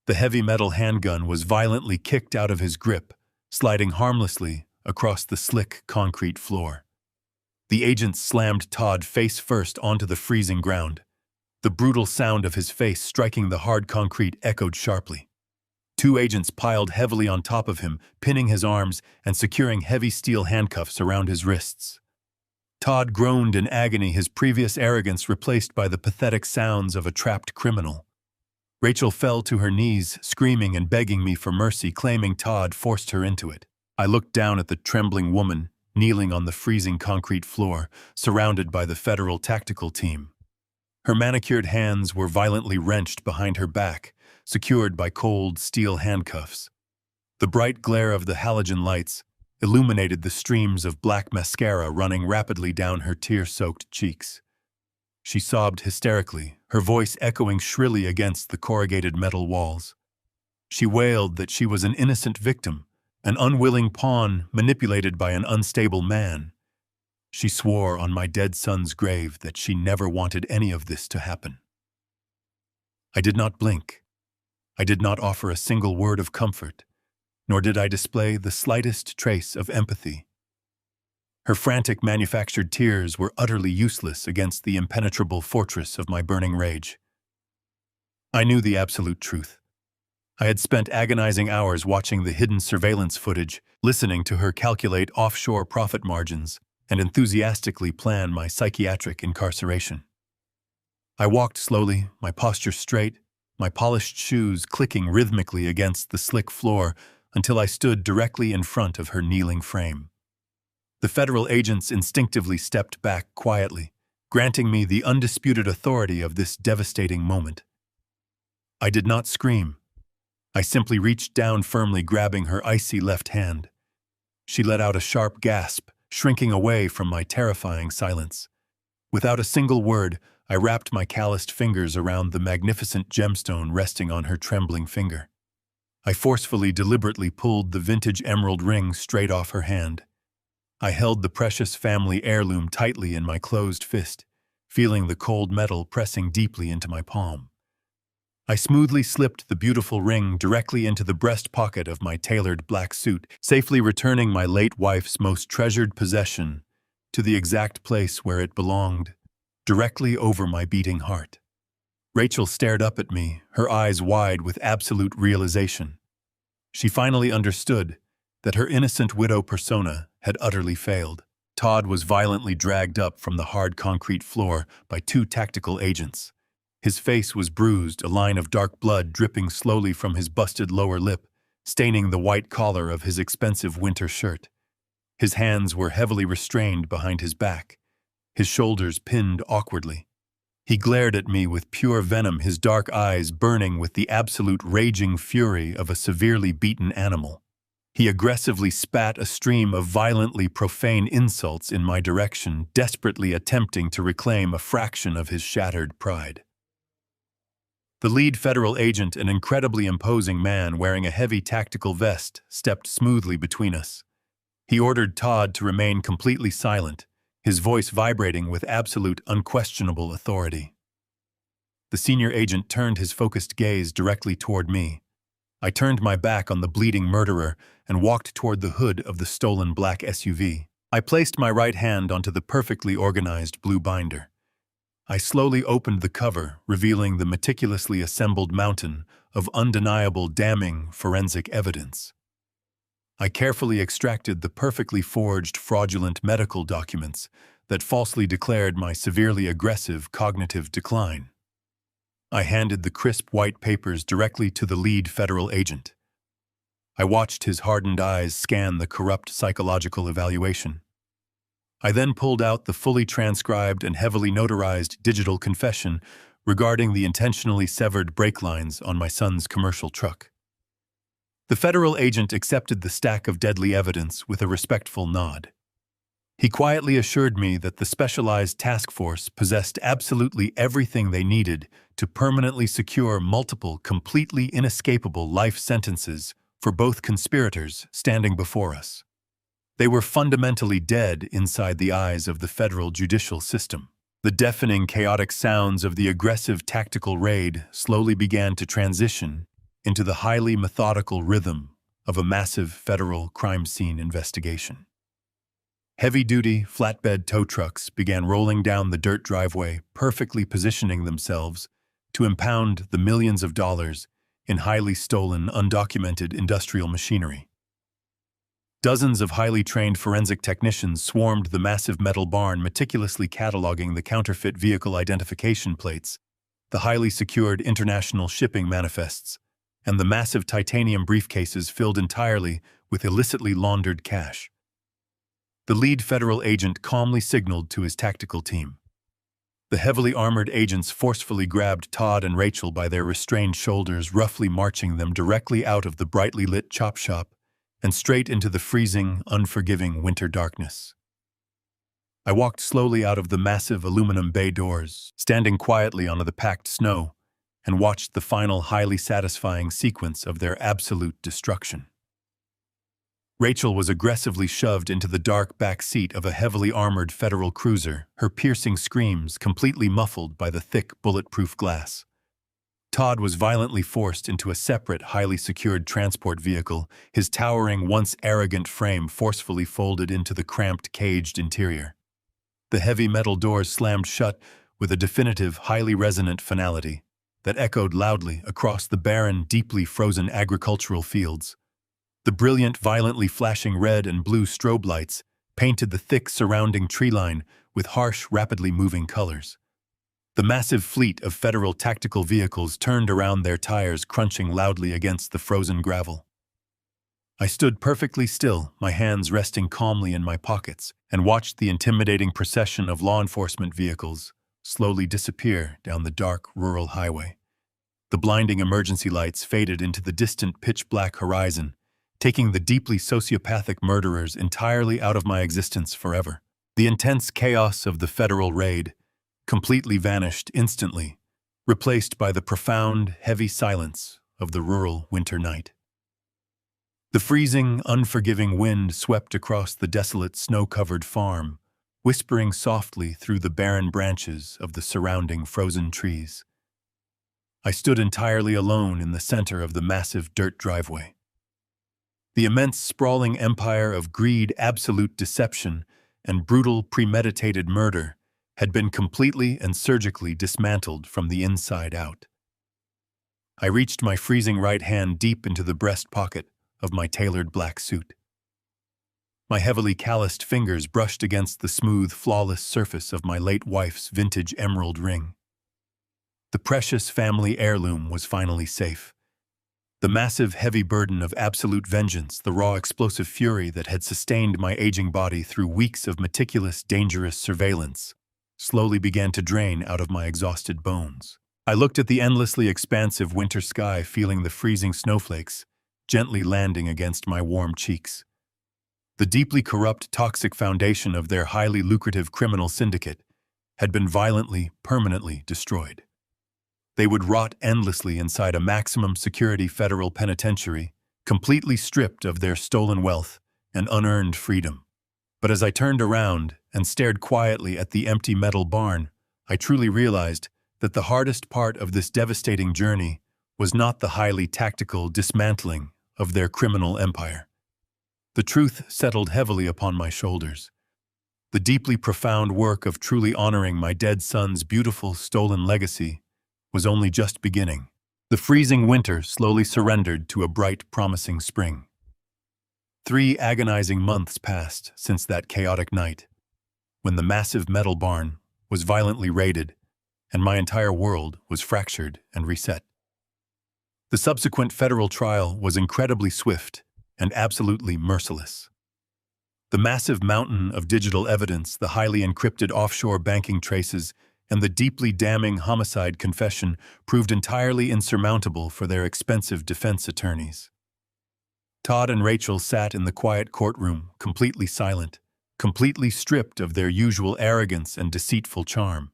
The heavy metal handgun was violently kicked out of his grip, sliding harmlessly across the slick concrete floor. The agents slammed Todd face first onto the freezing ground. The brutal sound of his face striking the hard concrete echoed sharply. 2 agents piled heavily on top of him, pinning his arms and securing heavy steel handcuffs around his wrists. Todd groaned in agony, his previous arrogance replaced by the pathetic sounds of a trapped criminal. Rachel fell to her knees, screaming and begging me for mercy, claiming Todd forced her into it. I looked down at the trembling woman, kneeling on the freezing concrete floor, surrounded by the federal tactical team. Her manicured hands were violently wrenched behind her back, secured by cold steel handcuffs. The bright glare of the halogen lights illuminated the streams of black mascara running rapidly down her tear-soaked cheeks. She sobbed hysterically, her voice echoing shrilly against the corrugated metal walls. She wailed that she was an innocent victim, an unwilling pawn manipulated by an unstable man. She swore on my dead son's grave that she never wanted any of this to happen. I did not blink. I did not offer a single word of comfort, nor did I display the slightest trace of empathy. Her frantic manufactured tears were utterly useless against the impenetrable fortress of my burning rage. I knew the absolute truth. I had spent agonizing hours watching the hidden surveillance footage, listening to her calculate offshore profit margins, and enthusiastically plan my psychiatric incarceration. I walked slowly, my posture straight, my polished shoes clicking rhythmically against the slick floor until I stood directly in front of her kneeling frame. The federal agents instinctively stepped back quietly, granting me the undisputed authority of this devastating moment. I did not scream. I simply reached down firmly, grabbing her icy left hand. She let out a sharp gasp, shrinking away from my terrifying silence. Without a single word, I wrapped my calloused fingers around the magnificent gemstone resting on her trembling finger. I forcefully, deliberately pulled the vintage emerald ring straight off her hand. I held the precious family heirloom tightly in my closed fist, feeling the cold metal pressing deeply into my palm. I smoothly slipped the beautiful ring directly into the breast pocket of my tailored black suit, safely returning my late wife's most treasured possession to the exact place where it belonged, directly over my beating heart. Rachel stared up at me, her eyes wide with absolute realization. She finally understood that her innocent widow persona had utterly failed. Todd was violently dragged up from the hard concrete floor by two tactical agents. His face was bruised, a line of dark blood dripping slowly from his busted lower lip, staining the white collar of his expensive winter shirt. His hands were heavily restrained behind his back, his shoulders pinned awkwardly. He glared at me with pure venom, his dark eyes burning with the absolute raging fury of a severely beaten animal. He aggressively spat a stream of violently profane insults in my direction, desperately attempting to reclaim a fraction of his shattered pride. The lead federal agent, an incredibly imposing man wearing a heavy tactical vest, stepped smoothly between us. He ordered Todd to remain completely silent, his voice vibrating with absolute, unquestionable authority. The senior agent turned his focused gaze directly toward me. I turned my back on the bleeding murderer and walked toward the hood of the stolen black SUV. I placed my right hand onto the perfectly organized blue binder. I slowly opened the cover, revealing the meticulously assembled mountain of undeniable, damning forensic evidence. I carefully extracted the perfectly forged, fraudulent medical documents that falsely declared my severely aggressive cognitive decline. I handed the crisp white papers directly to the lead federal agent. I watched his hardened eyes scan the corrupt psychological evaluation. I then pulled out the fully transcribed and heavily notarized digital confession regarding the intentionally severed brake lines on my son's commercial truck. The federal agent accepted the stack of deadly evidence with a respectful nod. He quietly assured me that the specialized task force possessed absolutely everything they needed to permanently secure multiple, completely inescapable life sentences for both conspirators standing before us. They were fundamentally dead inside the eyes of the federal judicial system. The deafening, chaotic sounds of the aggressive tactical raid slowly began to transition into the highly methodical rhythm of a massive federal crime scene investigation. Heavy-duty, flatbed tow trucks began rolling down the dirt driveway, perfectly positioning themselves to impound the millions of dollars in highly stolen, undocumented industrial machinery. Dozens of highly trained forensic technicians swarmed the massive metal barn, meticulously cataloging the counterfeit vehicle identification plates, the highly secured international shipping manifests, and the massive titanium briefcases filled entirely with illicitly laundered cash. The lead federal agent calmly signaled to his tactical team. The heavily armored agents forcefully grabbed Todd and Rachel by their restrained shoulders, roughly marching them directly out of the brightly lit chop shop and straight into the freezing, unforgiving winter darkness. I walked slowly out of the massive aluminum bay doors, standing quietly on the packed snow, and watched the final highly satisfying sequence of their absolute destruction. Rachel was aggressively shoved into the dark back seat of a heavily armored federal cruiser, her piercing screams completely muffled by the thick, bulletproof glass. Todd was violently forced into a separate, highly secured transport vehicle, his towering, once arrogant frame forcefully folded into the cramped, caged interior. The heavy metal doors slammed shut with a definitive, highly resonant finality that echoed loudly across the barren, deeply frozen agricultural fields. The brilliant, violently flashing red and blue strobe lights painted the thick surrounding tree line with harsh, rapidly moving colors. The massive fleet of federal tactical vehicles turned around, their tires crunching loudly against the frozen gravel. I stood perfectly still, my hands resting calmly in my pockets, and watched the intimidating procession of law enforcement vehicles slowly disappear down the dark, rural highway. The blinding emergency lights faded into the distant pitch-black horizon, taking the deeply sociopathic murderers entirely out of my existence forever. The intense chaos of the federal raid completely vanished instantly, replaced by the profound, heavy silence of the rural winter night. The freezing, unforgiving wind swept across the desolate, snow-covered farm, whispering softly through the barren branches of the surrounding frozen trees. I stood entirely alone in the center of the massive dirt driveway. The immense, sprawling empire of greed, absolute deception, and brutal, premeditated murder had been completely and surgically dismantled from the inside out. I reached my freezing right hand deep into the breast pocket of my tailored black suit. My heavily calloused fingers brushed against the smooth, flawless surface of my late wife's vintage emerald ring. The precious family heirloom was finally safe. The massive, heavy burden of absolute vengeance, the raw, explosive fury that had sustained my aging body through weeks of meticulous, dangerous surveillance, slowly began to drain out of my exhausted bones. I looked at the endlessly expansive winter sky, feeling the freezing snowflakes gently landing against my warm cheeks. The deeply corrupt, toxic foundation of their highly lucrative criminal syndicate had been violently, permanently destroyed. They would rot endlessly inside a maximum security federal penitentiary, completely stripped of their stolen wealth and unearned freedom. But as I turned around and stared quietly at the empty metal barn, I truly realized that the hardest part of this devastating journey was not the highly tactical dismantling of their criminal empire. The truth settled heavily upon my shoulders. The deeply profound work of truly honoring my dead son's beautiful, stolen legacy was only just beginning. The freezing winter slowly surrendered to a bright, promising spring. 3 agonizing months passed since that chaotic night, when the massive metal barn was violently raided and my entire world was fractured and reset. The subsequent federal trial was incredibly swift and absolutely merciless. The massive mountain of digital evidence, the highly encrypted offshore banking traces, and the deeply damning homicide confession proved entirely insurmountable for their expensive defense attorneys. Todd and Rachel sat in the quiet courtroom, completely silent, completely stripped of their usual arrogance and deceitful charm.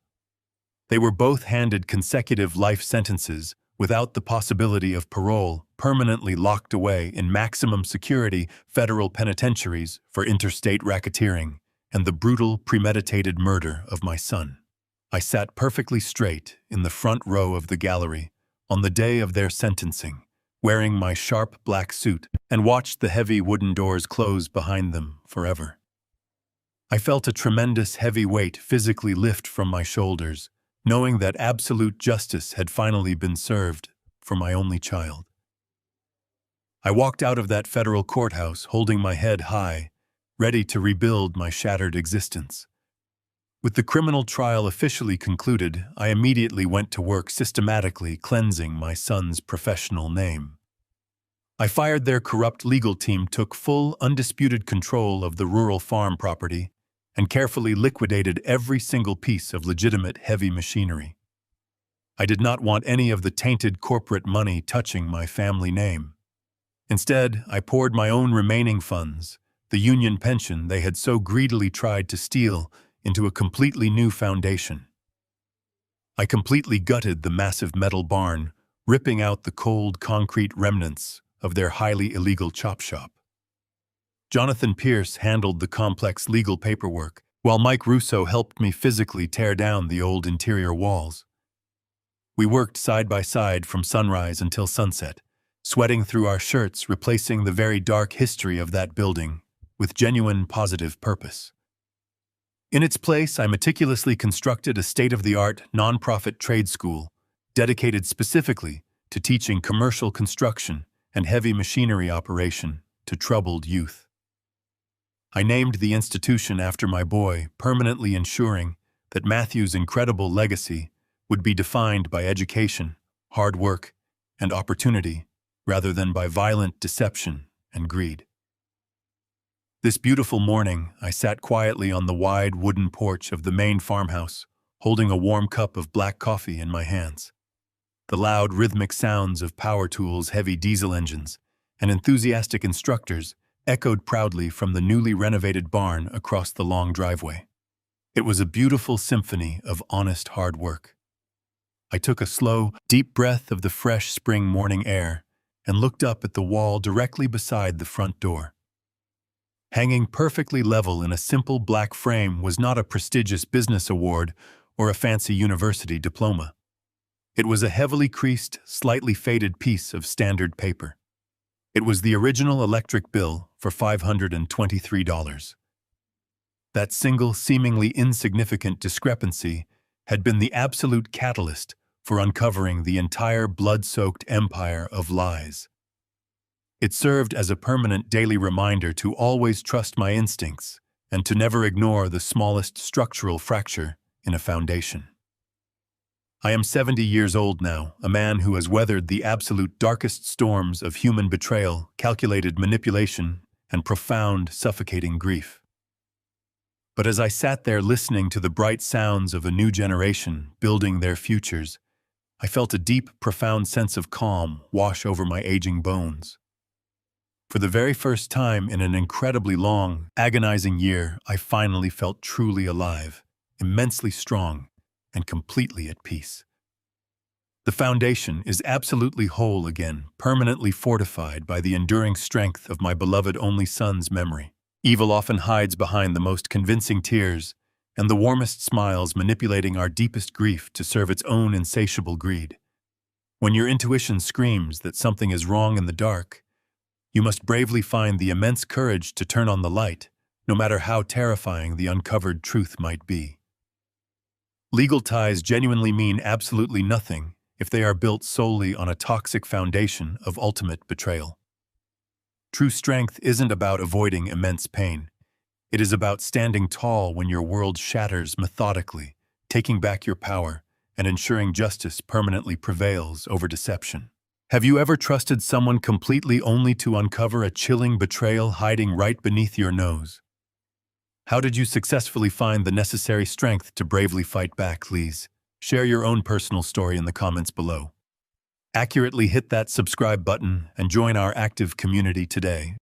They were both handed consecutive life sentences without the possibility of parole, permanently locked away in maximum security federal penitentiaries for interstate racketeering and the brutal, premeditated murder of my son. I sat perfectly straight in the front row of the gallery on the day of their sentencing, wearing my sharp black suit, and watched the heavy wooden doors close behind them forever. I felt a tremendous heavy weight physically lift from my shoulders, knowing that absolute justice had finally been served for my only child. I walked out of that federal courthouse holding my head high, ready to rebuild my shattered existence. With the criminal trial officially concluded, I immediately went to work systematically cleansing my son's professional name. I fired their corrupt legal team, took full, undisputed control of the rural farm property, and carefully liquidated every single piece of legitimate heavy machinery. I did not want any of the tainted corporate money touching my family name. Instead, I poured my own remaining funds, the union pension they had so greedily tried to steal, into a completely new foundation. I completely gutted the massive metal barn, ripping out the cold concrete remnants of their highly illegal chop shop. Jonathan Pierce handled the complex legal paperwork, while Mike Russo helped me physically tear down the old interior walls. We worked side by side from sunrise until sunset, sweating through our shirts, replacing the very dark history of that building with genuine positive purpose. In its place, I meticulously constructed a state-of-the-art nonprofit trade school dedicated specifically to teaching commercial construction and heavy machinery operation to troubled youth. I named the institution after my boy, permanently ensuring that Matthew's incredible legacy would be defined by education, hard work, and opportunity, rather than by violent deception and greed. This beautiful morning, I sat quietly on the wide wooden porch of the main farmhouse, holding a warm cup of black coffee in my hands. The loud, rhythmic sounds of power tools, heavy diesel engines, and enthusiastic instructors echoed proudly from the newly renovated barn across the long driveway. It was a beautiful symphony of honest hard work. I took a slow, deep breath of the fresh spring morning air and looked up at the wall directly beside the front door. Hanging perfectly level in a simple black frame was not a prestigious business award or a fancy university diploma. It was a heavily creased, slightly faded piece of standard paper. It was the original electric bill for $523. That single, seemingly insignificant discrepancy had been the absolute catalyst for uncovering the entire blood-soaked empire of lies. It served as a permanent daily reminder to always trust my instincts and to never ignore the smallest structural fracture in a foundation. I am 70 years old now, a man who has weathered the absolute darkest storms of human betrayal, calculated manipulation, and profound, suffocating grief. But as I sat there listening to the bright sounds of a new generation building their futures, I felt a deep, profound sense of calm wash over my aging bones. For the very first time in an incredibly long, agonizing year, I finally felt truly alive, immensely strong, and completely at peace. The foundation is absolutely whole again, permanently fortified by the enduring strength of my beloved only son's memory. Evil often hides behind the most convincing tears and the warmest smiles, manipulating our deepest grief to serve its own insatiable greed. When your intuition screams that something is wrong in the dark, you must bravely find the immense courage to turn on the light, no matter how terrifying the uncovered truth might be. Legal ties genuinely mean absolutely nothing if they are built solely on a toxic foundation of ultimate betrayal. True strength isn't about avoiding immense pain. It is about standing tall when your world shatters methodically, taking back your power, and ensuring justice permanently prevails over deception. Have you ever trusted someone completely only to uncover a chilling betrayal hiding right beneath your nose? How did you successfully find the necessary strength to bravely fight back, please? Share your own personal story in the comments below. Accurately hit that subscribe button and join our active community today.